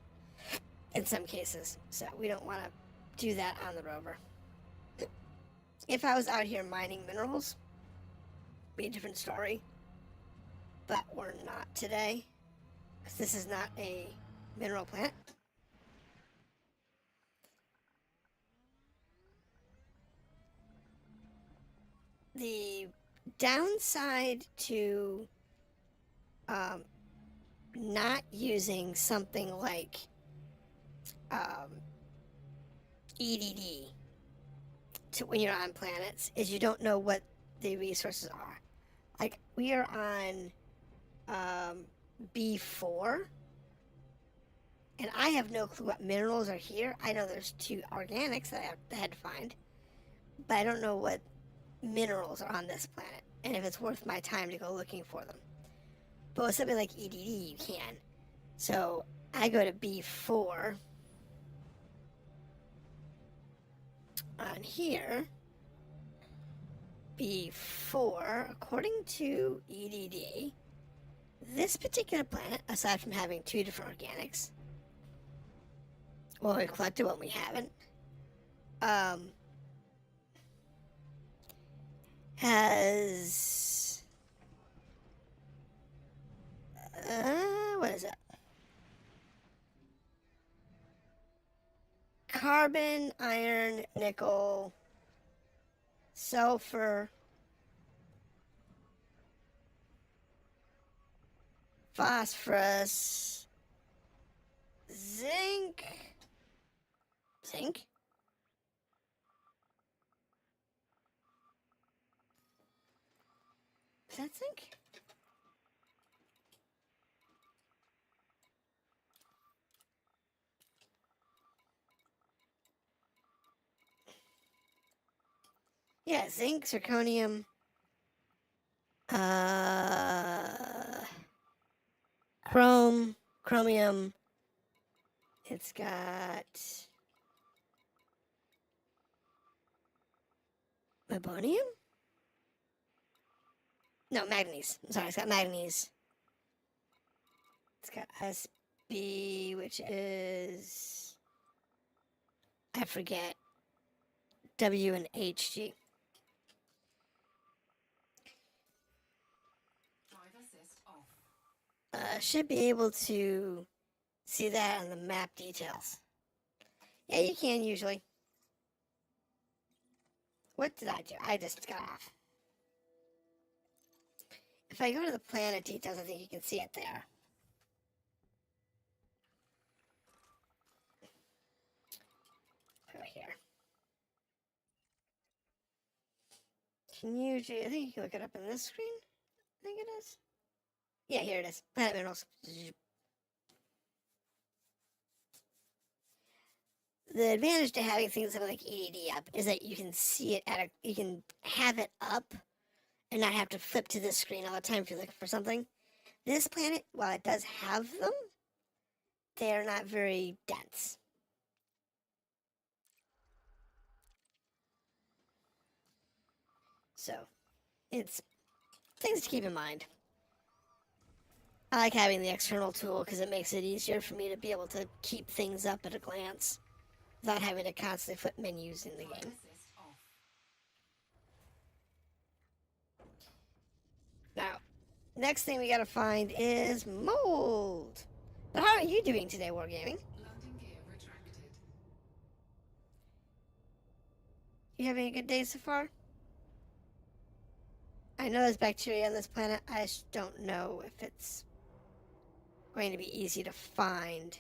in some cases. So we don't want to do that on the rover. If I was out here mining minerals, it'd be a different story. But we're not today, because this is not a mineral planet. The downside to not using something like EDD to when you're on planets is you don't know what the resources are. Like, we are on B4, and I have no clue what minerals are here. I know there's 2 organics that I had to find, but I don't know what minerals are on this planet, and if it's worth my time to go looking for them. But with something like EDD, you can. So I go to B4 on here. B4, according to EDD, this particular planet, aside from having 2 different organics, well, we collected one we haven't, has, what is it? Carbon, iron, nickel, sulfur, phosphorus, zinc. Zinc? Is that zinc? Yeah, zinc, zirconium, chrome, chromium. It's got mebonium? No, manganese. I'm sorry, it's got manganese. It's got SB, which is, I forget, W and HG. Drive assist off. Should be able to see that on the map details. Yeah, you can usually. What did I do? I just got off. If I go to the planet details, I think you can see it there. Over here. Can you, I think you can look it up in this screen? I think it is. Yeah, here it is. Planet minerals. The advantage to having things like EDD up is that you can see it you can have it up and not have to flip to this screen all the time if you're looking for something. This planet, while it does have them, they're not very dense. So, it's things to keep in mind. I like having the external tool because it makes it easier for me to be able to keep things up at a glance without having to constantly flip menus in the Drive game. assist off. Now, next thing we gotta find is mold. But how are you doing today, Wargaming? Landing gear retracted. You having a good day so far? I know there's bacteria on this planet. I just don't know if it's going to be easy to find.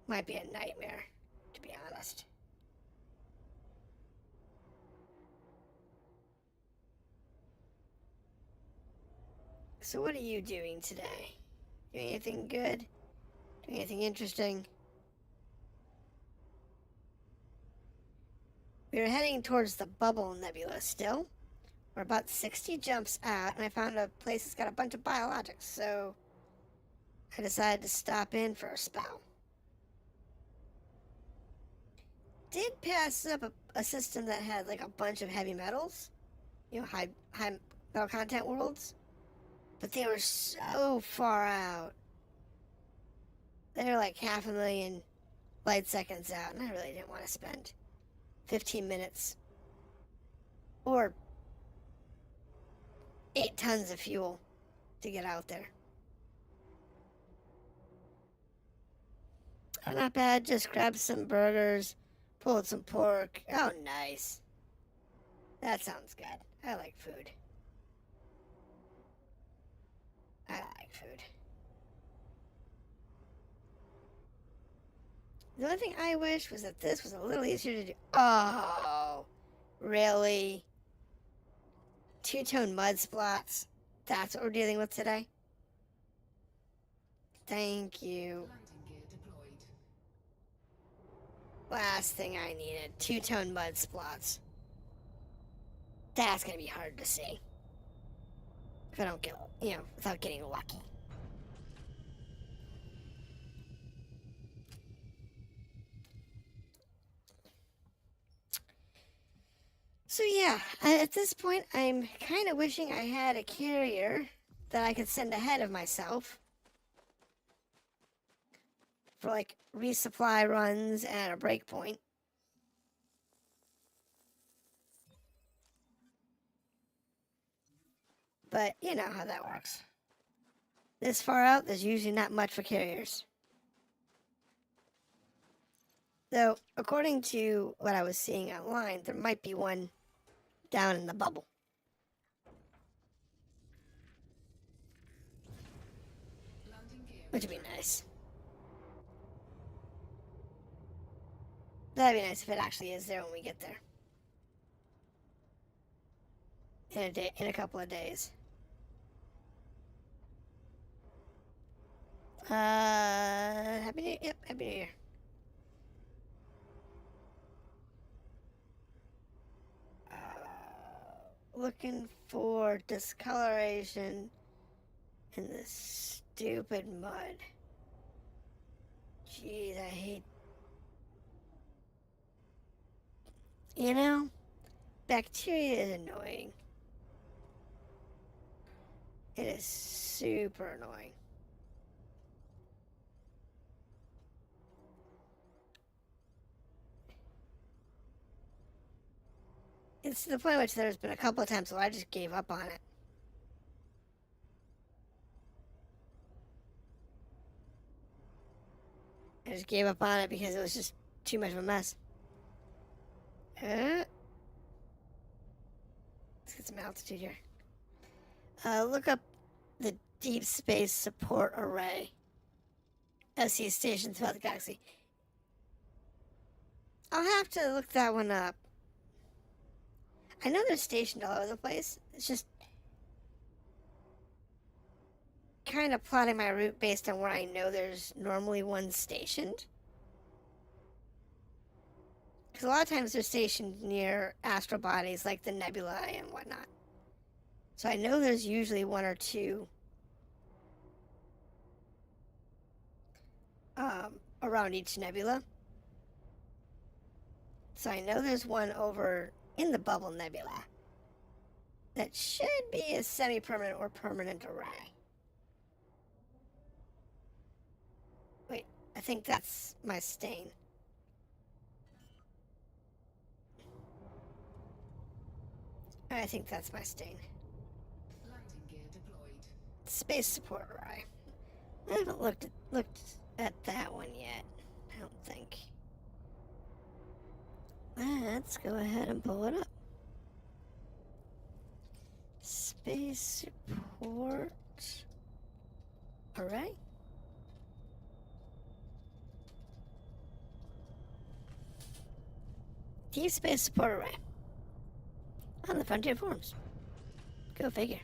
Might be a nightmare, to be honest. So what are you doing today? Doing anything good? Doing anything interesting? We're heading towards the Bubble Nebula still. We're about 60 jumps out, and I found a place that's got a bunch of biologics, so I decided to stop in for a spell. Did pass up a system that had like a bunch of heavy metals, you know, high metal content worlds, but they were so far out. they're like 500,000 light seconds out, and I really didn't want to spend 15 minutes or 8 tons of fuel to get out there. Oh, not bad. Just grabbed some burgers, pulled some pork. Oh, nice. That sounds good. I like food. I like food. The only thing I wish was that this was a little easier to do. Oh, really? Two-tone mud splots. That's what we're dealing with today? Thank you. Landing gear deployed. Last thing I needed. Two-tone mud splots. That's gonna be hard to see. If I don't get, without getting lucky. So yeah, at this point, I'm kind of wishing I had a carrier that I could send ahead of myself for like resupply runs and a breakpoint. But you know how that works. This far out, there's usually not much for carriers. Though, according to what I was seeing online, there might be one down in the bubble. Landing gear Which would be retracted. nice. That'd be nice if it actually is there when we get there. In a couple of days. Happy New Year. Looking for discoloration in this stupid mud. Jeez, I hate. Bacteria is annoying. It is super annoying. It's to the point which there's been a couple of times where I just gave up on it. I just gave up on it because it was just too much of a mess. Let's get some altitude here. Look up the Deep Space Support Array. SC stations throughout the galaxy. I'll have to look that one up. I know they're stationed all over the place. It's just kind of plotting my route based on where I know there's normally one stationed. Because a lot of times they're stationed near astral bodies like the nebula and whatnot. So I know there's usually one or two around each nebula. So I know there's one over in the Bubble Nebula that should be a semi-permanent or permanent array. Wait, I think that's my stain. I think that's my stain. Landing gear deployed. Space support array. I haven't looked at that one yet. I don't think. Let's go ahead and pull it up. Space support array. Deep space support array. On the Frontier forums. Go figure.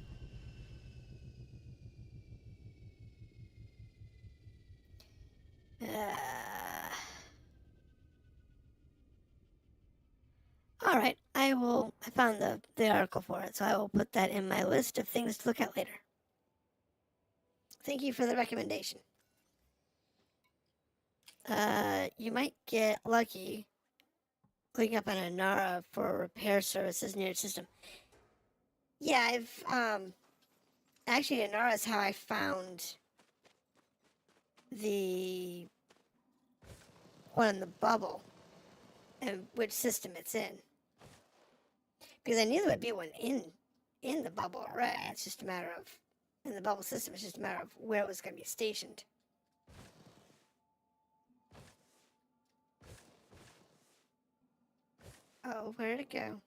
Alright, I found the article for it, so I will put that in my list of things to look at later. Thank you for the recommendation. You might get lucky looking up on Anara for repair services near your system. Yeah, actually, Anara is how I found the one in the bubble and which system it's in. Because I knew there would be one in the bubble already. It's just a matter of, in the bubble system, it's just a matter of where it was going to be stationed. Oh, where did it go?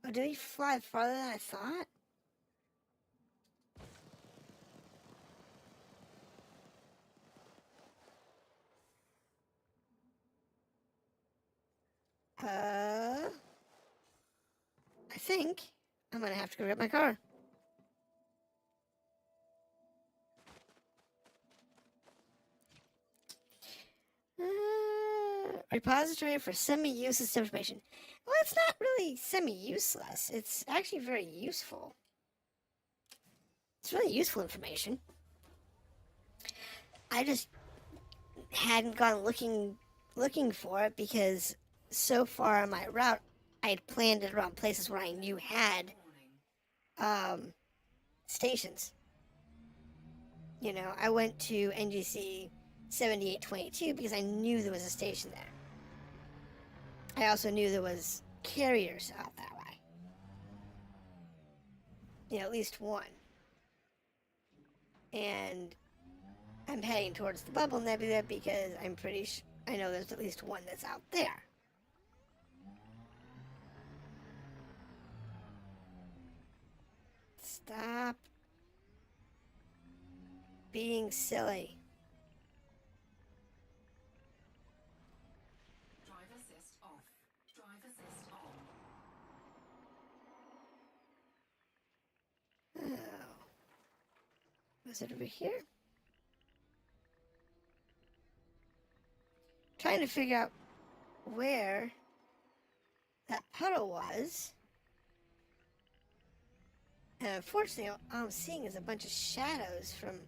Oh, did he fly farther than I thought? I think I'm gonna have to go get my car. Repository for semi-useless information. Well, it's not really semi-useless. It's actually very useful. It's really useful information. I just hadn't gone looking for it because so far on my route, I had planned it around places where I knew had stations. You know, I went to NGC 7822 because I knew there was a station there. I also knew there was carriers out that way. You know, at least one. And I'm heading towards the Bubble Nebula because I'm pretty sure I know there's at least one that's out there. Stop being silly. Drive assist off. Drive assist on. Oh. Was it over here? Trying to figure out where that puddle was. And unfortunately, all I'm seeing is a bunch of shadows from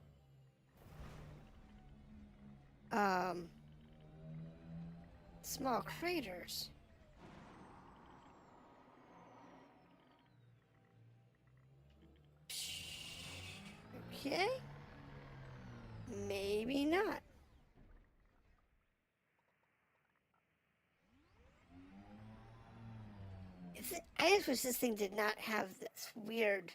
small craters. Okay. Maybe not. I just wish this thing did not have this weird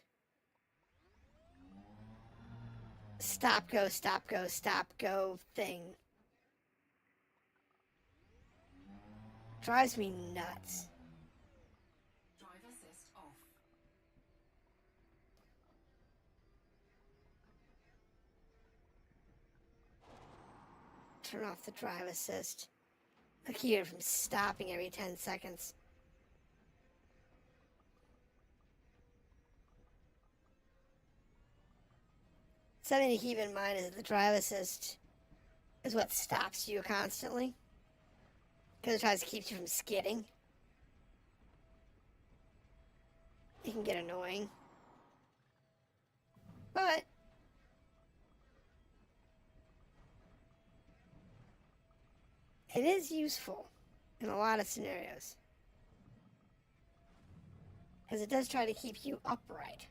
stop, go, stop, go, stop, go thing. Drives me nuts. Drive assist off. Turn off the drive assist. Look here, from stopping every 10 seconds. Something to keep in mind is that the drive assist is what stops you constantly. Because it tries to keep you from skidding. It can get annoying. But it is useful in a lot of scenarios. Because it does try to keep you upright.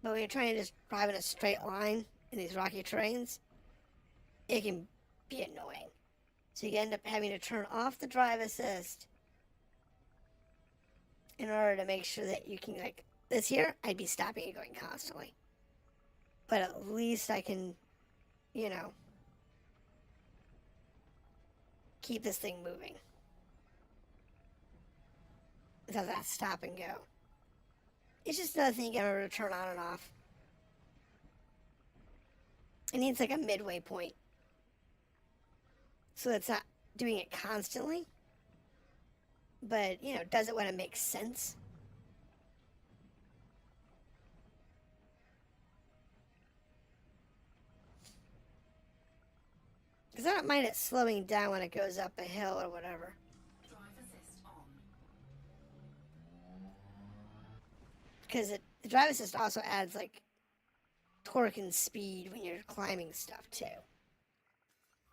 But when you're trying to just drive in a straight line in these rocky terrains, it can be annoying. So you end up having to turn off the drive assist in order to make sure that you can, like, this here, I'd be stopping and going constantly. But at least I can, you know, keep this thing moving without that stop and go. It's just another thing you can remember to turn on and off. It needs like a midway point. So it's not doing it constantly. But, you know, does it when it makes sense? Because I don't mind it slowing down when it goes up a hill or whatever. Drive assist on. Because the drive assist also adds, like, torque and speed when you're climbing stuff, too.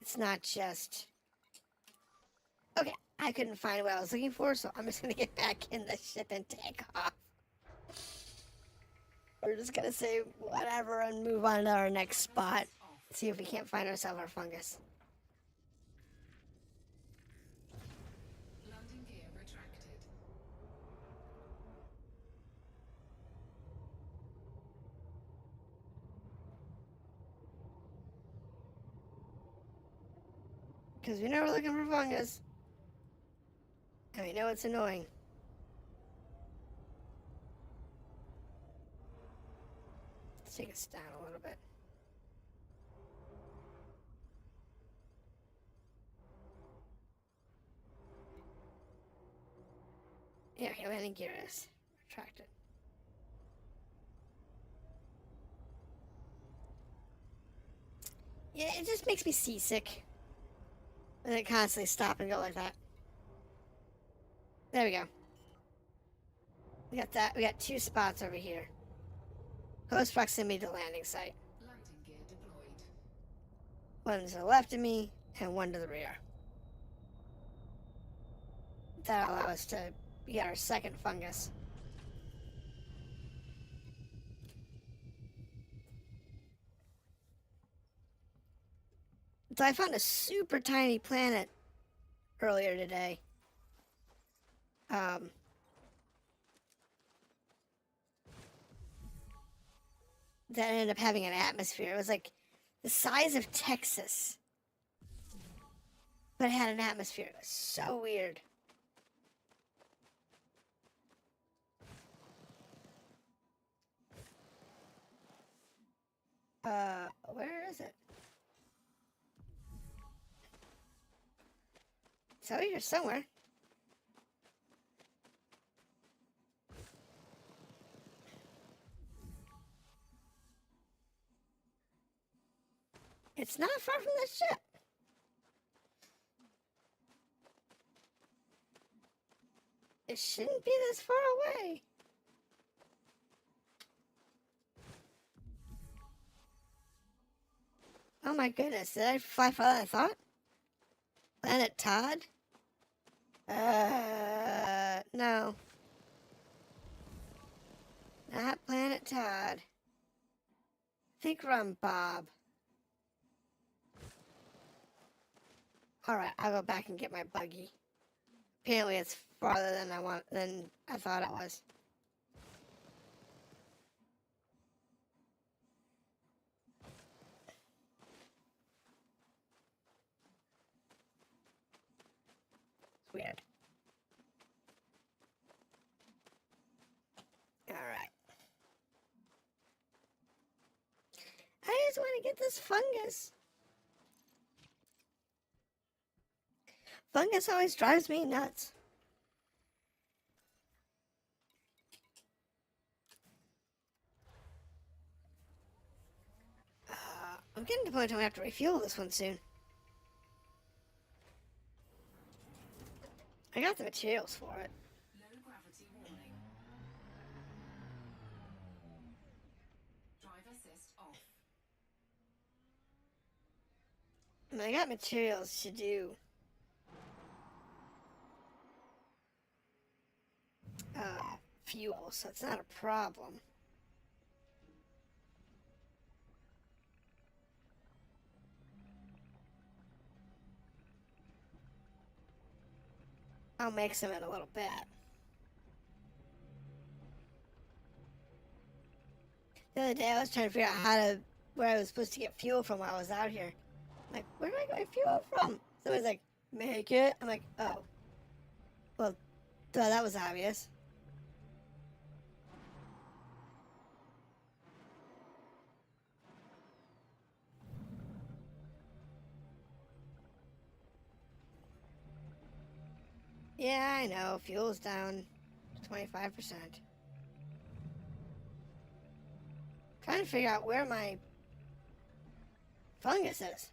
It's not just... Okay, I couldn't find what I was looking for, so I'm just going to get back in the ship and take off. we're just gonna say whatever and move on to our next spot. See if we can't find ourselves our fungus. Landing gear retracted. Because we know we're looking for fungus. And we know it's annoying. Let's take us down a little bit. Yeah, your landing gear is retracted. Yeah, it just makes me seasick. And it constantly stop and go like that. There we go. We got that. We got 2 spots over here. Close proximity to landing site. Landing gear deployed. One to the left of me and one to the rear. That'll allow us to get our second fungus. So I found a super tiny planet earlier today. That ended up having an atmosphere. It was like the size of Texas, but it had an atmosphere. It was so weird. Where is it? It's over here somewhere. It's not far from the ship. It shouldn't be this far away. Oh my goodness, did I fly farther than I thought? Planet Todd? No. Not Planet Todd. I think we're on Bob. Alright, I'll go back and get my buggy. Apparently it's farther than I thought it was. It's weird. Alright. I just want to get this fungus. Fungus always drives me nuts. I'm getting to the point where I have to refuel this one soon. I got the materials for it. Low gravity warning. Drive assist off. I mean, I got materials to do fuel, so it's not a problem. I'll make some in a little bit. The other day I was trying to figure out where I was supposed to get fuel from while I was out here. I'm like, where do I get my fuel from? Somebody's like, make it. I'm like, oh. Well, duh, that was obvious. Yeah, I know. Fuel's down 25%. Trying to figure out where my fungus is.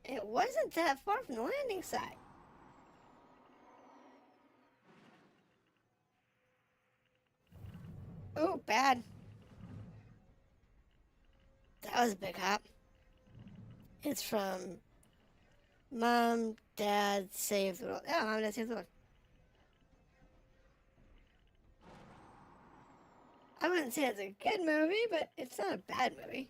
It wasn't that far from the landing site. Oh, bad. That was a big hop. It's from Mom, Dad, Save the World. Oh, Mom, Dad, Save the World. I wouldn't say it's a good movie, but it's not a bad movie.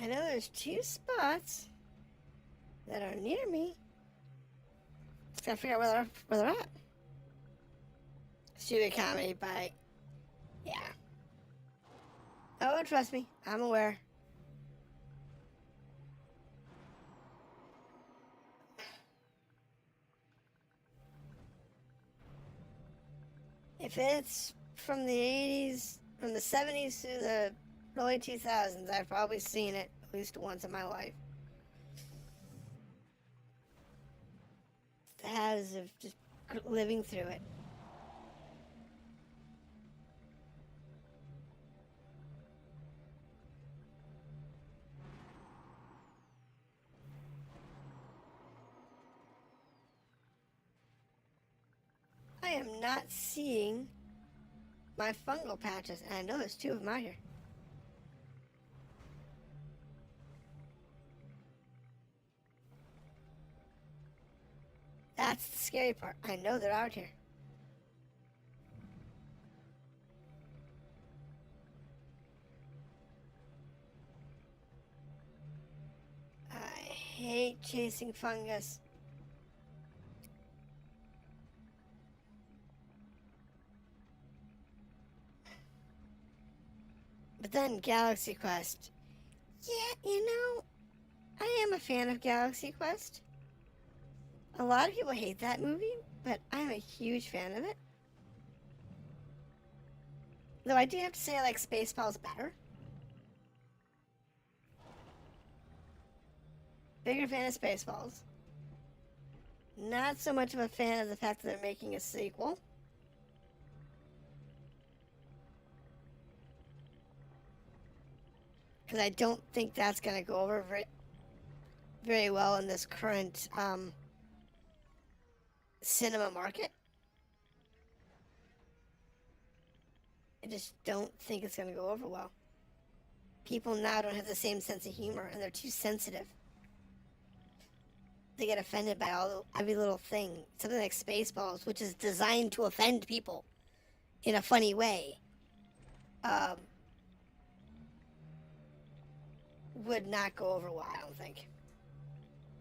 I know there's 2 spots that are near me. Just gotta figure out where they're at. Stupid comedy by, yeah. Oh, trust me, I'm aware. If it's from the 80s, from the 70s to the early 2000s, I've probably seen it at least once in my life. The habits of just living through it. I am not seeing my fungal patches, and I know there's 2 of them out here. That's the scary part. I know they're out here. I hate chasing fungus. But then Galaxy Quest. Yeah, you know, I am a fan of Galaxy Quest. A lot of people hate that movie, but I'm a huge fan of it. Though I do have to say I like Spaceballs better. Bigger fan of Spaceballs. Not so much of a fan of the fact that they're making a sequel. Because I don't think that's going to go over very well in this current cinema market. I just don't think it's going to go over well. People now don't have the same sense of humor, and they're too sensitive. They get offended by every little thing. Something like Spaceballs, which is designed to offend people in a funny way, would not go over well, I don't think.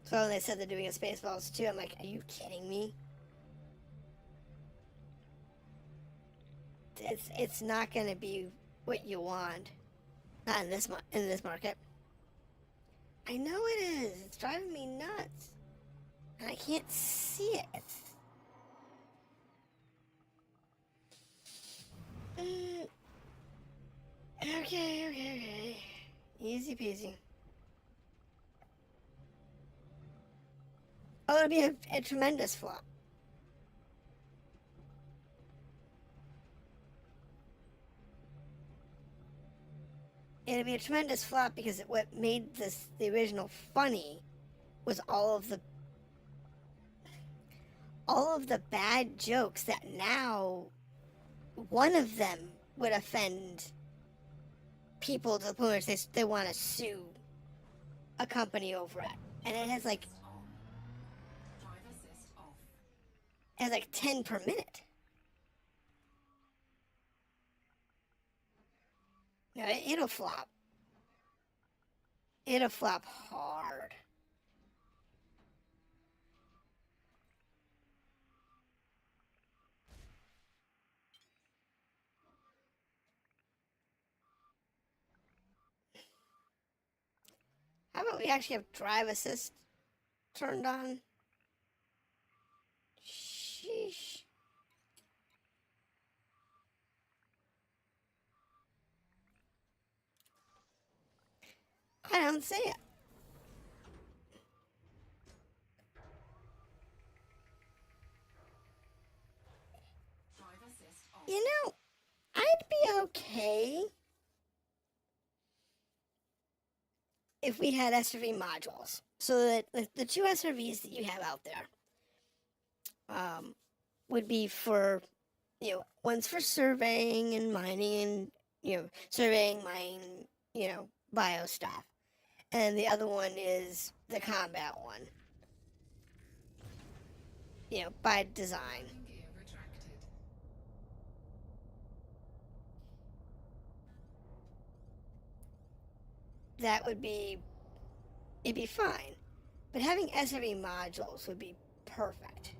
So when they said they're doing a Spaceballs 2, I'm like, are you kidding me? It's not going to be what you want. Not in this market. I know it is. It's driving me nuts. And I can't see it. Okay. Easy peasy. Oh, it'll be a tremendous flop. It'll be a tremendous flop because what made the original funny was all of the bad jokes that now one of them would offend people to the point where they want to sue a company over it. And it has like Drive assist off. 10 per minute. No, it'll flop. It'll flop hard. How about we actually have drive assist turned on? Sheesh. I don't see it. Drive assist off. You know, I'd be okay if we had SRV modules, so that the two SRVs that you have out there would be for, one's for surveying and mining and, surveying, mining, bio stuff. And the other one is the combat one, by design. Landing gear retracted. That would be, it'd be fine. But having SRV modules would be perfect.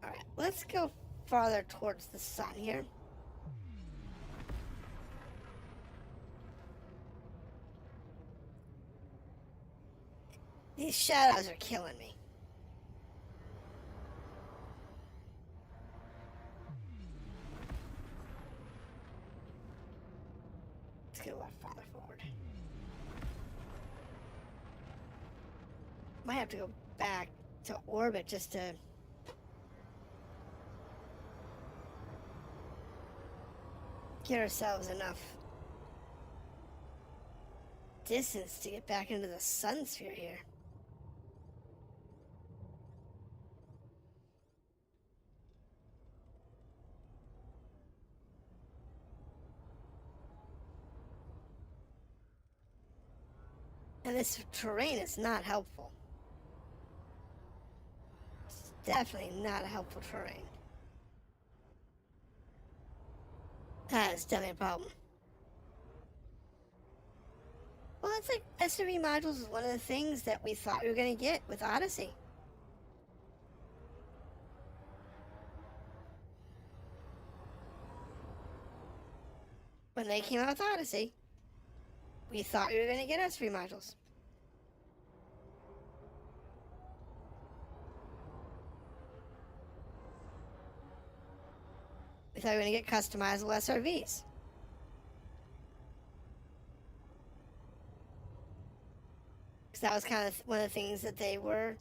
Alright, let's go farther towards the sun here. These shadows are killing me. Let's go a lot farther forward. Might have to go back to orbit just to get ourselves enough distance to get back into the sun sphere here. And this terrain is not helpful. It's definitely not a helpful terrain. That is definitely a problem. Well, it's like SRV modules is one of the things that we thought we were going to get with Odyssey. When they came out with Odyssey, we thought we were going to get SRV modules. We thought we were going to get customizable SRVs. Because that was kind of one of the things that they were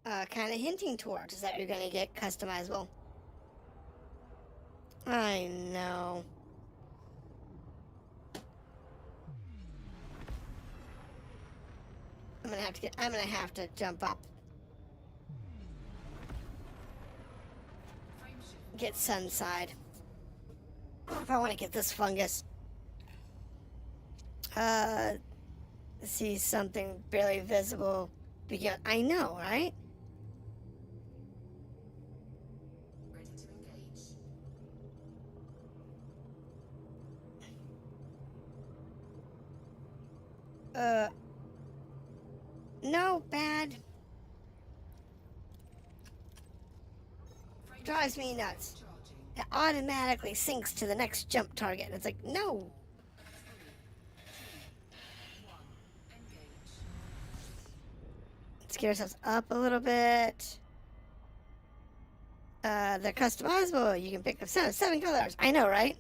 kind of hinting towards, is that you're going to get customizable. I know. I'm gonna have to jump up. Frame shift. Get sunside. If I want to get this fungus. See something barely visible. I know, right? Ready to engage. No, bad. Frame Drives me nuts. charging. It automatically syncs to the next jump target. And it's like, no. 3, 2, 1. Engage. Let's get ourselves up a little bit. They're customizable. You can pick up seven colors. I know, right?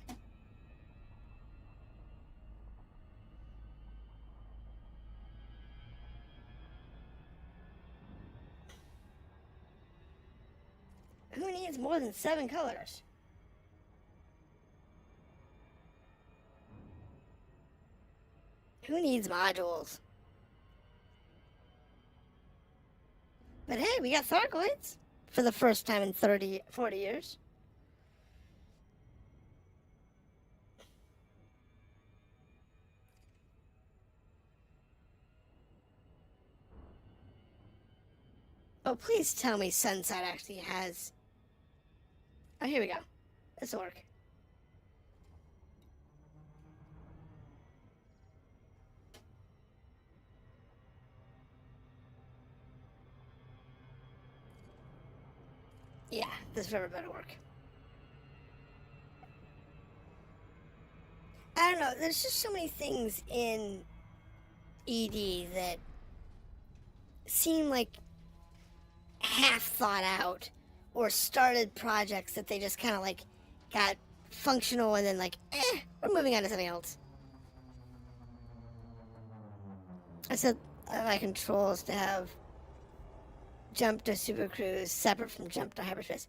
Who needs more than 7 colors? Who needs modules? But hey, we got Thargoids for the first time in 40 years. Oh, please tell me Sunside actually has... Oh, here we go. This'll work. Yeah, this river better work. I don't know, there's just so many things in ED that seem like half thought out or started projects that they just kind of like got functional and then like, we're moving on to something else. I said my controls to have jump to super cruise separate from jump to hyperspace.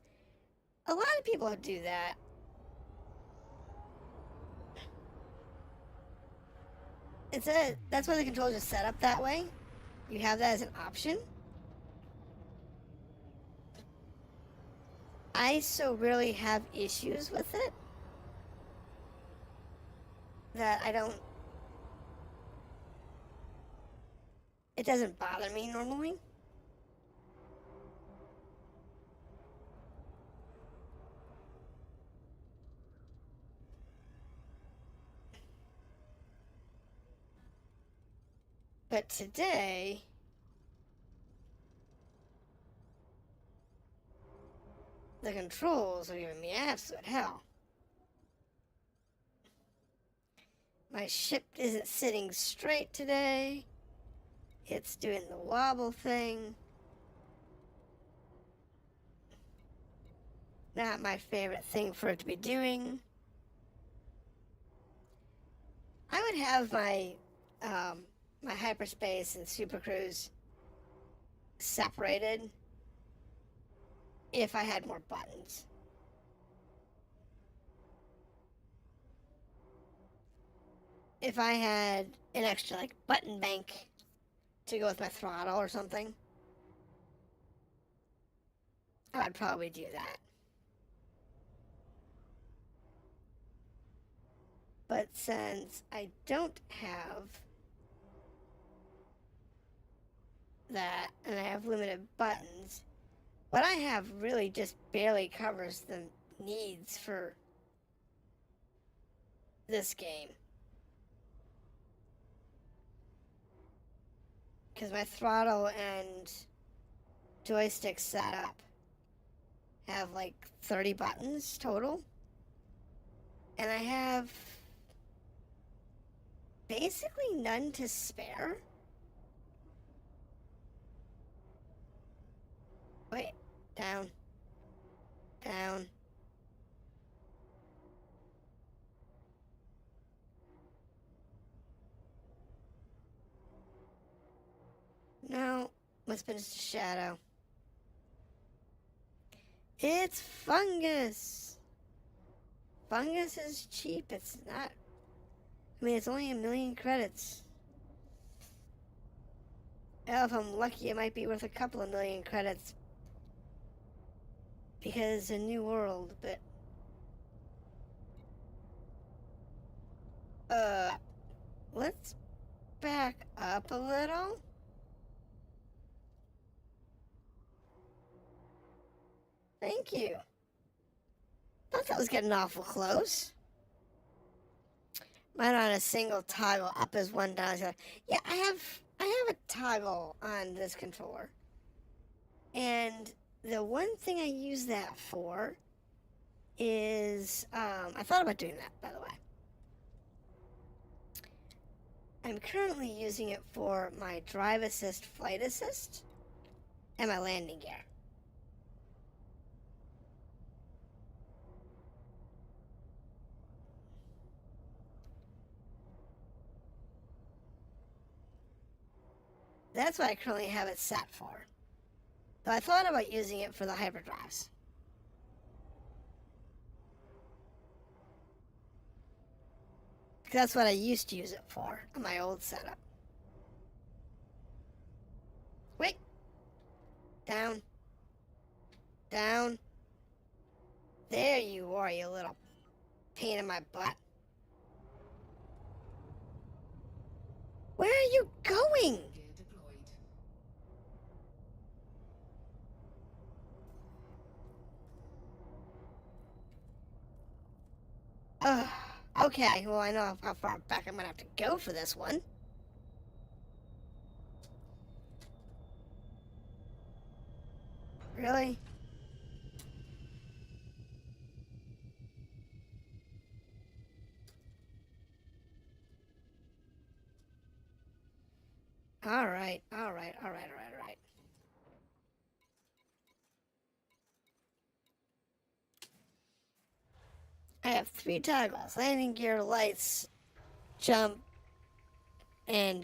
A lot of people do that. That's why the controls are set up that way. You have that as an option. I so rarely have issues with it that it doesn't bother me normally. But today, the controls are giving me absolute hell. My ship isn't sitting straight today. It's doing the wobble thing. Not my favorite thing for it to be doing. I would have my my hyperspace and supercruise separated if I had more buttons. If I had an extra like button bank to go with my throttle or something, I'd probably do that. But since I don't have that and I have limited buttons, what I have really just barely covers the needs for this game. Because my throttle and joystick setup have like 30 buttons total. And I have basically none to spare. Wait, down, down. No, must have been just a shadow. It's fungus. Fungus is cheap. It's not. I mean, it's only 1,000,000 credits. Hell, if I'm lucky, it might be worth a couple of million credits. Because it's a new world, but. Let's back up a little. Thank you. Thought that was getting awful close. Mine on a single toggle, up is one, down is the other. Yeah, I have a toggle on this controller. And the one thing I use that for is, I thought about doing that, by the way. I'm currently using it for my drive assist, flight assist, and my landing gear. That's what I currently have it set for. But I thought about using it for the hyperdrives. Because that's what I used to use it for on my old setup. Wait. Down. Down. There you are, you little pain in my butt. Where are you going? Gear deployed. Okay, well, I know how far back I'm gonna have to go for this one. Really? Alright. I have 3 toggles: landing gear, lights, jump, and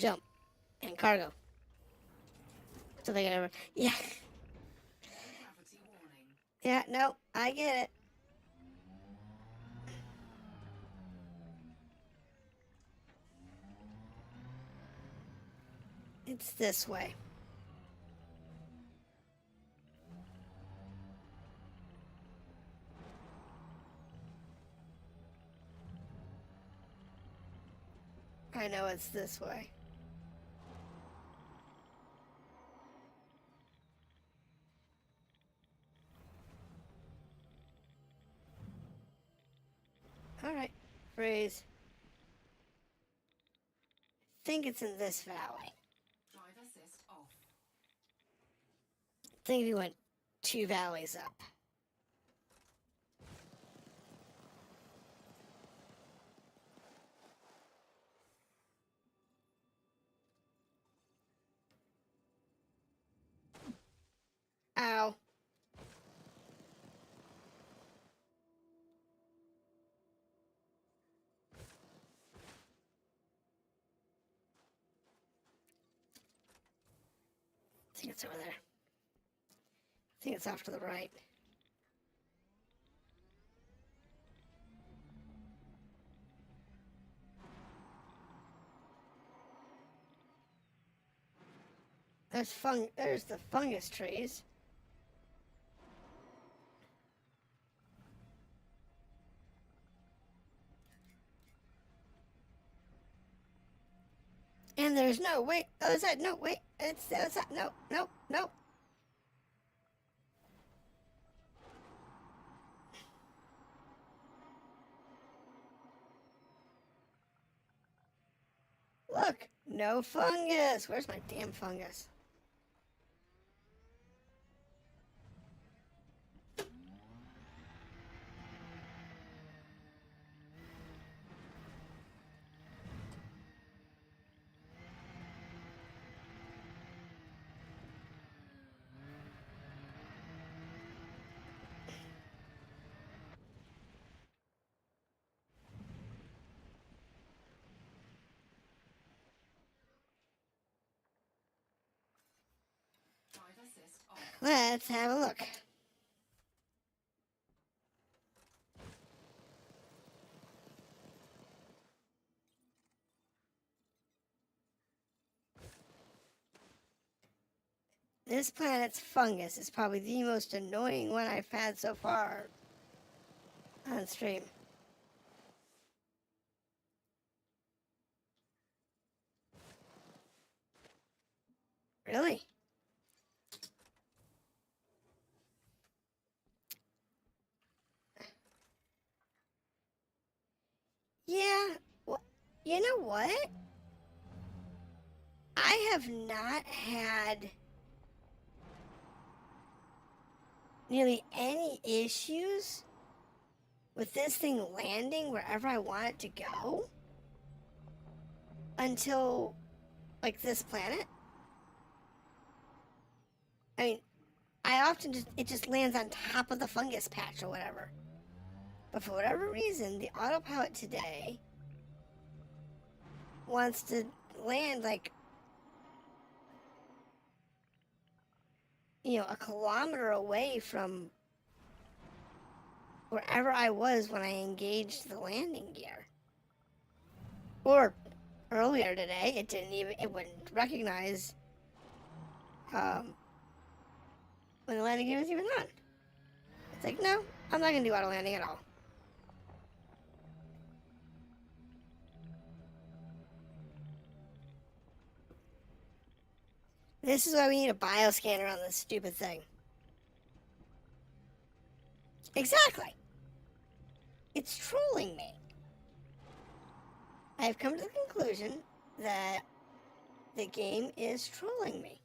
cargo. So they got yeah. Yeah, no, I get it. It's this way. I know it's this way. Alright, freeze. I think it's in this valley. Drive assist off. I think we went 2 valleys up. Ow. I think it's over there. I think it's off to the right. There's the fungus trees. And there's no, wait, other side, no, wait, it's the other side, no, no, no. Look, no fungus. Where's my damn fungus? Drive assist off. Let's have a look. This planet's fungus is probably the most annoying one I've had so far on stream. Really? Yeah. Well, you know what? I have not had nearly any issues with this thing landing wherever I want it to go until, like, this planet. I mean, I often it just lands on top of the fungus patch or whatever. But for whatever reason, the autopilot today wants to land like, a kilometer away from wherever I was when I engaged the landing gear. Or earlier today, it wouldn't recognize when the landing gear was even on. It's like, no, I'm not gonna do auto landing at all. This is why we need a bioscanner on this stupid thing. Exactly. It's trolling me. I've come to the conclusion that the game is trolling me.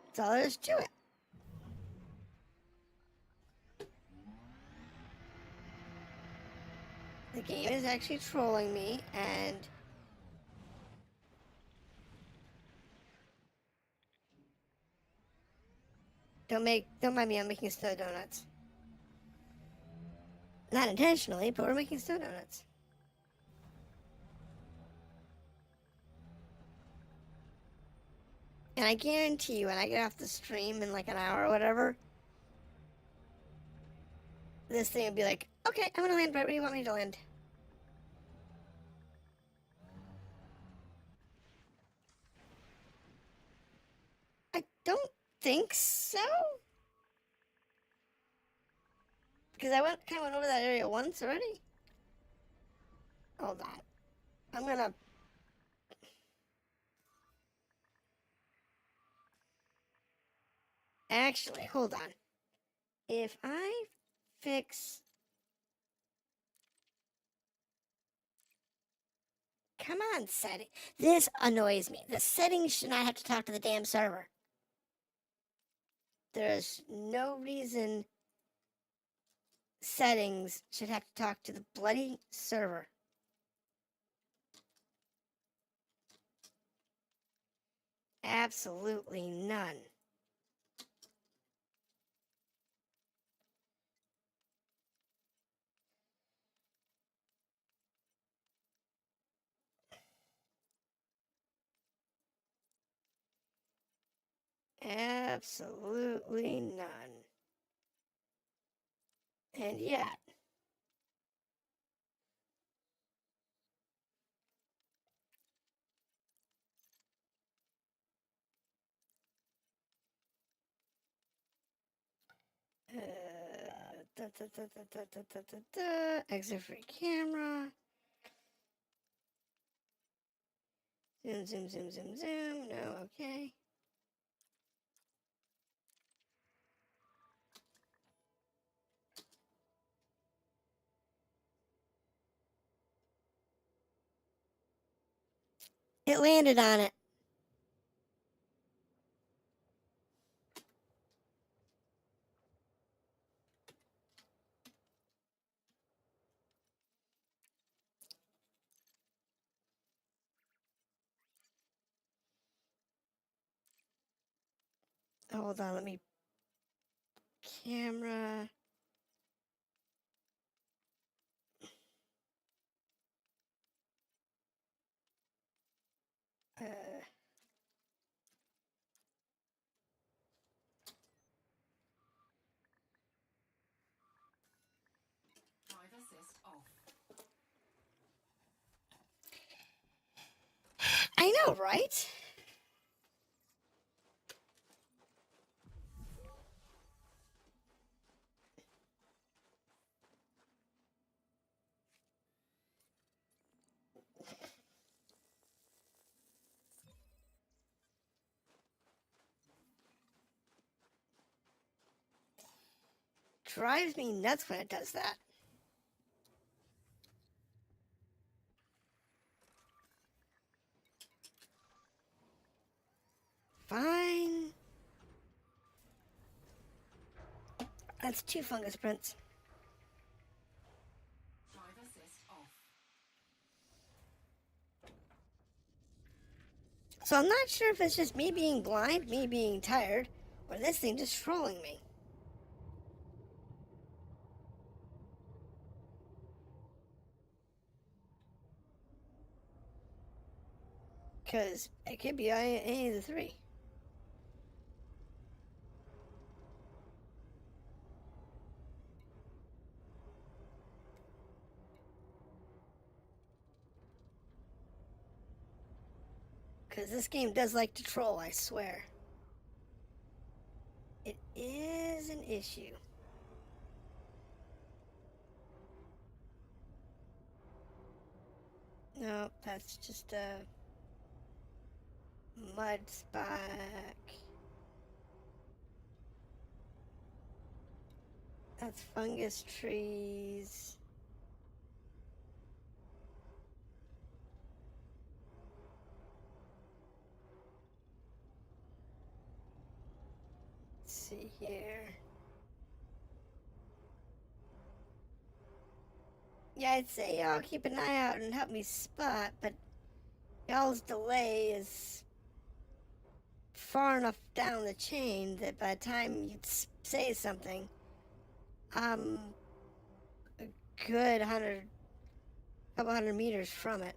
That's all there is to it. The game is actually trolling me, and don't mind me, I'm making snow donuts. Not intentionally, but we're making snow donuts. And I guarantee you, when I get off the stream in like an hour or whatever, this thing will be like, okay, I'm gonna land right where you want me to land. I don't think so. Because I kind of went over that area once already. Hold on. I'm gonna... Actually, hold on. If I fix... Come on, setting. This annoys me. The settings should not have to talk to the damn server. There's no reason settings should have to talk to the bloody server. Absolutely none. Absolutely none. And yet, exit free camera. Zoom, zoom, zoom, zoom, zoom. No, okay. It landed on it. Hold on, let me... Camera. Uh, Drive assist off. I know, right? Drives me nuts when it does that. Fine. That's 2 fungus prints. Drive assist off. So I'm not sure if it's just me being blind, me being tired, or this thing just trolling me. Because it could be any of the 3. Because this game does like to troll, I swear. It is an issue. No, that's just a mud spike. That's fungus trees. Let's see here. Yeah, I'd say y'all keep an eye out and help me spot, but y'all's delay is far enough down the chain that by the time you say something, I'm a good couple hundred meters from it.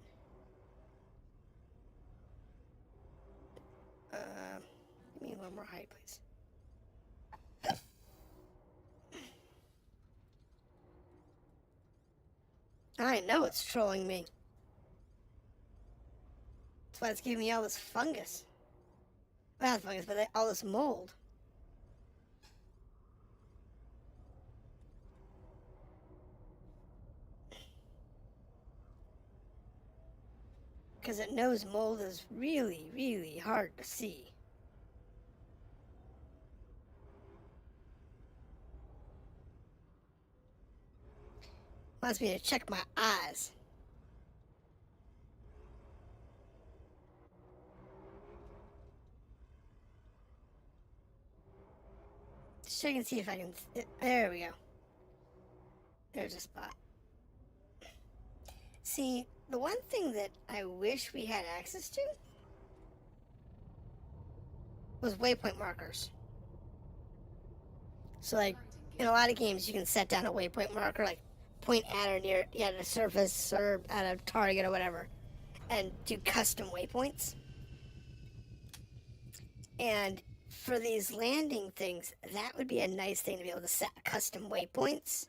little more height, please. I know it's trolling me. That's why it's giving me all this fungus. Well, not fungus, but all this mold. Because it knows mold is really, really hard to see. Wants me to check my eyes. Just check and see if I can. There we go. There's a spot. See, the one thing that I wish we had access to was waypoint markers. So, like, in a lot of games, you can set down a waypoint marker, like point at or near at a surface or at a target or whatever, and do custom waypoints. And for these landing things, that would be a nice thing to be able to set custom waypoints.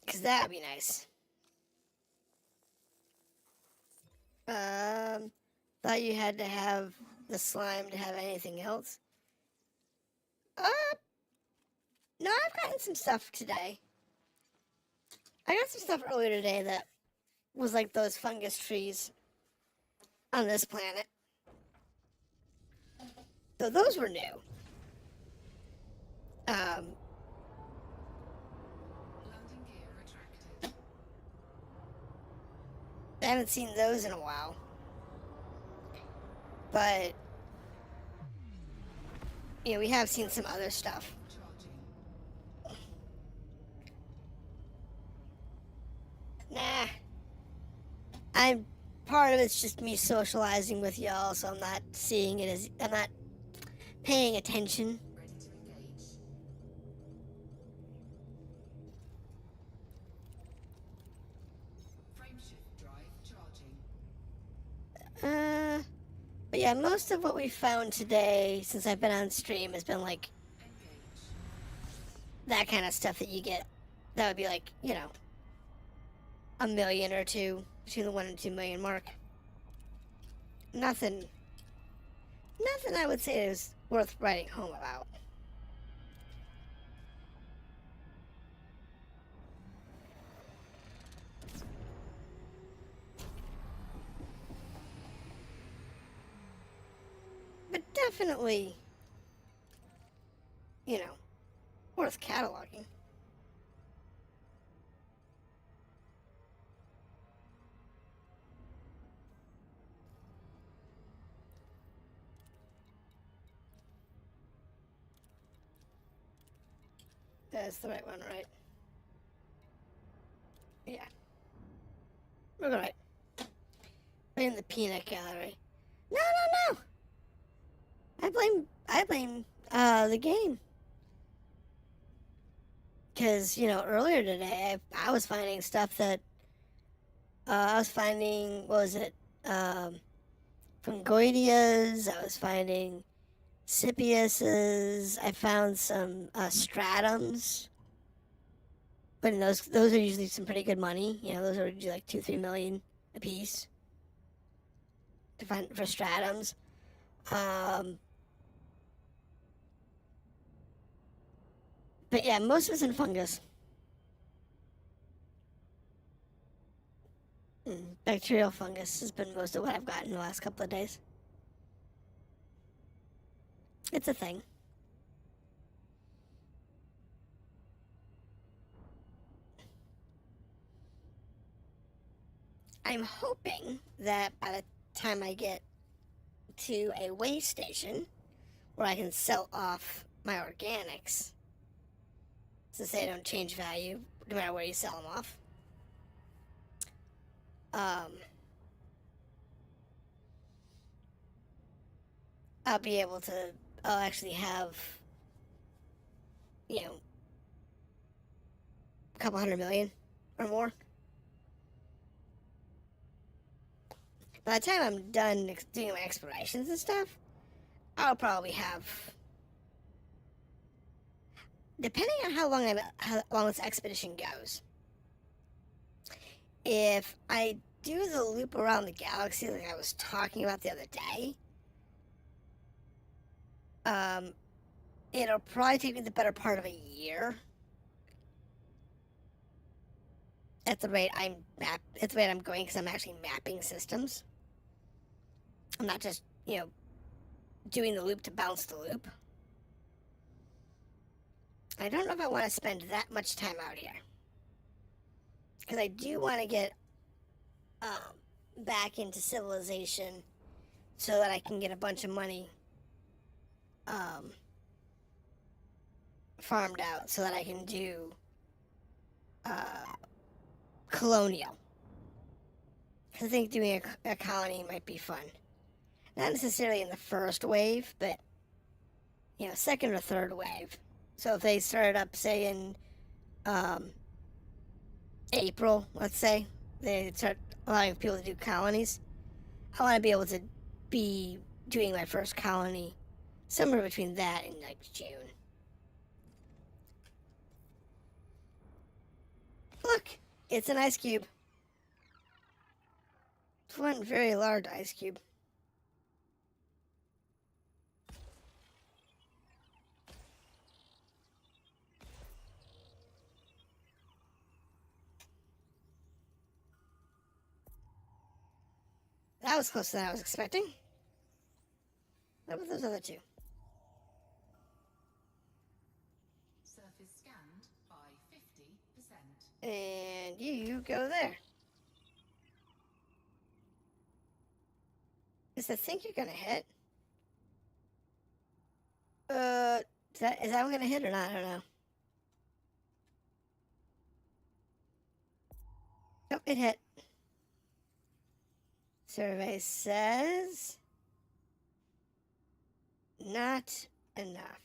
Because that would be nice. Thought you had to have the slime to have anything else. No, I've gotten some stuff today. I got some stuff earlier today that was like those fungus trees on this planet. So those were new. Landing gear retracted. I haven't seen those in a while. But, you know, we have seen some other stuff. Charging. Nah. I'm part of it's just me socializing with y'all, so I'm not seeing it as I'm not paying attention. Ready to engage. Frameshift drive charging. But yeah, most of what we found today since I've been on stream has been like Engage. that kind of stuff that you get. That would be like, you know, a million or two, between the 1 and 2 million mark. Nothing I would say is worth writing home about. But definitely, you know, worth cataloging. That's the right one, right? Yeah. We're right. Blame the peanut gallery. No, no, no! I blame the game. Because, you know, earlier today, I was finding stuff that, I was finding, what was it, Fungoidias, I was finding Scipiuses, I found some, stratums. But those are usually some pretty good money. You know, those are usually like 2-3 million a piece to find for stratums. But yeah, most of it's in fungus. Bacterial fungus has been most of what I've gotten the last couple of days. It's a thing. I'm hoping that by the time I get to a weigh station where I can sell off my organics, since they don't change value no matter where you sell them off, I'll actually have, you know, a couple 100 million or more. by the time I'm done doing my explorations and stuff, I'll probably have, depending on how long this expedition goes. If I do the loop around the galaxy like I was talking about the other day, it'll probably take me the better part of a year. At the rate I'm going, because I'm actually mapping systems. I'm not just, doing the loop to bounce the loop. I don't know if I want to spend that much time out here, because I do want to get back into civilization so that I can get a bunch of money farmed out so that I can do colonial. I think doing a colony might be fun. Not necessarily in the first wave, but, second or third wave. So if they started up, say, in April, let's say, they start allowing people to do colonies, I want to be able to be doing my first colony somewhere between that and, June. Look, it's an ice cube. It's one very large ice cube. That was closer than I was expecting. What about those other two? Surface scanned by 50%. And you go there. Is the thing you're gonna hit? Is that one gonna hit or not? I don't know. Nope, it hit. Survey says not enough.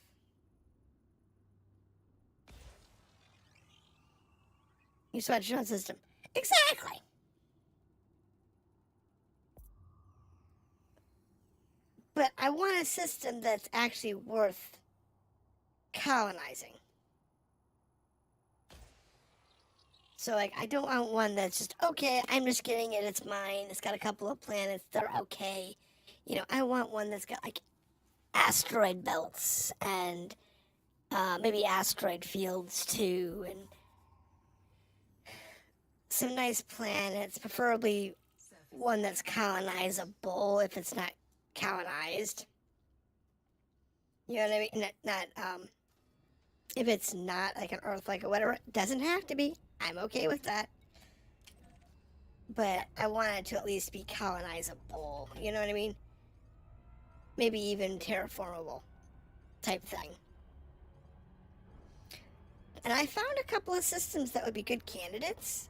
You switched your own system. Exactly. But I want a system that's actually worth colonizing. So, I don't want one that's just, okay, I'm just getting it, it's mine, it's got a couple of planets, they're okay. I want one that's got, asteroid belts and maybe asteroid fields, too, and some nice planets, preferably one that's colonizable if it's not colonized. You know what I mean? Not if it's not like an Earth, or whatever, it doesn't have to be. I'm okay with that. But I want it to at least be colonizable. You know what I mean? Maybe even terraformable type thing. And I found a couple of systems that would be good candidates.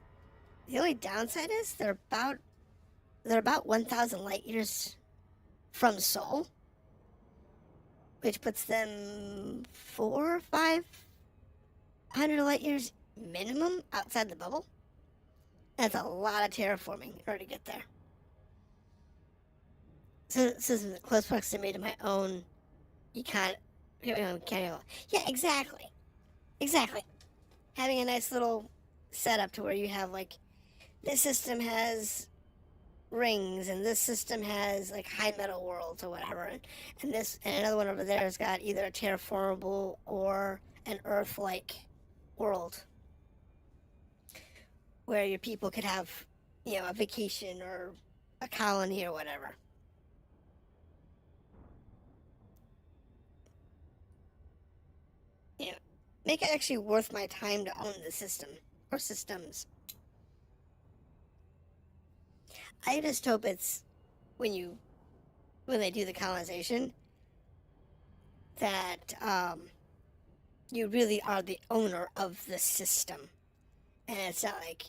The only downside is they're about 1,000 light years from Sol, which puts them 400 or 500 light years minimum outside the bubble. That's a lot of terraforming in order to get there. So this is in close proximity to my own yeah, exactly. Having a nice little setup to where you have this system has rings and this system has high metal worlds or whatever, and another one over there has got either a terraformable or an Earth-like world where your people could have a vacation or a colony or whatever. Make it actually worth my time to own the system or systems. I just hope it's when they do the colonization that you really are the owner of the system, and it's not like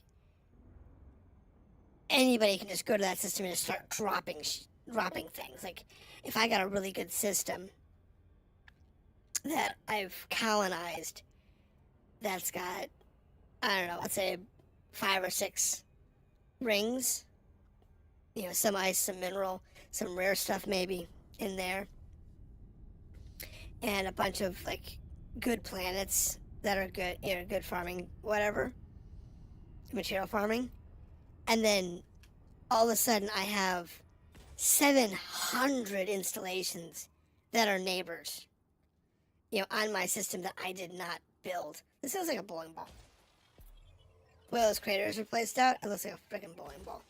anybody can just go to that system and just start dropping things. If I got a really good system that I've colonized that's got, I don't know, let's say 5 or 6 rings, some ice, some mineral, some rare stuff maybe in there, and a bunch of like good planets that are good, good farming, whatever, material farming. And then all of a sudden I have 700 installations that are neighbors, on my system that I did not build. This looks like a bowling ball. Where those craters are placed out, it looks like a freaking bowling ball.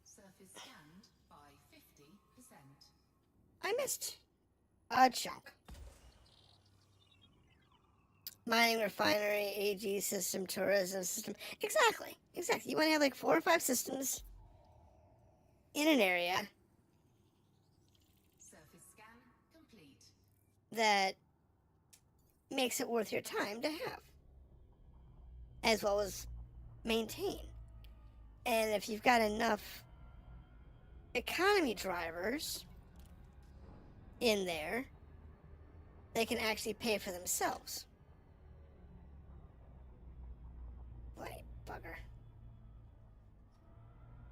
Surface scanned by 50%. I missed a chunk. Mining, refinery, AG system, tourism system. Exactly. You want to have like 4 or 5 systems in an area Surface scan complete. that makes it worth your time to have, as well as maintain. And if you've got enough economy drivers in there, they can actually pay for themselves. Bloody bugger.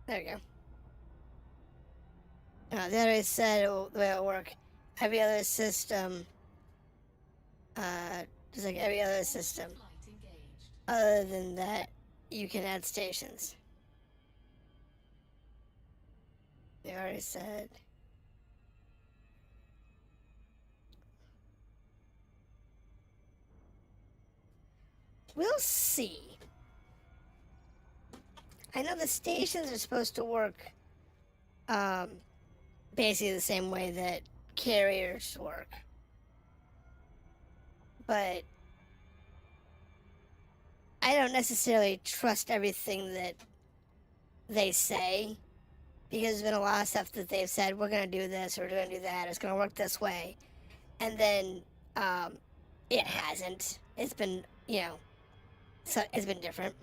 There we go. The other said the way it'll work. Every other system, just like every other system, Flight engaged. other than that, you can add stations. They already said. We'll see. I know the stations are supposed to work basically the same way that carriers work. But I don't necessarily trust everything that they say, because there's been a lot of stuff that they've said, we're going to do this, or we're going to do that, it's going to work this way. And then it hasn't. It's been, so it's been different.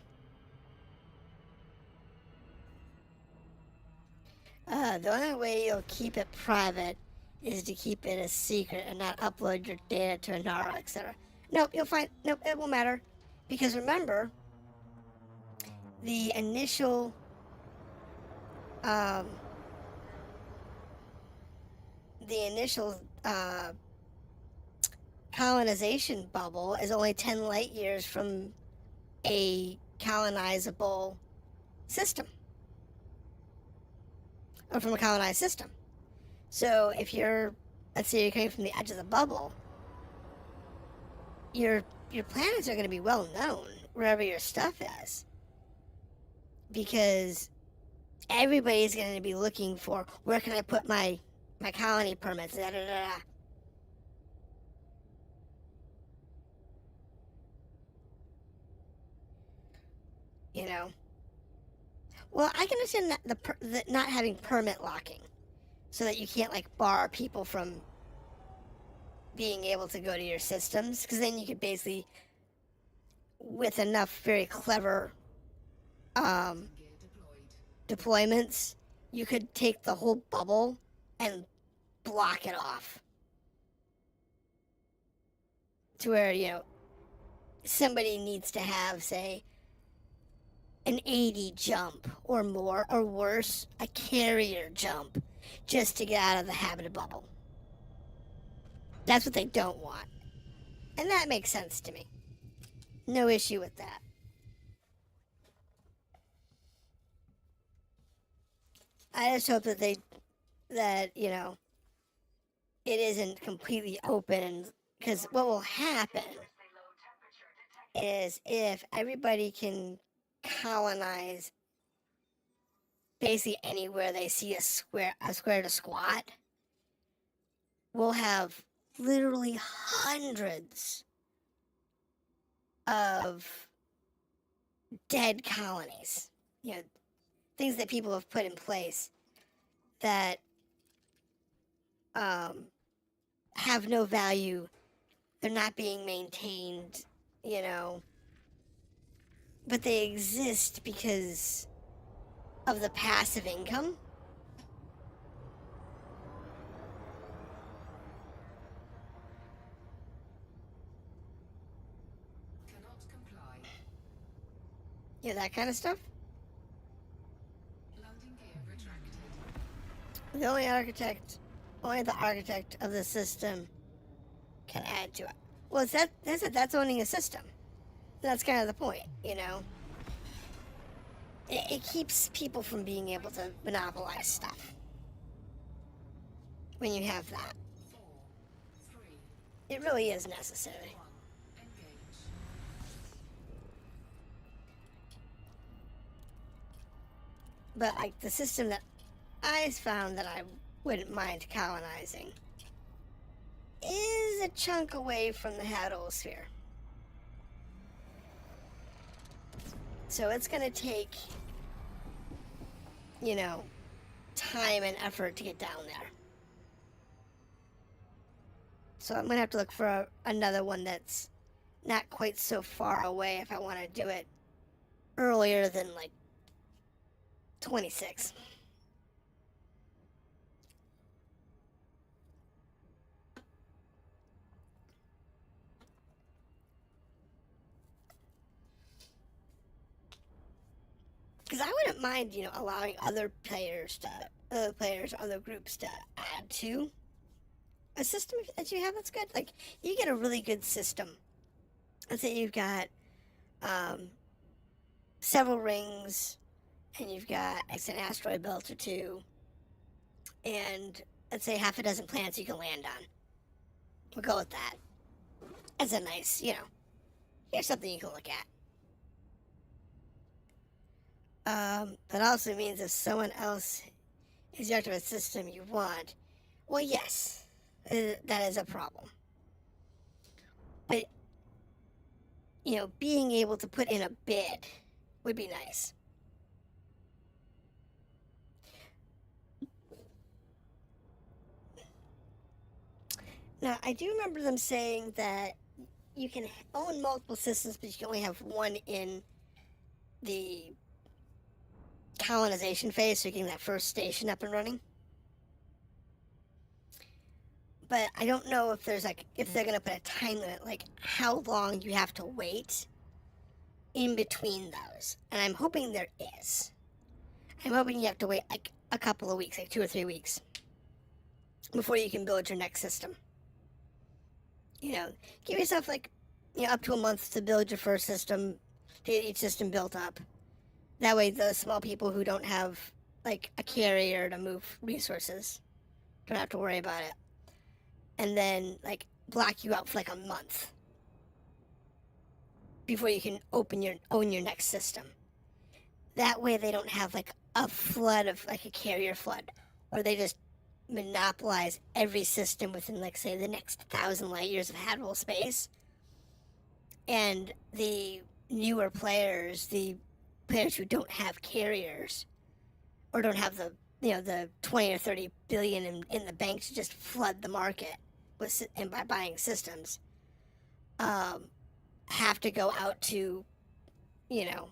The only way you'll keep it private is to keep it a secret and not upload your data to Inara, etc. Nope, it won't matter. Because remember, the initial colonization bubble is only 10 light years from a colonizable system, or from a colonized system. So if let's say you're coming from the edge of the bubble, your planets are going to be well known wherever your stuff is, because everybody's going to be looking for, where can I put my colony permits, da da da. Well, I can understand that not having permit locking, so that you can't like bar people from being able to go to your systems, because then you could basically, with enough very clever deployments, you could take the whole bubble and block it off to where somebody needs to have, say, an 80 jump or more, or worse, a carrier jump, just to get out of the habited bubble. That's what they don't want. And that makes sense to me. No issue with that. I just hope that it isn't completely open, because what will happen is, if everybody can colonize basically anywhere they see a square to squat, we'll have literally hundreds of dead colonies, things that people have put in place that have no value. They're not being maintained, but they exist because of the passive income. Cannot comply. You know, that kind of stuff. Landing gear retracted. The only the architect of the system can add to it. Well, that's owning a system. That's kind of the point, you know. It keeps people from being able to monopolize stuff when you have that. 4, 3, It really is necessary. 1. Engage. But like the system that I found that I wouldn't mind colonizing is a chunk away from the Hadrosphere. So it's going to take, you know, time and effort to get down there. So I'm going to have to look for another one that's not quite so far away if I want to do it earlier than like 26. Because I wouldn't mind, you know, allowing other groups to add to a system that you have that's good. Like, you get a really good system. Let's say you've got several rings, and you've got like, an asteroid belt or two, and let's say half a dozen planets you can land on. We'll go with that. That's a nice, you know, here's something you can look at. That also means if someone else is after a system you want, well, yes, that is a problem. But, you know, being able to put in a bid would be nice. Now, I do remember them saying that you can own multiple systems, but you can only have one in the colonization phase, so you're getting that first station up and running. But I don't know if there's like, if they're gonna put a time limit, like how long you have to wait in between those. And I'm hoping there is. I'm hoping you have to wait like a couple of weeks, like 2 or 3 weeks, before you can build your next system. You know, give yourself like, you know, up to a month to build your first system, to get each system built up. That way the small people who don't have like a carrier to move resources don't have to worry about it. And then like block you out for like a month before you can own your next system. That way they don't have like a flood of like a carrier flood, or they just monopolize every system within like say the next 1,000 light years of habitable space. And the newer players, the players who don't have carriers or don't have the, you know, the 20 or 30 billion in the bank to just flood the market with, and by buying systems, have to go out to, you know,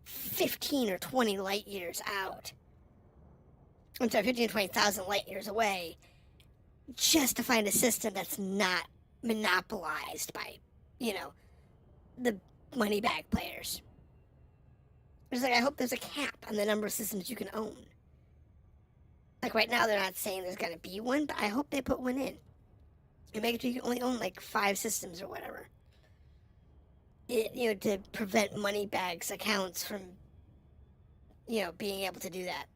15 or 20 light years out. I'm sorry, 15 or 20,000 light years away, just to find a system that's not monopolized by, you know, the money bag players. It's like, I hope there's a cap on the number of systems you can own. Like right now, they're not saying there's gonna be one, but I hope they put one in. And make it so you can only own like 5 systems or whatever. You know, to prevent money bags accounts from, you know, being able to do that.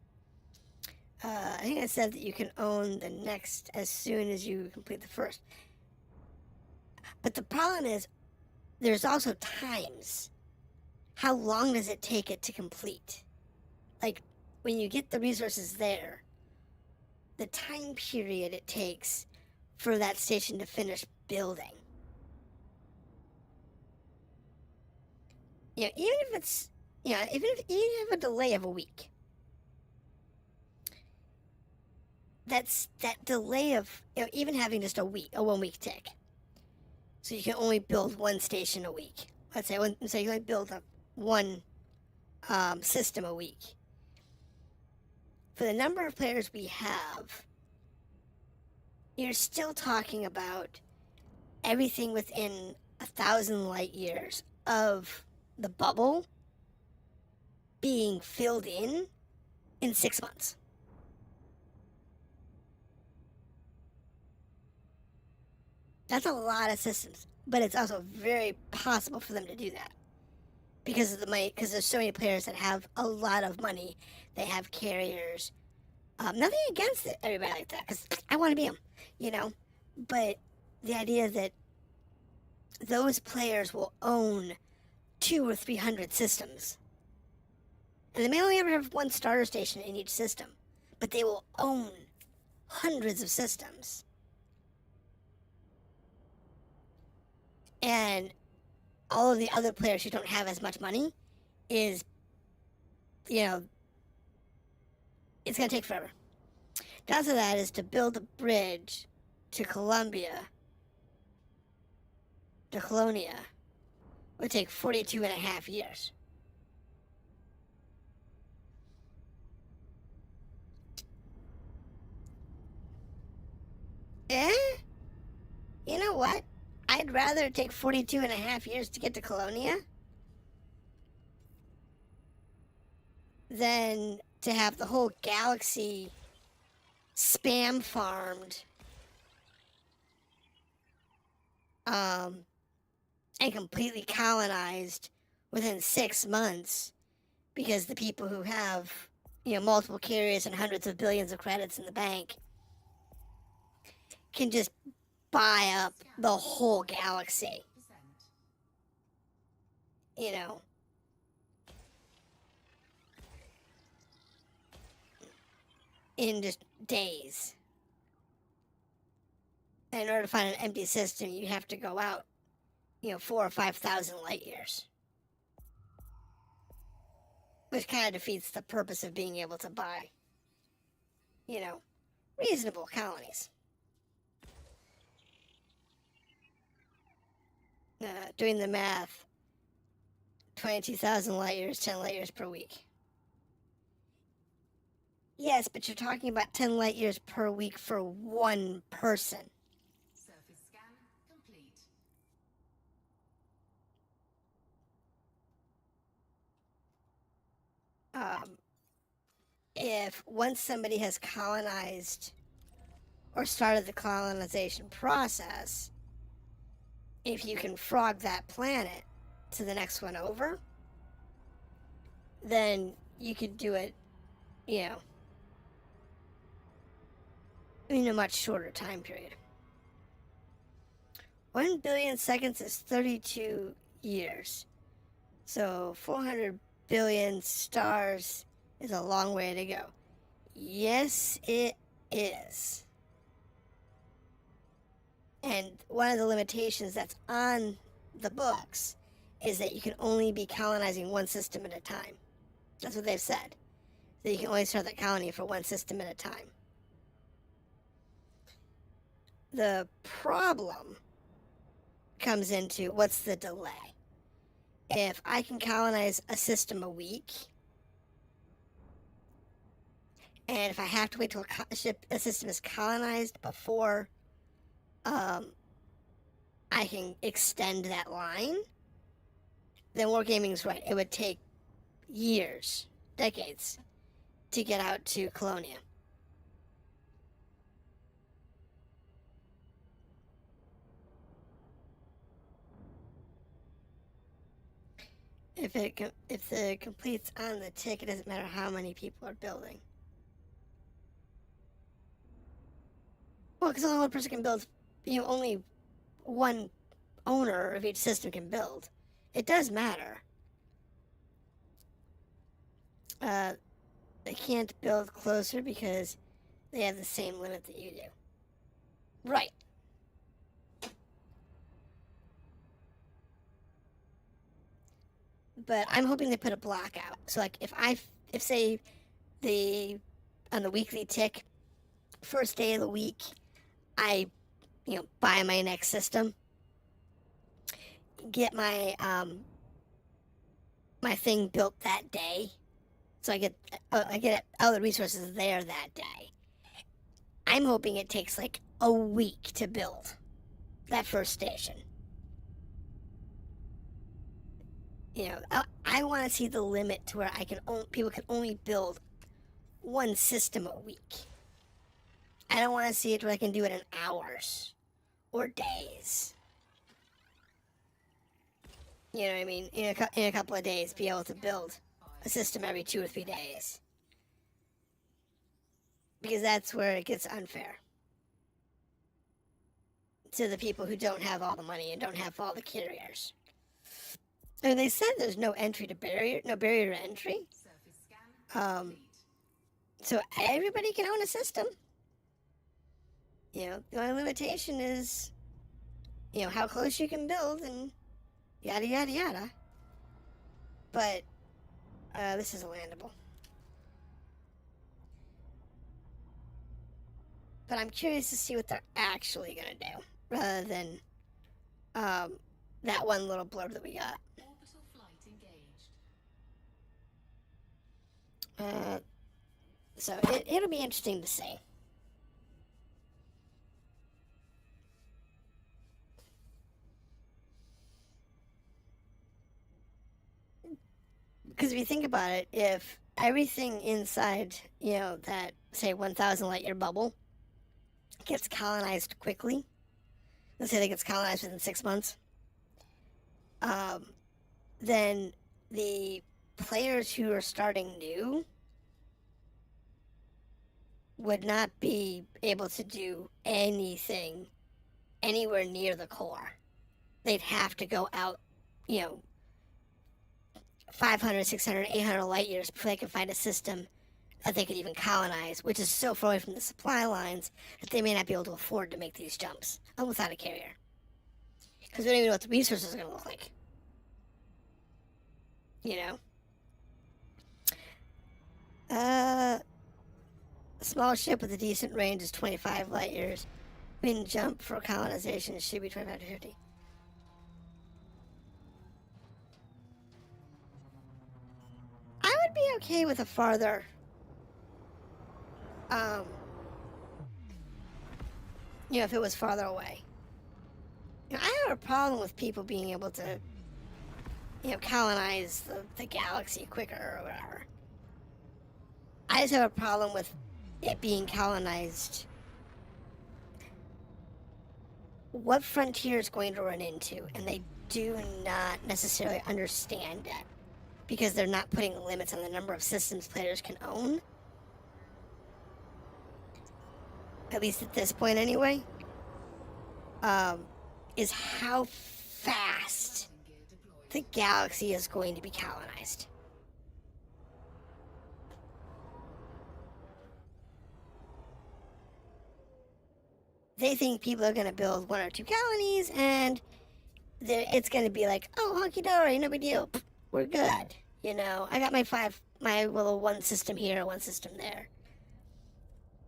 I think I said that you can own the next as soon as you complete the first. But the problem is, there's also times. How long does it take it to complete? Like, when you get the resources there, the time period it takes for that station to finish building. You know, even if it's, you know, even if you have a delay of a week, that delay of, you know, even having just a 1 week tick, so you can only build one station a week. Let's say you only build one system a week. For the number of players we have, you're still talking about everything within 1,000 light years of the bubble being filled in 6 months. That's a lot of systems, but it's also very possible for them to do that because of the money. Because there's so many players that have a lot of money. They have carriers. Nothing against it, everybody like that, because I want to be them, you know. But the idea that those players will own 200 or 300 systems, and they may only ever have one starter station in each system, but they will own hundreds of systems. And all of the other players who don't have as much money is, you know, it's going to take forever. The answer to that is to build a bridge to Colonia would take 42 and a half years. You know what? I'd rather take 42 and a half years to get to Colonia than to have the whole galaxy spam farmed and completely colonized within 6 months because the people who have, you know, multiple carriers and hundreds of billions of credits in the bank can just buy up the whole galaxy, you know. In just days. And in order to find an empty system, you have to go out, you know, 4,000 or 5,000 light years. Which kind of defeats the purpose of being able to buy, you know, reasonable colonies. Doing the math, 22,000 light years, 10 light years per week. Yes, but you're talking about 10 light years per week for one person. Surface scan complete. If once somebody has colonized or started the colonization process, if you can frog that planet to the next one over, then you could do it, you know, in a much shorter time period. 1 billion seconds is 32 years. So 400 billion stars is a long way to go. Yes, it is. And one of the limitations that's on the books is that you can only be colonizing one system at a time. That's what they've said. That you can only start that colony for one system at a time. The problem comes into what's the delay. If I can colonize a system a week, and if I have to wait till a system is colonized before I can extend that line, then Wargaming's right. It would take years, decades, to get out to Colonia. If it completes on the tick, it doesn't matter how many people are building. Well, because only one person can build, you know, only one owner of each system can build. It does matter. They can't build closer because they have the same limit that you do. Right. But I'm hoping they put a block out. So like if say on the weekly tick, first day of the week, I, you know, buy my next system, get my my thing built that day, so I get all the resources there that day. I'm hoping it takes like a week to build that first station. I want to see the limit to where people can only build one system a week. I don't want to see it where I can do it in hours or days. You know what I mean? In a couple of days, be able to build a system every 2 or 3 days. Because that's where it gets unfair. To the people who don't have all the money and don't have all the carriers. And they said there's no barrier to entry. Surface scan complete. So everybody can own a system. The only limitation is, how close you can build and yada yada yada. But this is landable. But I'm curious to see what they're actually gonna do, rather than that one little blurb that we got. Orbital flight engaged. So it'll be interesting to see. Because if you think about it, if everything inside, that, say, 1,000 light year bubble gets colonized quickly, let's say it gets colonized within 6 months, then the players who are starting new would not be able to do anything anywhere near the core. They'd have to go out, 500, 600, 800 light years before they could find a system that they could even colonize, which is so far away from the supply lines that they may not be able to afford to make these jumps without a carrier. Because we don't even know what the resources are going to look like. A small ship with a decent range is 25 light years. Wind jump for colonization should be 25 to 50. I would be okay with a farther, if it was farther away. I have a problem with people being able to, colonize the galaxy quicker or whatever. I just have a problem with it being colonized. What frontier is going to run into, and they do not necessarily understand it, because they're not putting limits on the number of systems players can own. At least at this point anyway. Is how fast the galaxy is going to be colonized. They think people are going to build 1 or 2 colonies, and it's going to be like, oh, honky-dory, no big deal. We're good. I got my little 1 system here, 1 system there.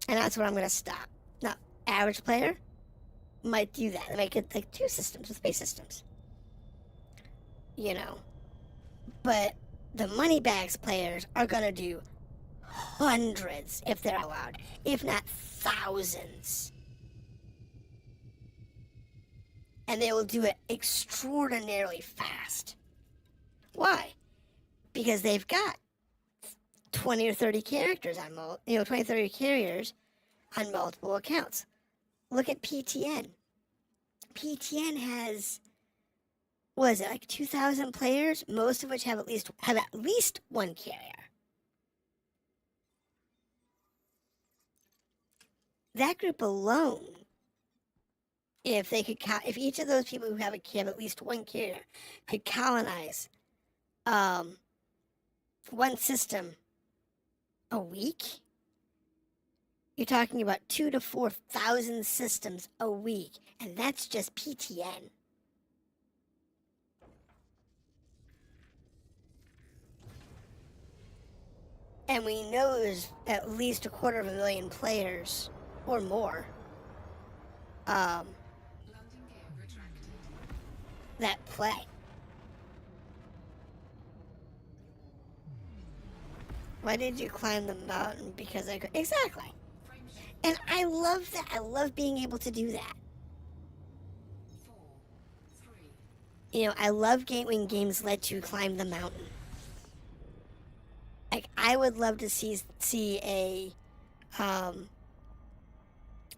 And that's where I'm going to stop. Now, average player might do that. They might get like 2 systems with space systems. But the moneybags players are going to do hundreds, if they're allowed, if not thousands. And they will do it extraordinarily fast. Why? Because they've got 20 or 30 characters on 20 or 30 carriers on multiple accounts. Look at PTN. PTN has, what is it, like 2,000 players, most of which have at least 1 carrier. That group alone, if each of those people who have at least 1 carrier could colonize 1 system a week, you're talking about 2,000 to 4,000 systems a week, and that's just PTN. And we know there's at least 250,000 players or more that play. Why did you climb the mountain? Because I could. Exactly. And I love that. I love being able to do that. 4, 3, I love when games let you climb the mountain. Like, I would love to see a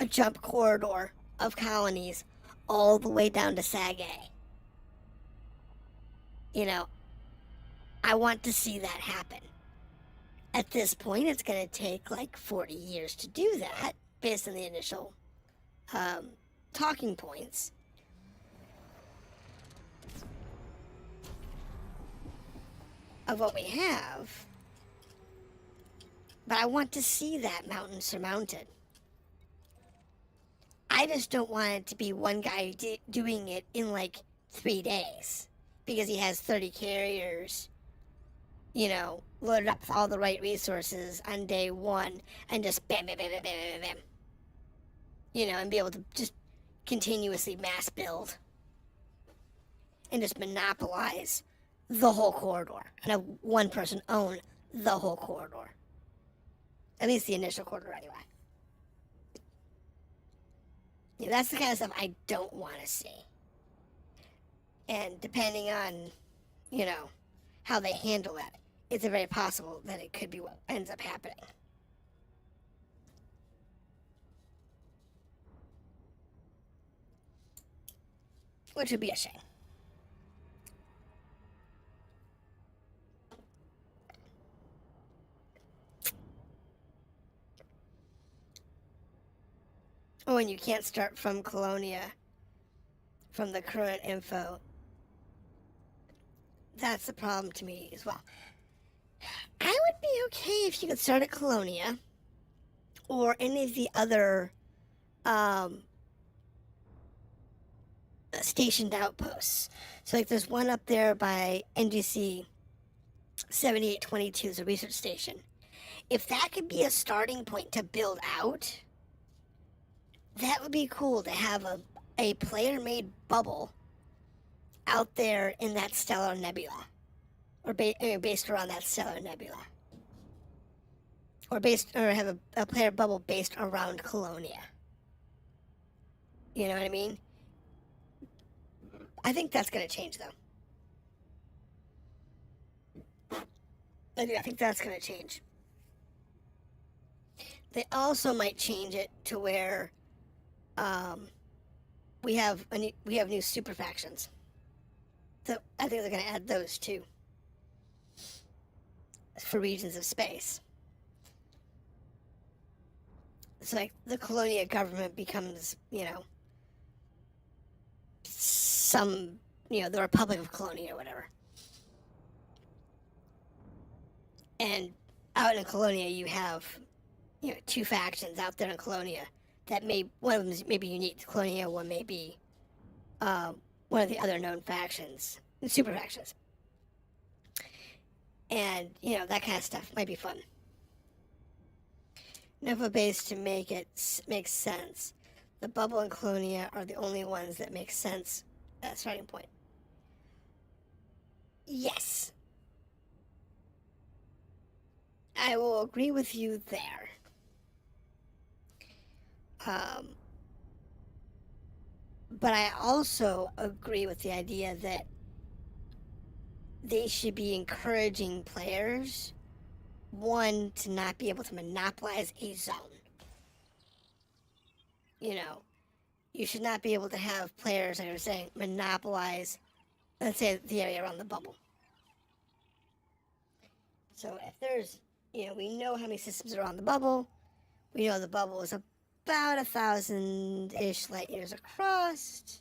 jump corridor of colonies all the way down to Sagae. You know, I want to see that happen. At this point, it's going to take like 40 years to do that, based on the initial talking points. Of what we have. But I want to see that mountain surmounted. I just don't want it to be one guy doing it in like 3 days. Because he has 30 carriers, loaded up with all the right resources on day one. And just bam, bam, bam, bam, bam, bam, bam. And be able to just continuously mass build. And just monopolize the whole corridor. And have one person own the whole corridor. At least the initial corridor, anyway. That's the kind of stuff I don't want to see. And depending on, how they handle it, it's very possible that it could be what ends up happening. Which would be a shame. Oh, and you can't start from Colonia from the current info. That's the problem to me as well. I would be okay if you could start at Colonia or any of the other stationed outposts. So, like, there's one up there by NGC 7822, is a research station. If that could be a starting point to build out, that would be cool to have a player-made bubble out there in that stellar nebula, or based around that stellar nebula, or have a player bubble based around Colonia. You know what I mean? I think that's going to change, though. I think that's going to change. They also might change it to where we have new super factions. So I think they're going to add those too for regions of space. So like the Colonia government becomes, the Republic of Colonia or whatever. And out in Colonia you have, two factions out there in Colonia that one of them may be unique to Colonia, one may be one of the other known factions, super factions. And, that kind of stuff might be fun. Nova base to make sense. The bubble and Colonia are the only ones that make sense at starting point. Yes. I will agree with you there. But I also agree with the idea that they should be encouraging players, one, to not be able to monopolize a zone. You should not be able to have players, like I was saying, monopolize, let's say, the area around the bubble. So if there's, we know how many systems are on the bubble. We know the bubble is about 1,000-ish light years across.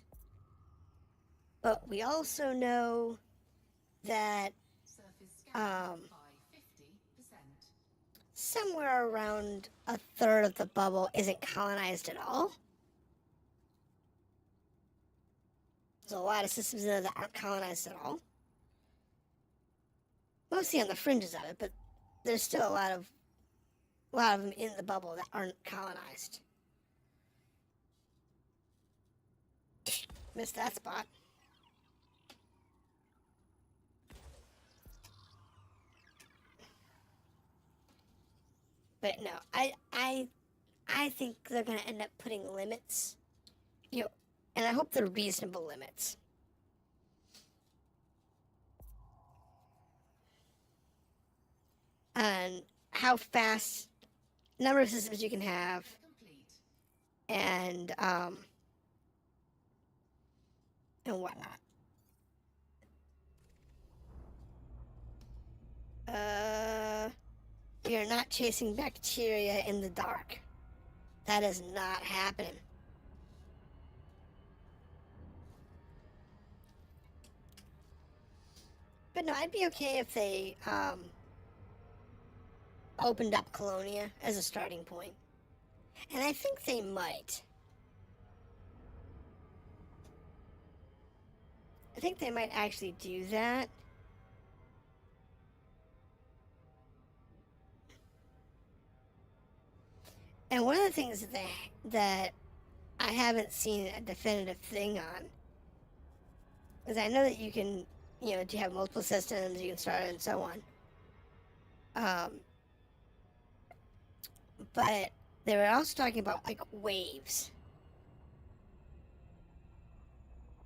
But we also know that somewhere around a third of the bubble isn't colonized at all. There's a lot of systems in there that aren't colonized at all. Mostly on the fringes of it, but there's still a lot of them in the bubble that aren't colonized. Missed that spot. But no, I think they're going to end up putting limits, and I hope they're reasonable limits. on how fast number of systems you can have, Complete. and whatnot. We are not chasing bacteria in the dark. That is not happening. But no, I'd be okay if they opened up Colonia as a starting point. And I think they might. I think they might actually do that. And one of the things that I haven't seen a definitive thing on is I know that you can, you have multiple systems, you can start it and so on. But they were also talking about like waves,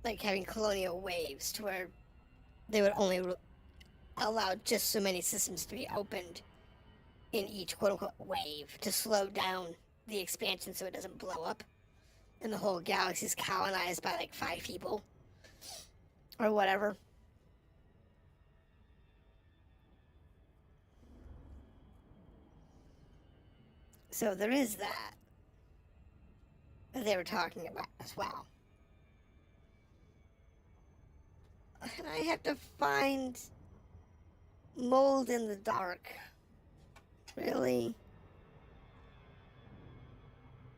like having colonial waves, to where they would only allow just so many systems to be opened in each quote unquote wave to slow down the expansion so it doesn't blow up and the whole galaxy is colonized by like 5 people or whatever. So there is that they were talking about as well. And I have to find mold in the dark. Really?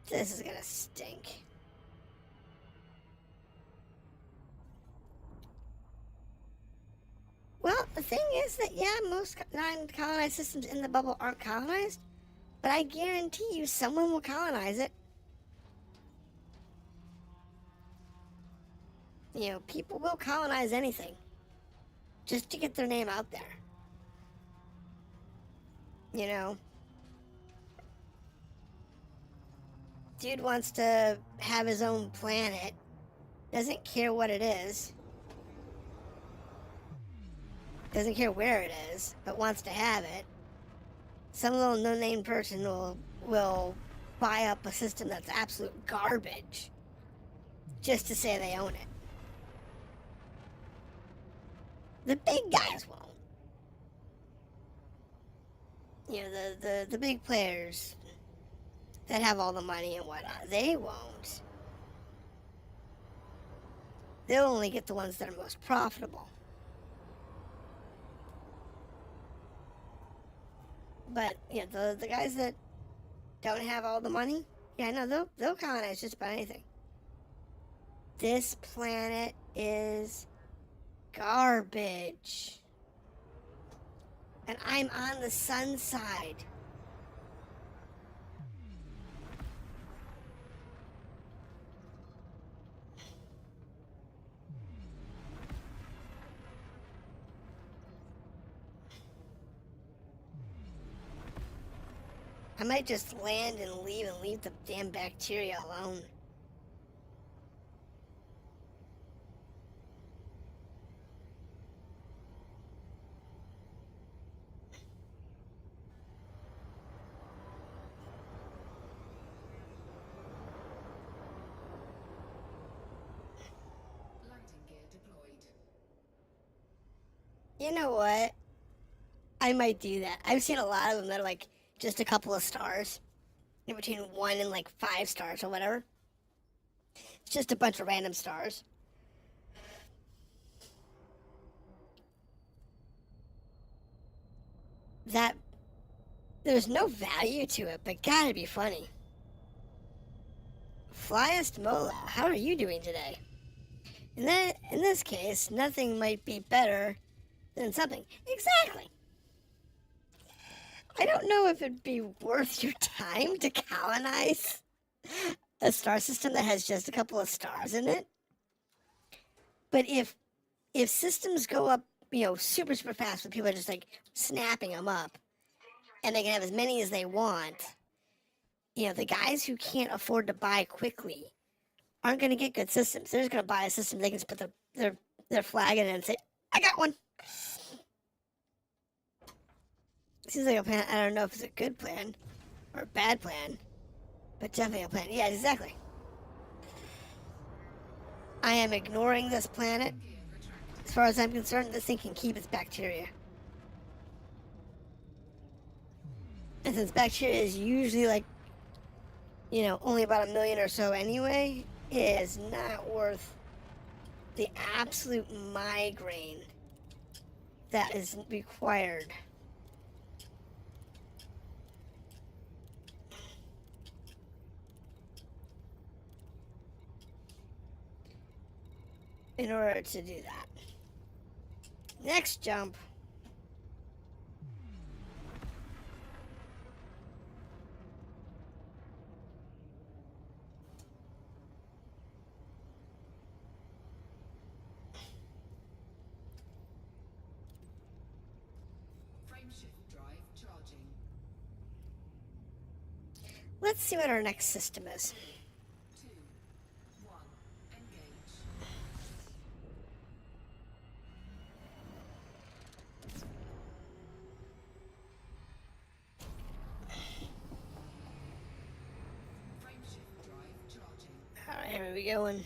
This is gonna stink. Well, the thing is that, yeah, most non-colonized systems in the bubble aren't colonized, but I guarantee you someone will colonize it. People will colonize anything just to get their name out there. Dude wants to have his own planet, doesn't care what it is, doesn't care where it is, but wants to have it. Some little no-name person will buy up a system that's absolute garbage just to say they own it. The big guys won't. The big players that have all the money and whatnot, they won't. They'll only get the ones that are most profitable. But the guys that don't have all the money, yeah, no, they'll colonize just about anything. This planet is garbage. And I'm on the sun side. I might just land and leave the damn bacteria alone. Landing gear deployed. You know what? I might do that. I've seen a lot of them that are like just a couple of stars, in between 1 and like 5 stars or whatever. It's just a bunch of random stars. That there's no value to it, but gotta be funny. Flyest Mola, how are you doing today? In this case, nothing might be better than something. Exactly. I don't know if it'd be worth your time to colonize a star system that has just a couple of stars in it. But if systems go up, super super fast, with people are just like snapping them up, and they can have as many as they want, the guys who can't afford to buy quickly aren't going to get good systems. They're just going to buy a system they can just put their flag in it and say, "I got one." Seems like a plan. I don't know if it's a good plan or a bad plan, but definitely a plan. Yeah, exactly. I am ignoring this planet. As far as I'm concerned, this thing can keep its bacteria. And since bacteria is usually like, only about 1 million or so anyway, it is not worth the absolute migraine that is required in order to do that. Next jump. Frameshift drive charging. Let's see what our next system is. 2, 1, engage. Frameshift drive charging. Alright, here we going.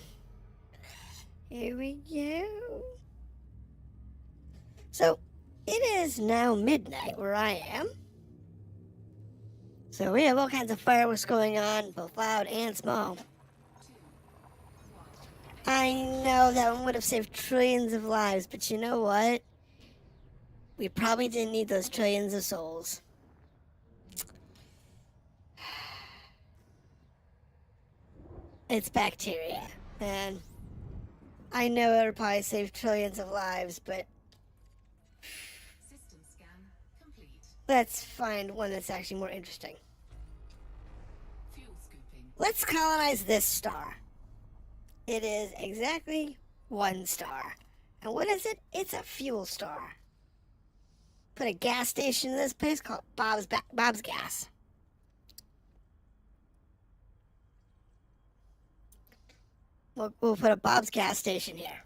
Here we go. So, it is now midnight where I am. So we have all kinds of fireworks going on, both loud and small. 2, 1. I know that one would have saved trillions of lives, but you know what? We probably didn't need those trillions of souls. It's bacteria, and I know it would probably save trillions of lives, but System scan complete. let's find one that's actually more interesting. Fuel scooping. Let's colonize this star. It is exactly 1 star. And what is it? It's a fuel star. Put a gas station in this place called Bob's Gas. We'll put a Bob's Gas station here.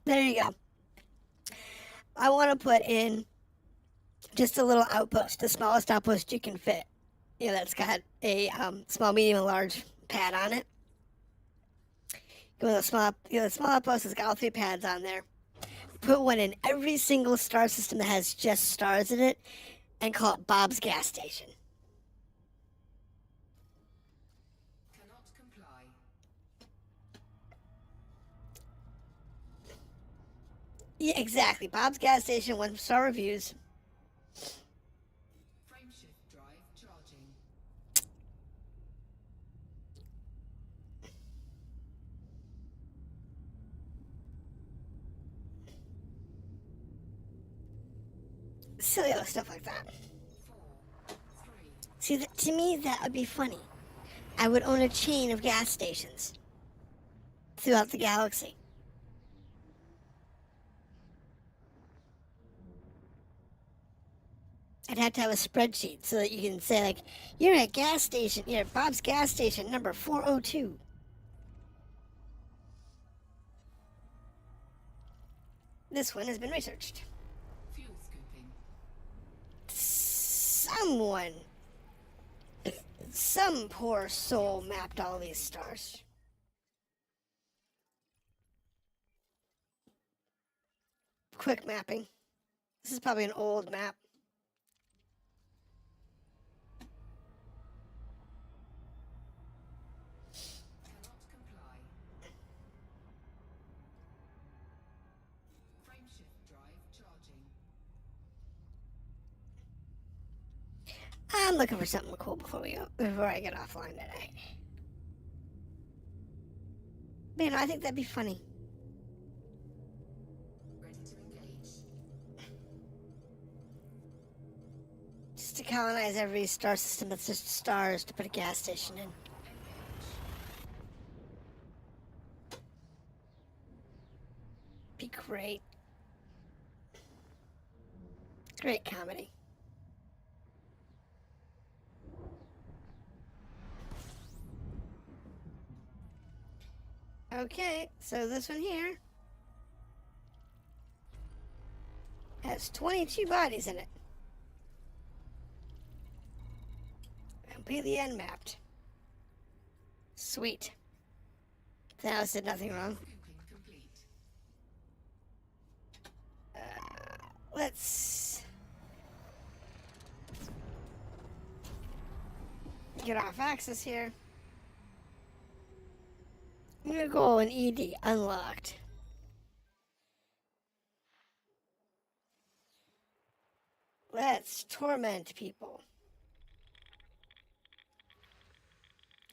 There you go. I want to put in just a little outpost, the smallest outpost you can fit. That's got a small, medium, and large pad on it. Go with a small outpost has got all 3 pads on there. Put one in every single star system that has just stars in it, and call it Bob's Gas Station. Cannot comply. Yeah, exactly. Bob's Gas Station, 1-star reviews. Frameshift drive charging. Silly little stuff like that. 4, 3. See, to me, that would be funny. I would own a chain of gas stations throughout the galaxy. I'd have to have a spreadsheet so that you can say, like, you're at gas station, you're at Bob's Gas Station number 402. This one has been researched. Fuel scooping. Some poor soul mapped all these stars. Quick mapping. This is probably an old map. Cannot comply. Frameshift drive charging. I'm looking for something cool before I get offline tonight. Man, I think that'd be funny. Ready to engage. Just to colonize every star system that's just stars to put a gas station in. Engage. Be great. Great comedy. Okay, so this one here Has 22 bodies in it. Completely unmapped. Sweet. The house did nothing wrong. Scooping complete. Let's get off access here. New goal in ED unlocked. Let's torment people.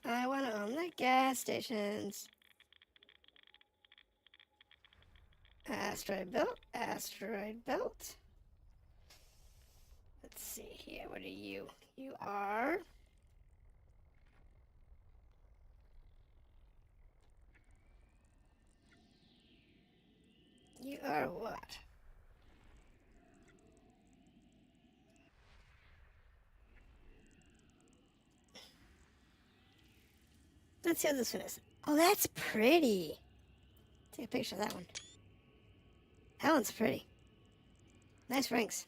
I want to own the gas stations. Asteroid belt. Asteroid belt. Let's see here. What are you? You are. You are what? Let's see what this one is. Oh, that's pretty. Take a picture of that one. That one's pretty. Nice rings.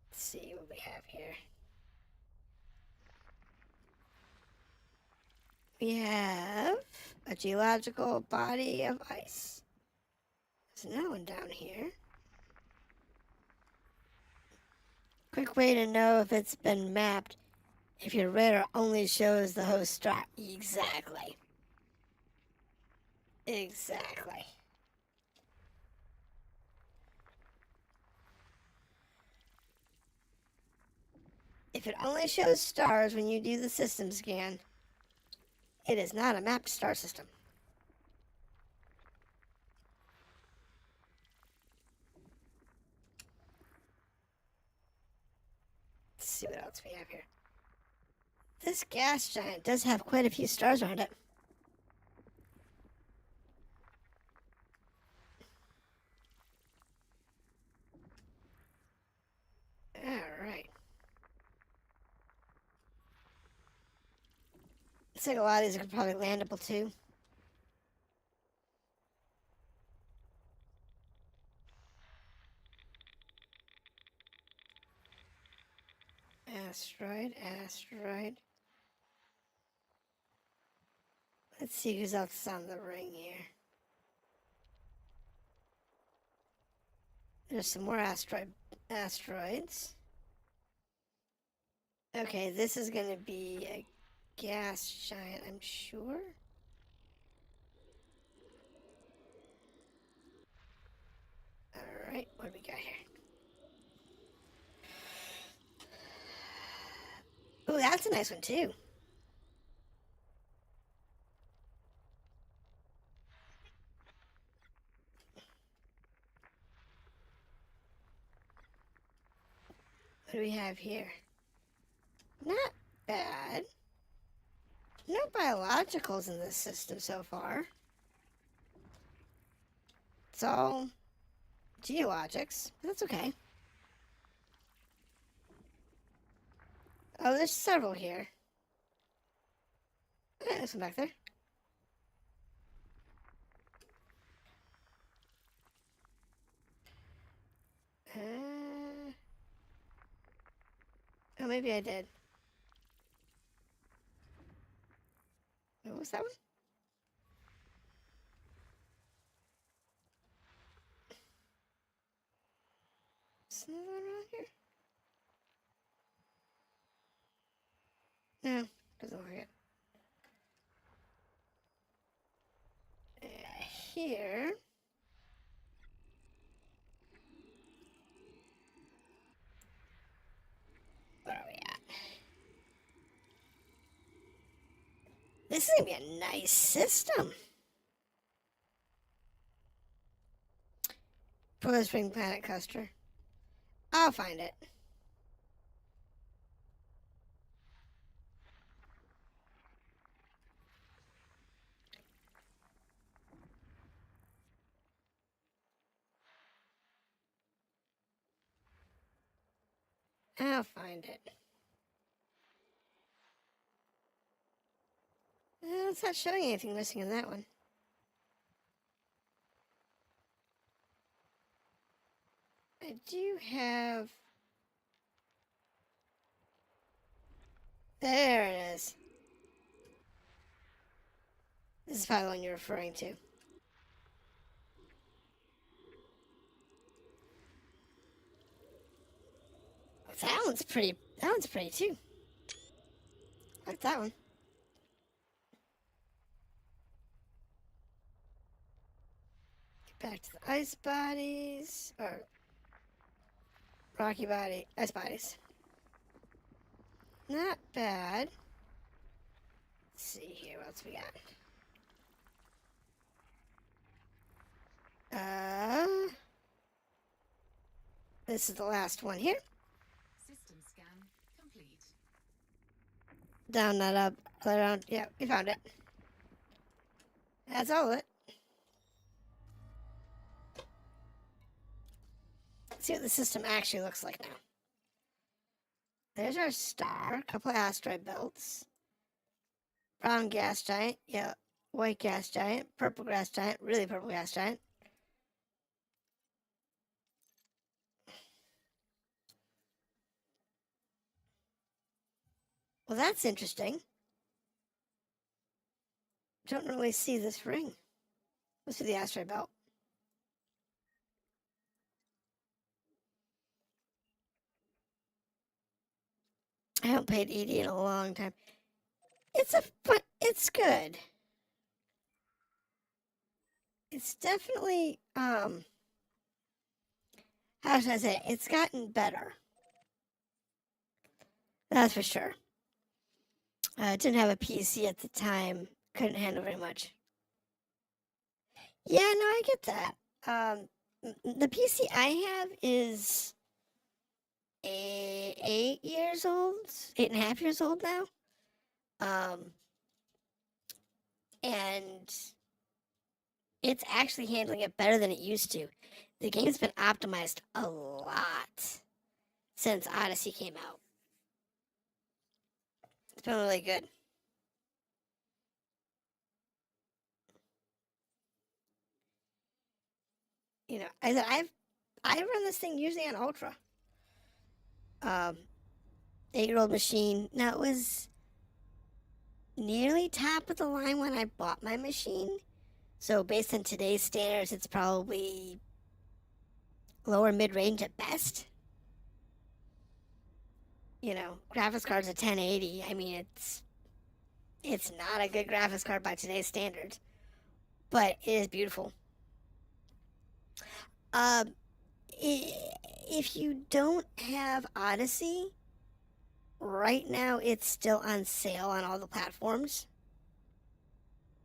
Let's see what we have here. We have a geological body of ice. There's another one down here. Quick way to know if it's been mapped. If your radar only shows the host star. Exactly. Exactly. If it only shows stars when you do the system scan, it is not a mapped star system. Let's see what else we have here. This gas giant does have quite a few stars around it. Alright. Looks like a lot of these are probably landable too. Asteroid, asteroid. Let's see who's else on the ring here. There's some more asteroids. Okay, this is going to be a gas giant, I'm sure. Alright, what do we got here? Oh, that's a nice one too. What do we have here? Not bad. No biologicals in this system so far. It's all geologics, but that's okay. Oh, there's several here. There's some back there. Oh, maybe I did. What was that one? Is there another one around here? No, doesn't look like it. Here. Where are we at? This is gonna be a nice system. Proposed ring planet cluster. I'll find it. I'll find it. It's not showing anything missing in that one. I do have... There it is. This is probably the one you're referring to. That one's pretty. That one's pretty too. I like that one. Get back to the ice bodies. Or rocky body. Ice bodies. Not bad. Let's see here. What else we got? This is the last one here. System scan complete. Down, that up, around. Yeah, we found it. That's all of it. Let's see what the system actually looks like now. There's our star, a couple of asteroid belts. Brown gas giant, yeah, white gas giant, purple gas giant, really purple gas giant. Well, that's interesting. Don't really see this ring. Let's see the asteroid belt. I haven't played ED in a long time. It's good. It's definitely, how should I say it? It's gotten better. That's for sure. Didn't have a PC at the time. Couldn't handle very much. Yeah, no, I get that. The PC I have is 8 years old, 8.5 years old now. And it's actually handling it better than it used to. The game's been optimized a lot since Odyssey came out. It's been really good. You know, I run this thing usually on Ultra. 8-year-old machine. Now it was nearly top of the line when I bought my machine. So based on today's standards, it's probably lower mid-range at best. You know, graphics card's a 1080. I mean, it's not a good graphics card by today's standards, but it is beautiful. If you don't have Odyssey, right now it's still on sale on all the platforms,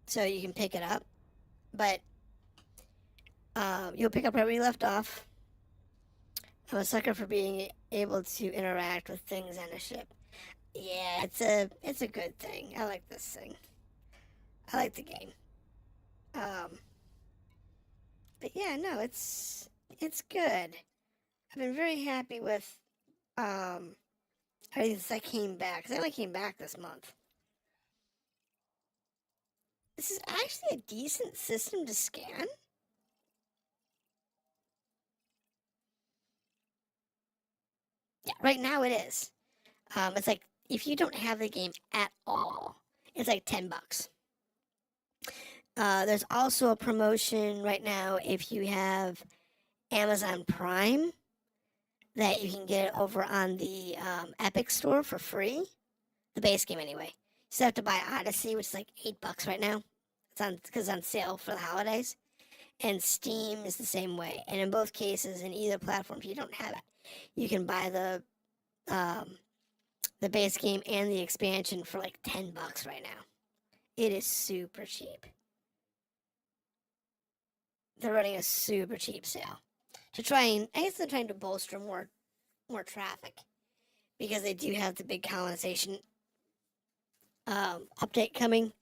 so you can pick it up. But you'll pick up right where you left off. I'm a sucker for being able to interact with things on a ship. Yeah, it's a good thing. I like this thing. I like the game. But yeah, no, it's good. I've been very happy with everything since I came back. 'Cause I only came back this month. This is actually a decent system to scan. Yeah, right now it is. It's like if you don't have the game at all, it's like $10. There's also a promotion right now if you have Amazon Prime that you can get it over on the Epic Store for free. The base game anyway. You still have to buy Odyssey, which is like $8 right now. It's on sale for the holidays. And Steam is the same way. And in both cases, in either platform, if you don't have it, you can buy the base game and the expansion for like $10 right now. It is super cheap. They're running a super cheap sale to try and I guess they're trying to bolster more traffic because they do have the big colonization update coming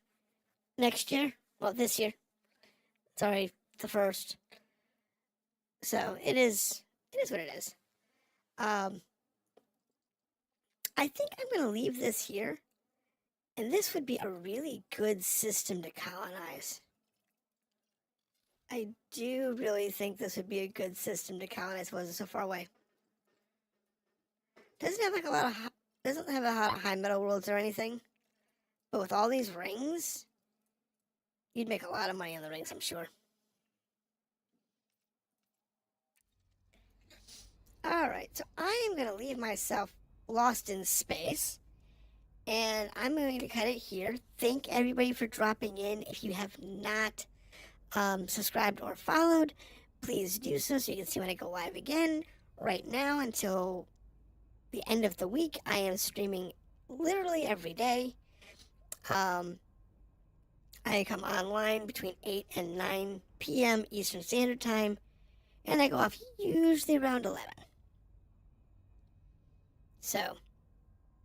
next year. Well, this year. Sorry, the first. So it is what it is. I think I'm gonna leave this here, and this would be a really good system to colonize. I do really think this would be a good system to colonize. Was it so far away? Doesn't have like a lot of doesn't have a lot of high metal worlds or anything. But with all these rings, you'd make a lot of money on the rings, I'm sure. Alright, so I am going to leave myself lost in space. And I'm going to cut it here. Thank everybody for dropping in. If you have not subscribed or followed, please do so you can see when I go live again. Right now, until the end of the week, I am streaming literally every day. I come online between 8 and 9 p.m. Eastern Standard Time, and I go off usually around 11. So,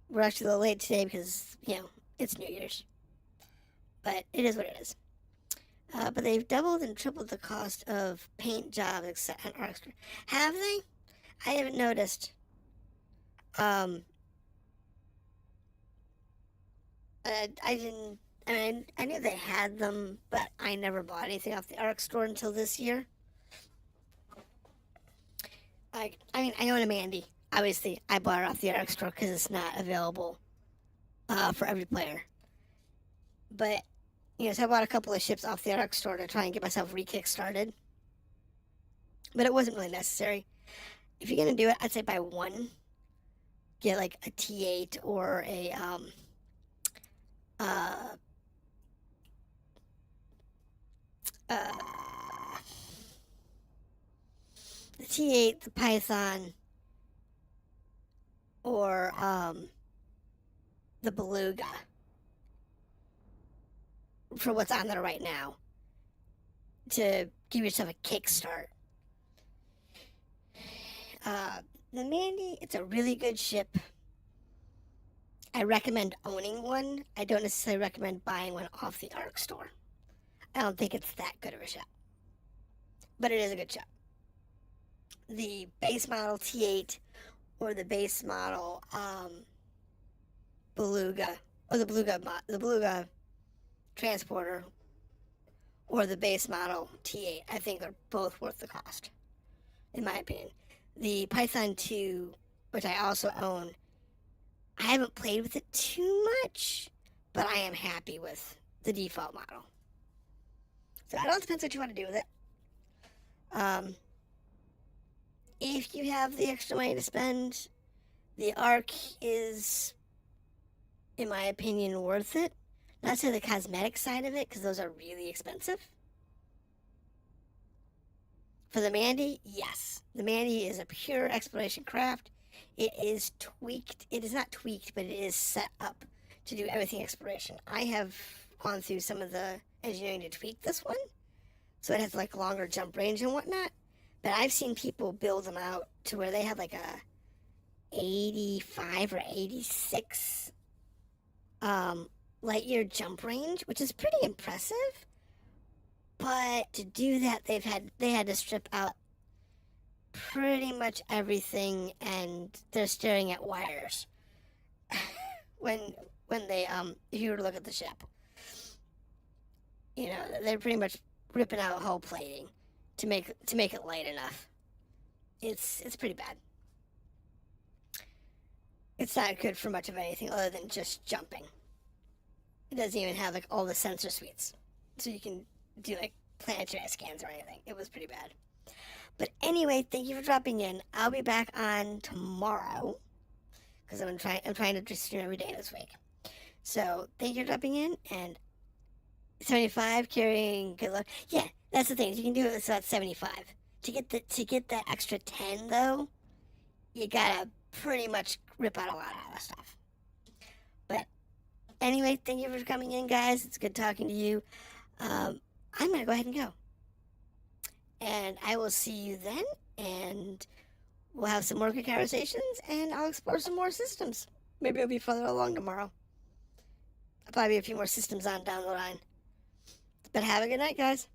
we're actually a little late today because, it's New Year's. But it is what it is. But they've doubled and tripled the cost of paint jobs and extra. Have they? I haven't noticed. I didn't. I mean, I knew they had them, but I never bought anything off the ARC store until this year. I own a Mandy. Obviously, I bought it off the ARC store because it's not available for every player. But, so I bought a couple of ships off the ARC store to try and get myself re-kick-started. But it wasn't really necessary. If you're going to do it, I'd say buy one. Get like a T8 or a the T8, the Python, or the Beluga for what's on there right now to give yourself a kickstart. The Mandy, it's a really good ship. I recommend owning one. I don't necessarily recommend buying one off the ARC store. I don't think it's that good of a ship. But it is a good ship. The base model T8 or the base model Beluga, or the Beluga transporter, or the base model T8, I think are both worth the cost, in my opinion. The Python 2, which I also own, I haven't played with it too much, but I am happy with the default model. So it all depends what you want to do with it. If you have the extra money to spend, the ARC is, in my opinion, worth it. Not to the cosmetic side of it, because those are really expensive. For the Mandy, yes. The Mandy is a pure exploration craft. It is tweaked. It is not tweaked, but it is set up to do everything exploration. I have gone through some of the engineering to tweak this one, so it has like longer jump range and whatnot. But I've seen people build them out to where they have like a 85 or 86 light year jump range, which is pretty impressive. But to do that, they had to strip out pretty much everything, and they're staring at wires when they if you were to look at the ship, they're pretty much ripping out whole plating to make it light enough. It's pretty bad. It's not good for much of anything other than just jumping. It doesn't even have like all the sensor suites, so you can do like planetary scans or anything. It was pretty bad. But anyway, thank you for dropping in. I'll be back on tomorrow because I'm trying to just stream every day this week. So thank you for dropping in, and 75 carrying good luck. Yeah, that's the thing. You can do it. So that's 75. To get that extra 10 though, you gotta pretty much rip out a lot of stuff. But anyway, thank you for coming in, guys. It's good talking to you. I'm gonna go ahead and go, and I will see you then. And we'll have some more good conversations, and I'll explore some more systems. Maybe I'll be further along tomorrow. I'll probably be a few more systems on down the line. But have a good night, guys.